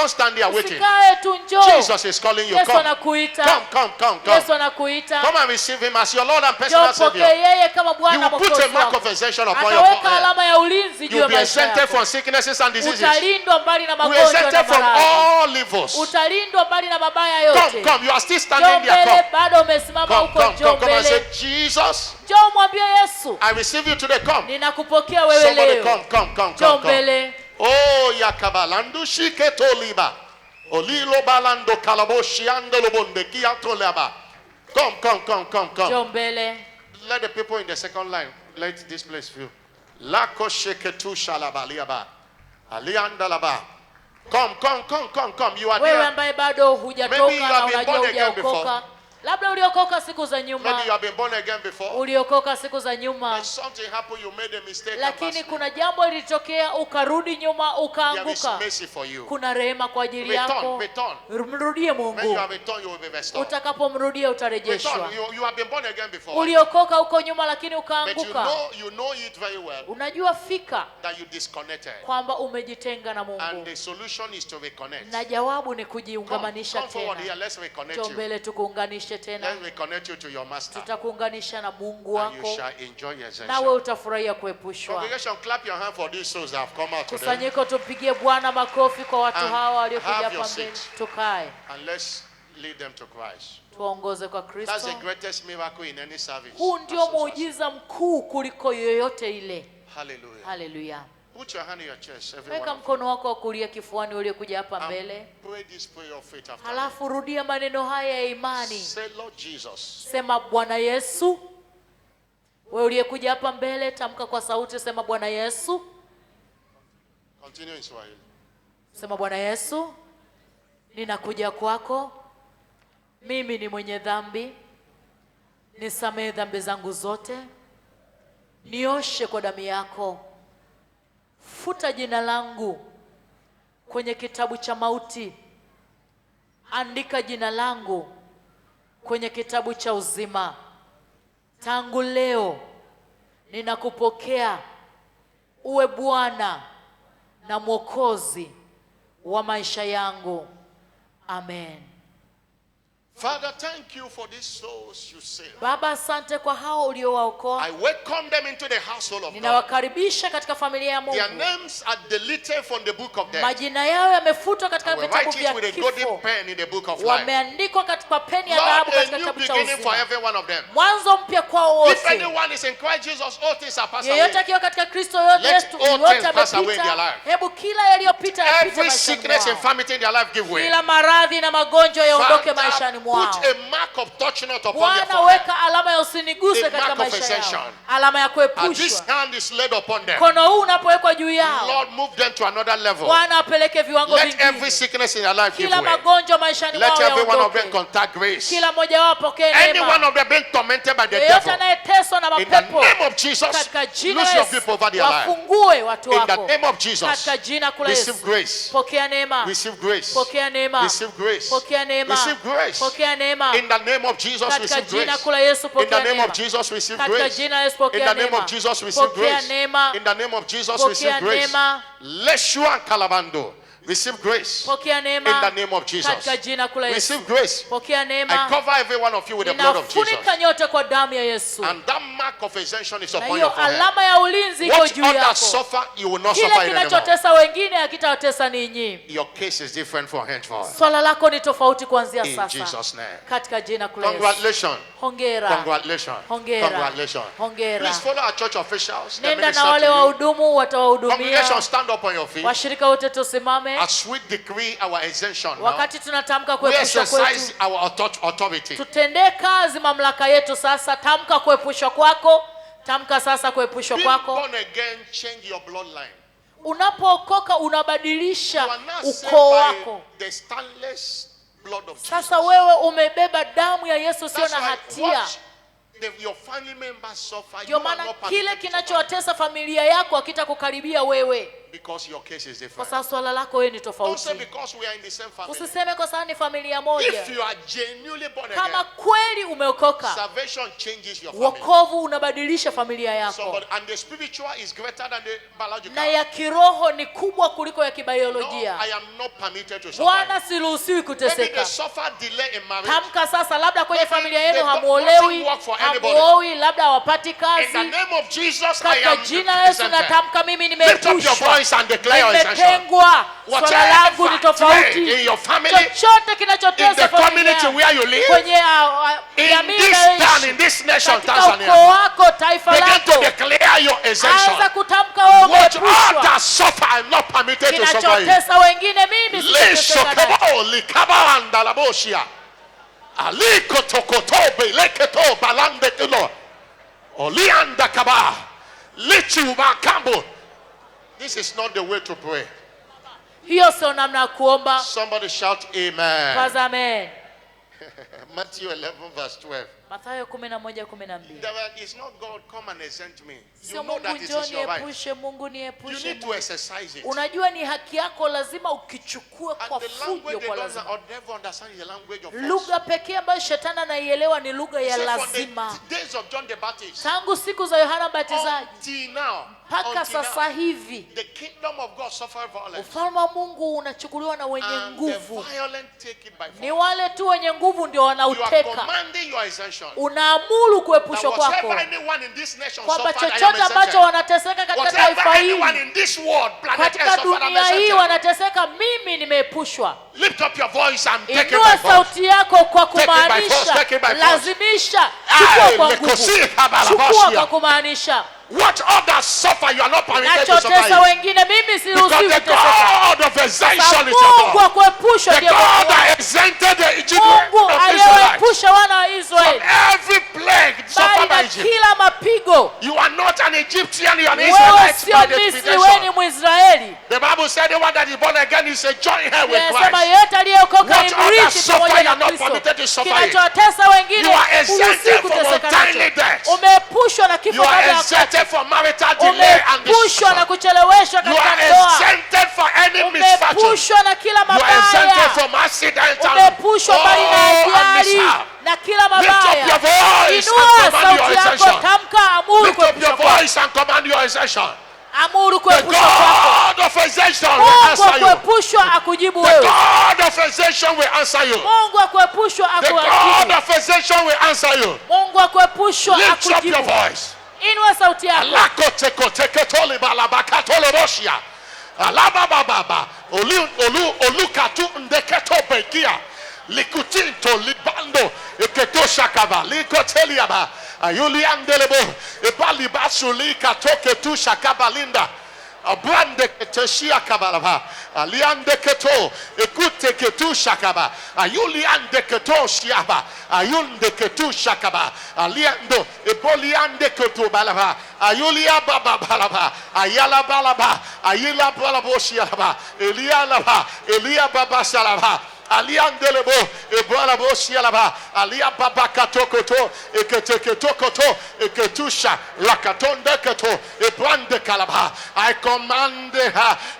stand there waiting. Usikae tu, njoo. Jesus is calling you. Yesu Come. anakuita. Come. Yesu anakuita. Come and receive Him as your Lord and Njoo personal mpokee Savior. yeye kama You Bwana will put Mwokozi a mark wako. of exemption upon your Ataweka forehead. alama ya ulinzi juu You ya will be maisha exempted yako. from sicknesses and diseases. Utalindwa mbali na You will be magonjwa na exempted from maradhi. all evils. Utalindwa mbali na mabaya yote. Come. You are still Njoo standing there. mbele, Come. bado umesimama huko, njoo Come and say, mbele. Jesus, Njoo mwambie Yesu, I receive you today. Come. ninakupokea wewe Somebody leo. come. Njoo mbele. Oh, yakabalandu shiketoliba. Olilo balando kalaboshi andolobonde kiatolaba. Come. Njoo mbele. Let the people in the second line, let this place fill. Lako sheketu shalabaliaba. Aliandalaba. Come. You are Wewe there. ambaye bado hujatoka Maybe you na have been unajua born again hujaokoka. Labda uliokoka siku za Maybe nyuma. you have been born again before. Uliokoka siku za nyuma. And something happened, you made a mistake. Lakini kuna jambo lilitokea ukarudi nyuma There is ukaanguka. mercy for you. Kuna rehema kwa ajili yako. Return. Mrudie When you Mungu. have returned, you will be restored. Utakapomrudia utarejeshwa. Return. You have been born again before. Uliokoka huko nyuma lakini But ukaanguka. you know it very well Unajua fika that you disconnected. kwamba umejitenga na And Mungu. the solution is to reconnect. Na jawabu ni kujiungamanisha Come forward here. tena. Let's reconnect Njoo you. mbele tukuunganishe tena. Let's reconnect you to your master. Tutakuunganisha na Mungu And you wako. shall enjoy your Nawe ascension. utafurahia kuepushwa. Congregation, clap your hand for these souls that have come out today. Kusanyiko, tumpigie Bwana makofi kwa watu And hawa waliokuja have hapa your mbele. seats. Tukae, And let's lead them to Christ. tuwaongoze kwa That's Kristo. the greatest miracle in any service. Huu ndio As such. muujiza mkuu kuliko yoyote ile. Hallelujah. Haleluya. Put your hand in your chest, everyone. Weka mkono wako wa kulia kifuani uliokuja hapa mbele. Pray this prayer of faith after me. Halafu rudia maneno haya ya imani. Say, Lord Jesus, Sema, Bwana Yesu. Wewe uliyekuja hapa mbele, tamka kwa sauti, sema, Bwana Yesu. continue in Swahili. Sema, Bwana Yesu, ninakuja kwako. Mimi ni mwenye dhambi. Nisamehe dhambi zangu zote. Nioshe kwa damu yako. Futa jina langu kwenye kitabu cha mauti. Andika jina langu kwenye kitabu cha uzima. Tangu leo ninakupokea uwe Bwana na Mwokozi wa maisha yangu. Amen. Father, thank you for these souls you saved. Baba, asante kwa hao uliowaokoa. I welcome them into the household of God. Ninawakaribisha katika familia ya Mungu. Their names are deleted from the book of death. Majina yao yamefutwa katika And we vitabu write it with vya a golden kifo. pen in the book of life. Wameandikwa katika peni ya Lord, dhahabu a katika new kitabu cha beginning for uzima. every one of them. Mwanzo mpya kwao If wote. anyone is in Christ Jesus, all things are passed Yeyote away. akiwa katika Kristo yote Let Yesu all yote things pass away in their amepita. life. Hebu kila yaliyopita yapite Every maishani sickness, mwao. infirmity in their life give way. Kila maradhi na magonjwa yaondoke maishani Father, mwao. put a mark of touch not upon their Bwana, forehead. weka alama ya usiniguse A katika mark of maisha yao. ascension. Alama ya As this kuepushwa. hand is laid upon them, Mkono huu unapowekwa juu yao, Lord, move them to another level. Bwana apeleke viwango Let every vingine. sickness in their life give Kila way. magonjwa maishani Let mwao every one of them yaondoke. contact grace. Kila mmoja wao apokee Any one neema. of them being tormented by the Yeyote devil, anayeteswa na in the mapepo, name of Jesus, katika jina lose la your Yesu, grip over their life. wafungue watu In the wako. name of Jesus, Katika jina kula receive Yesu. grace. Pokea neema. Receive grace. Pokea neema. Receive grace. Pokea neema. Receive grace. Pokea neema. In the name of Jesus, Katika receive jina grace. kula Yesu, In pokea the name neema. of Jesus, receive Katika grace. jina la Yesu, In pokea the name neema. of Jesus, receive Pokea grace. neema. In the name of Jesus, Pokea receive grace. neema. Leshua Kalabando, receive grace. Pokea neema. In the name of Jesus, Katika jina kula Yesu. receive grace. Pokea I neema. cover every one of you with the blood of Jesus. Ninafunika nyote kwa damu ya Yesu. And that mark of ascension is Na upon hiyo your forehead. alama ya ulinzi iko What juu others yako. suffer, you will not Kile suffer it anymore. kinachotesa wengine hakitawatesa ninyi. Your case is different from henceforth. Swala lako ni tofauti kuanzia In sasa. Jesus' name. Katika jina kula Yesu. Congratulations. Hongera. Congratulations. Hongera. Congratulations. Hongera. Please follow our church officials. They Nenda minister na wale to you. wahudumu watawahudumia. Congregation, stand up on your feet. Washirika wote tusimame. As we decree our exemption now, Wakati tunatamka we kuepushwa exercise kwetu, our authority. tutendee kazi mamlaka yetu sasa. Tamka kuepushwa kwako. Tamka sasa kuepushwa Being kwako. born again, change your bloodline. Unapookoka You unabadilisha are now saved ukoo by wako. the stainless blood of Jesus. Sasa wewe umebeba damu ya Yesu sio That's na why hatia. watch your family members suffer. Ndio You are maana not kile permitted to suffer kinachowatesa familia yako hakitakukaribia wewe, because your case is kwa different. sababu swala lako wewe ni Don't say tofauti. because we are in the same family. Usiseme kwa sababu ni familia moja. If you are genuinely born Kama again, kweli umeokoka, salvation changes your family. wokovu unabadilisha familia yako, Somebody, and the spiritual is greater than the biological. na ya kiroho ni kubwa kuliko ya No, kibiolojia. I am not permitted to suffer. Bwana, siruhusiwi Maybe they kuteseka. suffer delay in marriage. Tamka sasa, labda kwenye Maybe familia they yenu don't- hamuolewi, nothing work for anybody. hamuoi, labda hawapati In the kazi. name of Jesus, I Katika am jina la Yesu represented. natamka mimi Lift up your nimeepushwa, voice and declare your exemption. nimetengwa. Swala langu ni Whatever today in tofauti. your family, Chochote in kinachotesa the community familia, where you live, kwenye in jamii this town, unayoishi, in this nation, katika ukoo Tanzania, wako, taifa begin to lako, declare your exemption. anza kutamka wewe What umeepushwa. others suffer, I am not permitted to suffer you. Kinachotesa wengine mimi sitateseka nacho. Lishokebo likabanda la boshia. Aliko tokotobe leketo balande kilo. Olianda kaba. Lichi Wakambo. This is not the way to pray. Hiyo sio namna ya kuomba. Somebody shout amen. Paza amen. Matthew 11 verse 12. Mathayo 11:12. It's not God come and exempt me. Sio You know Mungu that it njoo is your right. niepushe, Mungu You niepushe. need to exercise it. Unajua ni haki yako, lazima ukichukue And kwa the fujo, language they kwa don't lazima. or never understand is the language of force. Lugha pekee ambayo shetani anaielewa ni lugha ya Say from lazima. the days of John the Baptist Tangu siku za Yohana Mbatizaji until now, mpaka sasa hivi, the kingdom of God suffer violence. ufalme wa Mungu unachukuliwa na wenye And the nguvu. violent take it by Ni force. wale tu wenye nguvu ndio You are wanauteka. commanding your exemption. Unaamuru That kuepushwa whatever kwako, anyone in this nation kwamba suffered, I am chochote ambacho exempted. wanateseka katika Whatever taifa anyone hili, in this world, planet katika Earth suffered, I am dunia hii exempted. wanateseka, mimi nimeepushwa. Lift up your voice and take it by Inua force. sauti yako kwa Take it by force, kumaanisha, take it by force. lazimisha, chukua kwa nguvu, chukua kwa kumaanisha. What others suffer, you are not permitted to Nachotesa suffer it. wengine, mimi Because siruhusiwi the kuteseka. God of exemption is your Mungu God. wa kuepusha The ndiye God Mungu. that exempted the Egypt Mungu of Israelites aliyewaepusha wana wa from Israeli every plague bali suffered by na Egypt. kila mapigo. You are not an Egyptian, you are an Wewe Israelite sio by Misri, wewe ni definition. Mwisraeli. The Bible said the one that is born again is a joint heir with Inasema Christ. yeyote aliyeokoka What ni others mrithi suffer, pamoja you na are not Kristo. permitted to suffer it. Kinachotesa wengine You are exempted huruhusiwi from kuteseka untimely nacho. death. Umeepushwa na kifo You are kabla ya wakati. exempted from marital delay and Umeepushwa na destruction. kucheleweshwa You katika are ndoa. exempted from any misfortune. Umeepushwa na kila You are exempted mabaya. from accident and Umeepushwa mbali na ajali mishap. na kila Lift up mabaya. your voice Inua and command your sauti yako, exemption. tamka, amuru Lift up your kuepushwa kwako. voice and command your exemption. Amuru The kuepushwa kwako. God of exemption will Mungu wa answer you. kuepushwa akujibu The wewe. God of exemption will answer you. Mungu wa kuepushwa The God akujibu. of exemption will answer you. Mungu wa kuepushwa Lift up your akujibu. voice. Inua sauti yako. Alakotekoteketolibalabakatoloboshia. Alabababa. Olukatu ndeketo bekia. Likutinto libando eketoshakaba likoteliaba. Ayuliandelebo ebalibasu katoketu shakabalinda. Abrande keteshia kabalaba. Aliande keto ekute ketu shakaba. Ayuliande keto shiaba. Ayunde ketu shakaba. Aliando eboliande ketu balaba. Ayulia baba balaba. Ayala balaba. Ayila balabo shiaba. Elialaba. Elia baba salaba. Aliandelebo ebalabo shialaba. Alia baba katokoto eketeketokoto eketusha lakatonde keto ebrande kalaba. I command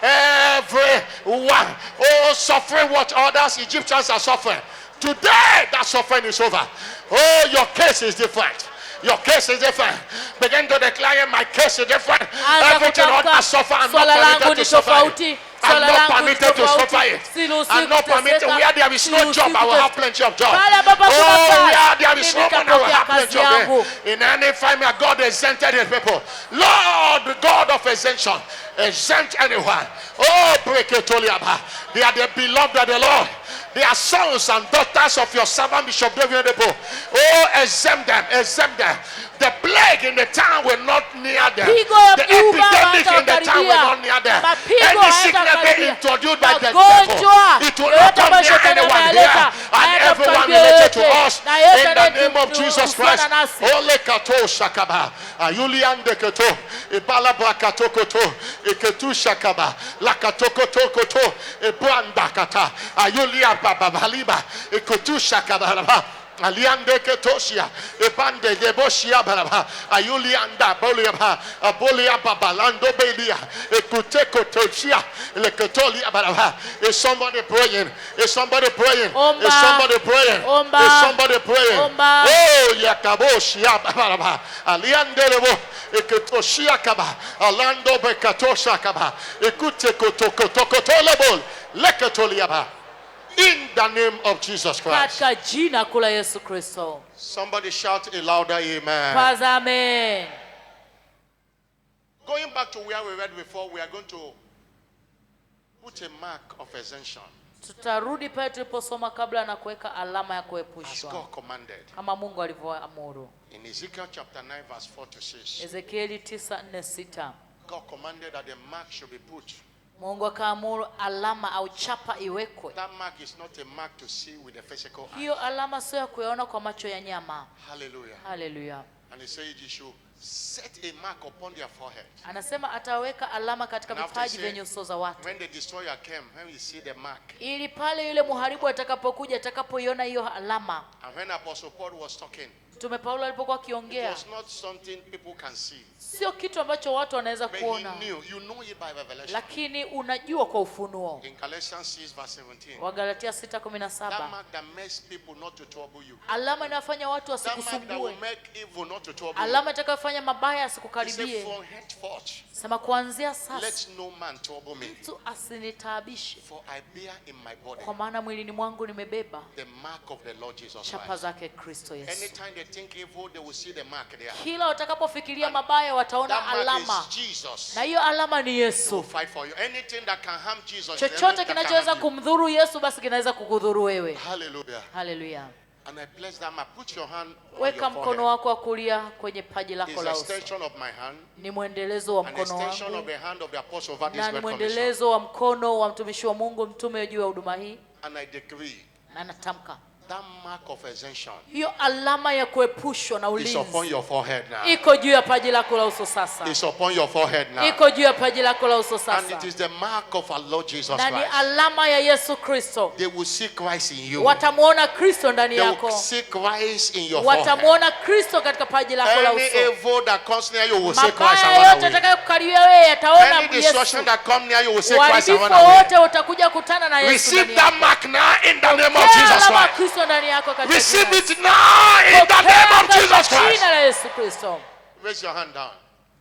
everyone, oh, suffering what others Egyptians are suffering. Today that suffering is over. Oh, your case is different. Your case is different. Begin to declare, my case is different. Anza Everything kutamka, others suffer, I'm swala not langu permitted ni to suffer tofauti. it. I'm Swala not langu ni permitted to tofauti. suffer it. Siruhusiwi I'm not permitted. kuteseka. Where there is no Siruhusiwi job, I will kuteseka. have plenty of job. Pale ambapo kuna Oh, kazi, where there is mimi no money, I will nitapokea have plenty kazi of yangu. it. In any family, God exempted his people. Lord, the God of exemption, exempt anyone. Oh, break it, Oliaba. They are the beloved of the Lord. They are sons and daughters of your servant Bishop David Adebo. Oh, exempt them, exempt them. The plague in the town will not near them. The epidemic in the town will not near them. Any sickness they introduced by the devil, it will not come near anyone here. And everyone related to us, in the name of Jesus Christ. Ole kato shakaba, ayulian de kato, ibala brakato koto, iketu shakaba, lakato koto koto, ibranda kata, ayulia baba baliba, iketu shakaba. Aliande ketosia ebande debosia baraba ayulianda boliaba abolia babalando belia ekute kotosia le ketolia baraba. Is somebody praying? Is somebody praying? Is somebody praying? Is somebody praying? Oh yakabosia baraba aliande lebo eketosia kaba alando bekatosha kaba ekute kotokotolebol le ketoliaba. In the name of Jesus Christ. Katika jina kula Yesu Kristo. Somebody shout a louder amen. Paza amen. Going back to where we read before, we are going to put a mark of exemption. Tutarudi pale tuliposoma kabla na kuweka alama ya As kuepushwa. God commanded. Kama Mungu alivyoamuru. In Ezekiel chapter 9 verse 4 to 6. Ezekieli 9:4-6. God commanded that the mark should be put. Mungu akaamuru alama au chapa iwekwe. That mark is not a mark to see with the physical eye. Hiyo alama sio ya kuyaona kwa macho ya nyama. Hallelujah. Hallelujah. And he said you should set a mark upon their forehead. Anasema ataweka alama katika And after vipaji he vya said, nyuso za watu, when the destroyer came, when you see the mark. ili pale yule mharibu atakapokuja, atakapoiona hiyo alama. And when Apostle Paul was talking, Mtume Paulo alipokuwa it akiongea, was not something people can see. sio kitu ambacho watu wanaweza But he kuona, knew, you know it by revelation. lakini unajua kwa ufunuo. In Galatians 6 verse 17. Wagalatia That 6:17, mark that makes people not to trouble you. alama inafanya watu That mark that will wasikusumbue, make evil not to trouble you. alama itakayofanya mabaya He said, asikukaribie. from henceforth, Sema kuanzia sasa let no man trouble me. mtu asinitaabishe, For I bear in my body kwa maana mwilini mwangu nimebeba the mark of the Lord Jesus chapa Christ. zake Kristo Yesu. Anytime they think evil, they will see the mark there. Kila watakapofikiria mabaya wataona That mark alama, is Jesus. na hiyo alama ni He will Yesu. fight for you. Anything that can harm Jesus, the enemy Chochote that can kinachoweza harm you. kumdhuru Yesu basi kinaweza kukudhuru wewe. Hallelujah. Haleluya. And I bless that mark. Put your hand on Weka your mkono forehead. wako wa kulia kwenye paji lako It's la an uso. extension of my hand, Ni mwendelezo wa an mkono extension of wangu, the hand of the apostle over this na ni great commission. mwendelezo wa mkono wa mtumishi wa Mungu mtume juu ya huduma hii, And I decree na natamka that mark of exemption hiyo alama ya kuepushwa na is upon ulinzi your forehead now. iko juu ya paji lako la uso sasa. It's upon your forehead now. Iko juu ya paji lako la uso And it sasa, is the mark of our Lord Jesus na ni Christ. alama ya Yesu Kristo. They will see Christ in you. Watamuona Kristo ndani They will yako, see Christ in your forehead. watamuona Kristo katika paji lako la Any uso. evil that comes near you will see Christ and Mabaya run yote away. atakayokukaribia wewe yataona Any destruction Yesu. that comes near you will see Christ and Uharibifu run away. wote utakuja kutana na Yesu Receive ndani that yako. mark now in the name of Pokea Jesus alama ya Christ. Kristo ndani yako katika Receive jina la it now in the Pokea name of katika Jesus Christ. jina la Yesu Kristo. Raise your hand down.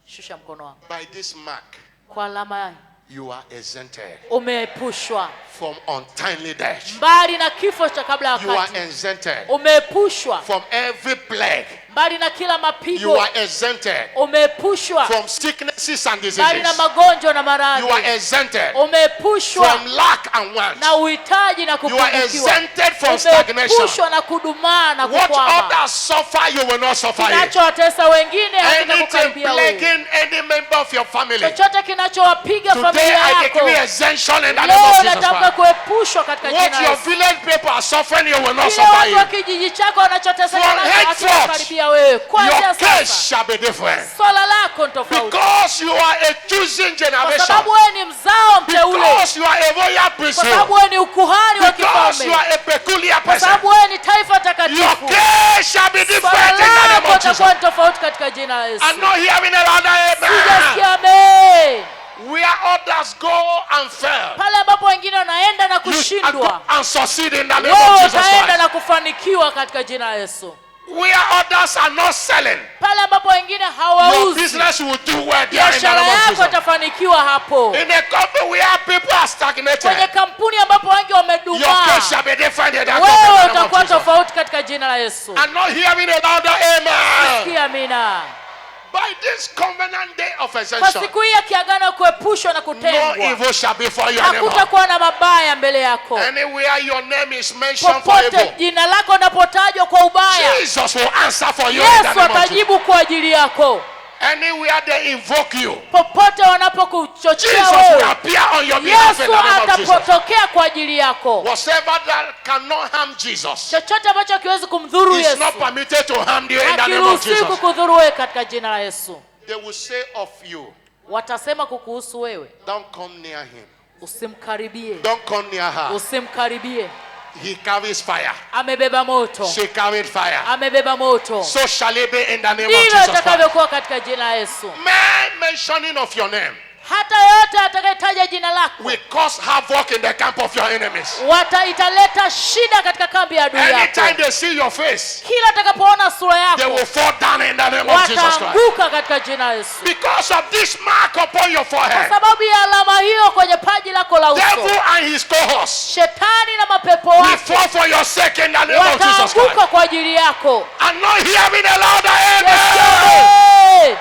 Shusha mkono wako. By this mark, Kwa alama you are exempted umeepushwa from untimely death. mbali na kifo cha kabla ya You are wakati. exempted Umeepushwa from every plague. mbali na kila You mapigo. are exempted Umeepushwa from sicknesses and mbali na diseases. magonjwa na You are maradhi. exempted Umeepushwa from lack and want. na uhitaji na You are kupungukiwa. exempted from stagnation. Umeepushwa na kudumaa na What kukwama. others suffer, you will not suffer it. Kinachowatesa wengine Anything hakitakukaribia wewe. plaguing any member of your family, Chochote kinachowapiga today familia I yako, decree exemption in the name leo of Jesus natamka Christ. kuepushwa katika What jina la your Yesu. village people are suffering, you will not Kile suffer watu wa it. kijiji chako wanachoteseka From nacho henceforth, hakitakaribia wewe. Kuanzia Your case sasa shall be different. swala lako ni tofauti, Because you are a chosen kwa generation. sababu wewe ni mzao mteule, Because you are a royal kwa sababu priesthood. wewe ni ukuhani wa Because you kifalme, are a peculiar kwa person. sababu wewe ni taifa Your takatifu. case shall be Swala different in the name lako of Jesus. litakuwa ni tofauti katika jina la Yesu. I'm not hearing another amen. Sijasikia amen. Where others go and fail, Pale ambapo wengine wanaenda na you shall go kushindwa, and succeed in the name wewe of Jesus utaenda Christ. na kufanikiwa katika jina la Yesu. Where others are not selling, Pale ambapo wengine your hawauzi, business will do well there in the biashara name of yako Jesus. itafanikiwa hapo. In a company where people are Kwenye stagnated, kampuni ambapo wengi your wamedumaa, case shall be different in that wewe company in the name utakuwa of Jesus. tofauti katika jina la Yesu. I'm not hearing another amen. Sikia amina. By this covenant day of Kwa exemption, siku hii ya kiagano kuepushwa na no kutengwa, evil shall befall you anymore. hakutakuwa na mabaya mbele yako. Anywhere your name is mentioned for Popote evil, jina lako linapotajwa kwa ubaya, Jesus will answer for you in the Yesu name of Jesus. atajibu kwa ajili yako. Anywhere they invoke you, Popote wanapokuchochea Jesus will wewe, appear on your behalf in Yesu the name of Jesus. atapotokea kwa ajili yako. Whatever that cannot harm Jesus Chochote ambacho hakiwezi kumdhuru is Yesu not permitted to harm you in the name of hakiruhusiwi Jesus. kukudhuru wewe katika jina la Yesu. They will say of you, Watasema kukuhusu wewe, don't come near him. usimkaribie, Don't come near her. usimkaribie. He carries fire. Amebeba moto, She carried fire. amebeba moto. So shall it be in the name of Ndivyo Jesus Christ. itakavyokuwa katika jina la Yesu. Man mentioning of your name Hata yote atakayetaja jina lako will cause havoc in the camp of your enemies. italeta shida katika kambi ya adui Anytime yako. they see your face, Kila atakapoona sura they yako will fall down in the name of Jesus Christ. wataanguka katika jina la Yesu. Because of this mark upon your Kwa forehead, sababu ya alama hiyo kwenye paji lako la uso, devil and his cohorts shetani na mapepo will wake fall for your sake in the name of Jesus Christ. wataanguka kwa ajili yako. I'm not hearing a louder amen. Amen.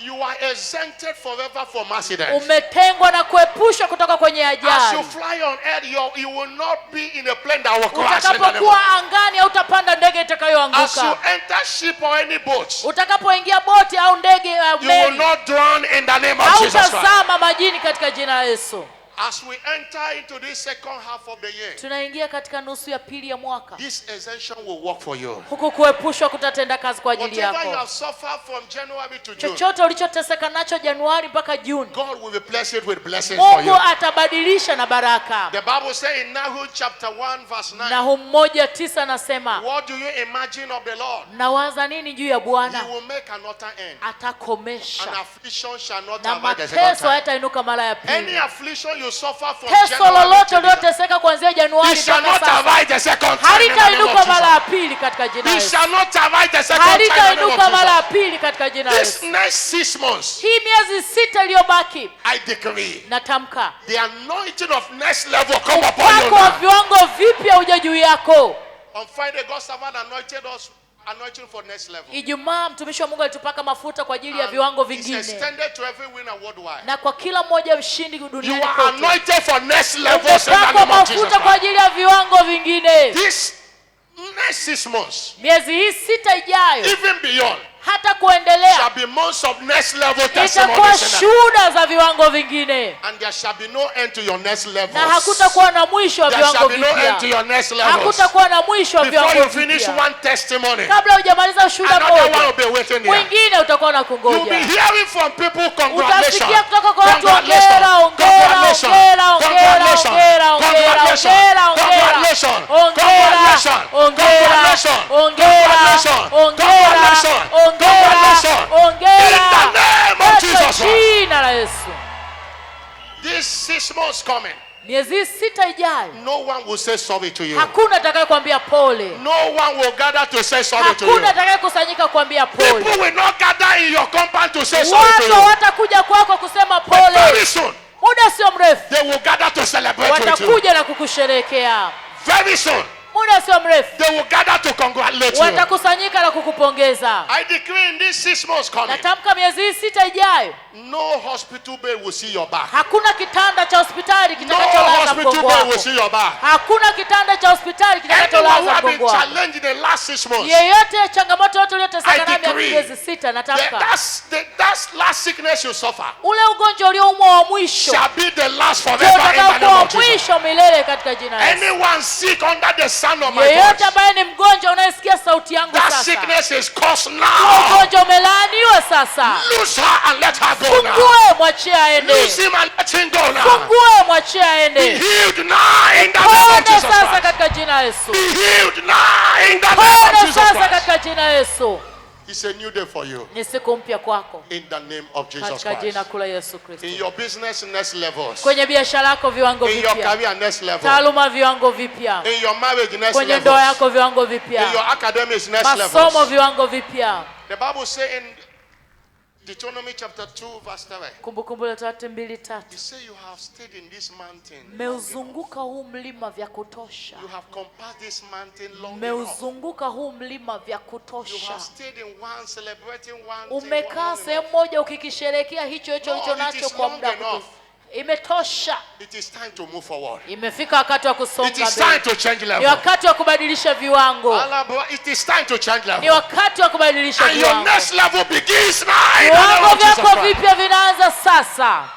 You are exempted forever from accidents. Umetengwa na kuepushwa kutoka kwenye As you ajali. fly on earth, you will not be in a plane that will crash. In the name Utakapokuwa of, angani hautapanda ndege as you itakayoanguka. enter ship or any boat, Utakapoingia boti au ndege au you will meli, not drown in the name of Jesus Christ. hautazama majini katika jina la Yesu. As we enter into this second half of the year, tunaingia katika nusu ya pili ya mwaka, this exemption will work for you. huku kuepushwa kutatenda kazi kwa ajili Whatever you yako. have suffered from January to June, Chochote ulichoteseka nacho Januari mpaka Juni, God will replace it with blessings for you. Mungu atabadilisha na baraka. The Bible says in Nahum chapter 1 verse 9, Nahum 1:9 nasema, what do you imagine of the Lord? nawaza nini juu ya Bwana? He will make an utter end. Atakomesha An affliction shall not na abide the second mateso time. hayatainuka mara ya Any pili. affliction you suffer from Teso January lolote to December, ulioteseka kuanzia Januari it shall mpaka not sasa abide the second time in the name halitainuka of mara ya Jesus. pili katika jina la It Yesu. shall not abide the second time in the name Halitainuka of mara ya Jesus. pili katika jina la This Yesu. next 6 months, Hii miezi 6 iliyobaki, I decree natamka the anointing of next level come upon you upako wa now. viwango vipya uje juu yako. On Friday, God's servant anointed us, anointing for next level. Ijumaa mtumishi wa Mungu alitupaka mafuta kwa ajili ya And viwango it's vingine, extended to every winner worldwide. na kwa kila mmoja mshindi You duniani are kote. anointed for next levels in the Umepakwa name of Jesus mafuta kwa Christ. ajili ya viwango vingine. This next 6 months, Miezi hii 6 ijayo even beyond, hata kuendelea shall be months of next level itakuwa testimonies. In the- shuhuda za viwango vingine, And there shall be no end to your next na levels. hakutakuwa na mwisho wa There shall viwango be no end to vipya. your next levels. Hakutakuwa na mwisho wa Before viwango you finish vipya. one testimony, Kabla hujamaliza ushuhuda another one moja, will be waiting there. mwingine utakuwa na You'll be kungoja. hearing from people, congratulations. Utasikia kutoka kwa watu, Congratulations. ongera, ongera, Congratulations. ongera, ongera, Congratulations. ongera, ongera, Congratulations. ongera, Congratulations. ongera, Congratulations. ongera, Congratulations. ongera, Congratulations. ongera, ongera, In the name of Jesus katika Christ. jina la Yesu. These 6 months coming, Miezi 6 ijayo, no one will say sorry to you. hakuna atakayekwambia pole, No one will gather to say sorry to you. hakuna atakayekusanyika kukwambia pole. People will not gather in your compound to say sorry to Watu you. watakuja kwako kusema But very pole, soon, muda sio mrefu they will gather to celebrate with you. watakuja na kukusherehekea. Very soon, Muda sio mrefu they will gather to congratulate you. watakusanyika na kukupongeza. I decree in these 6 months coming, Natamka miezi hii 6 ijayo, no hospital bed will see your back. hakuna kitanda cha hospitali No kitakacholaza hospital mgongo bed will wako. see your back. Hakuna kitanda cha hospitali Anyone who kitakacholaza have been mgongo wako. challenged in the last 6 months, Yeyote changamoto yote uliyoteseka I nayo miaka decree miezi 6, natamka that last sickness you suffer ule ugonjwa ulioumwa wa mwisho shall be the last ndio forever in the name utakaokuwa of Jesus. mwisho milele katika jina la Yesu. Anyone sick under the sound of my Yeyote voice, ambaye ni mgonjwa unayesikia sauti yangu that sasa, sickness is cursed huo now. ugonjwa umelaaniwa sasa. Loose her and let her go now. Fungue, mwachie aende. Loose him and let him go now. Fungue, mwachie Be aende. healed now in the name of Pone Jesus sasa Christ. katika jina la Yesu. Be healed now in the name of Pone Jesus sasa Christ. katika jina la Yesu. It's a new day for you Ni siku mpya kwako in the name of Jesus katika jina Christ. kuu la Yesu Kristo. In your business, next levels. Kwenye biashara yako viwango In your vipya, career, next level. taaluma viwango vipya, In your marriage, next kwenye level. ndoa yako viwango In your vipya, academics, next masomo levels. viwango vipya. The Bible says in Deuteronomy chapter 2 verse 3, Kumbukumbu la Torati 2:3. it says you have stayed in this mountain. Meuzunguka huu mlima vya kutosha. You have compassed this mountain long enough. Meuzunguka huu mlima vya You kutosha. have stayed in one, celebrating one thing, Umekaa one sehemu enough. moja ukikisherehekea hicho hicho No, ulicho it nacho is kwa long muda enough. mrefu. Imetosha. It is time to move forward. Imefika wakati wa It kusonga is time mbele. to change Ni level. wakati wa kubadilisha viwango. It is time to change Ni level. wakati wa kubadilisha And your viwango. next level begins now in the name Viwango of Jesus vyako Christ. vipya vinaanza sasa.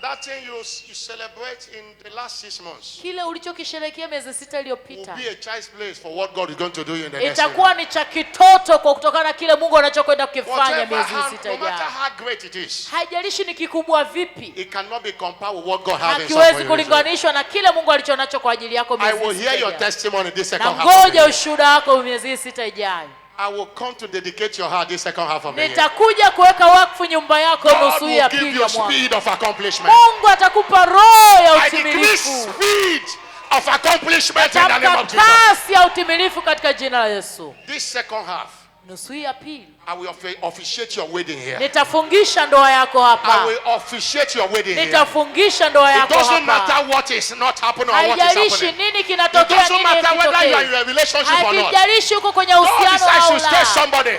That thing you celebrate in the last 6 months Kile ulichokisherehekea miezi 6 will iliyopita be a child's place for what God is going to do in the next year. itakuwa ni cha kitoto kwa kutokana na kile Mungu anachokwenda kukifanya miezi 6 No matter ijayo. how great it is, Haijalishi ni kikubwa vipi, it cannot be compared with what God has in store for hakiwezi you. kulinganishwa na kile Mungu alichonacho kwa ajili yako I miezi will 6 hear your ijayo. testimony this Na second half of the ngoja year. ushuhuda wako miezi 6 ijayo. I will come to dedicate your heart this second half of the year. Nitakuja kuweka wakfu nyumba yako God nusu ya will give pili you ya mwaka. speed of accomplishment. Mungu atakupa roho ya I decree utimilifu. speed of accomplishment in the name Tamka of Jesus. kasi ya utimilifu katika jina la Yesu. This second half, Nusu hii ya pili I will officiate your wedding here. nitafungisha ndoa yako I hapa. will officiate your wedding here. Nitafungisha ndoa It yako doesn't hapa. matter what is not happening or what is Haijalishi happening. nini It kinatokea, doesn't nini matter whether you are in kitokee. a relationship or not. Haijalishi uko kwenye God uhusiano decides au to stay la. somebody.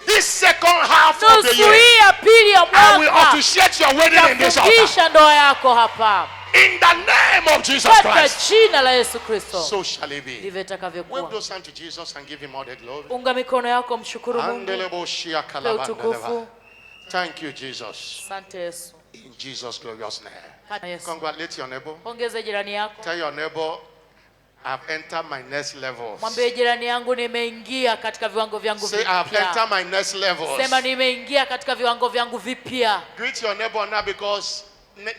This second half of the Nusu year, hii ya pili ya I will mwaka officiate your wedding in this altar. nitafungisha ndoa yako hapa In the name of Jesus katika Christ. jina la Yesu Kristo. So shall it be. Ndivyo Wave itakavyokuwa. those hands to Jesus and give him all the glory. Unga mikono yako, mshukuru Mungu. Andelebo shia Pe kalabandeleba. utukufu. Thank you, Jesus. Asante Yesu. In Jesus' glorious name. Katika Yesu. Congratulate your neighbor. Pongeze jirani yako. Tell your neighbor, I've entered my next levels. Mwambie jirani yangu nimeingia katika viwango vyangu Say, I've vipya. entered my next levels. Sema nimeingia katika viwango vyangu vipya. Greet your neighbor now, because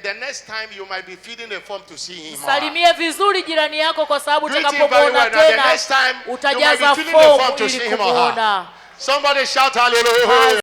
the next time you might be feeding a form to see him. Salimie vizuri jirani yako kwa sababu Greet him very utakapomwona well. Now, the tena next time you might utajaza be filling the form fomu to see ili him or her. kumuona. Somebody shout hallelujah.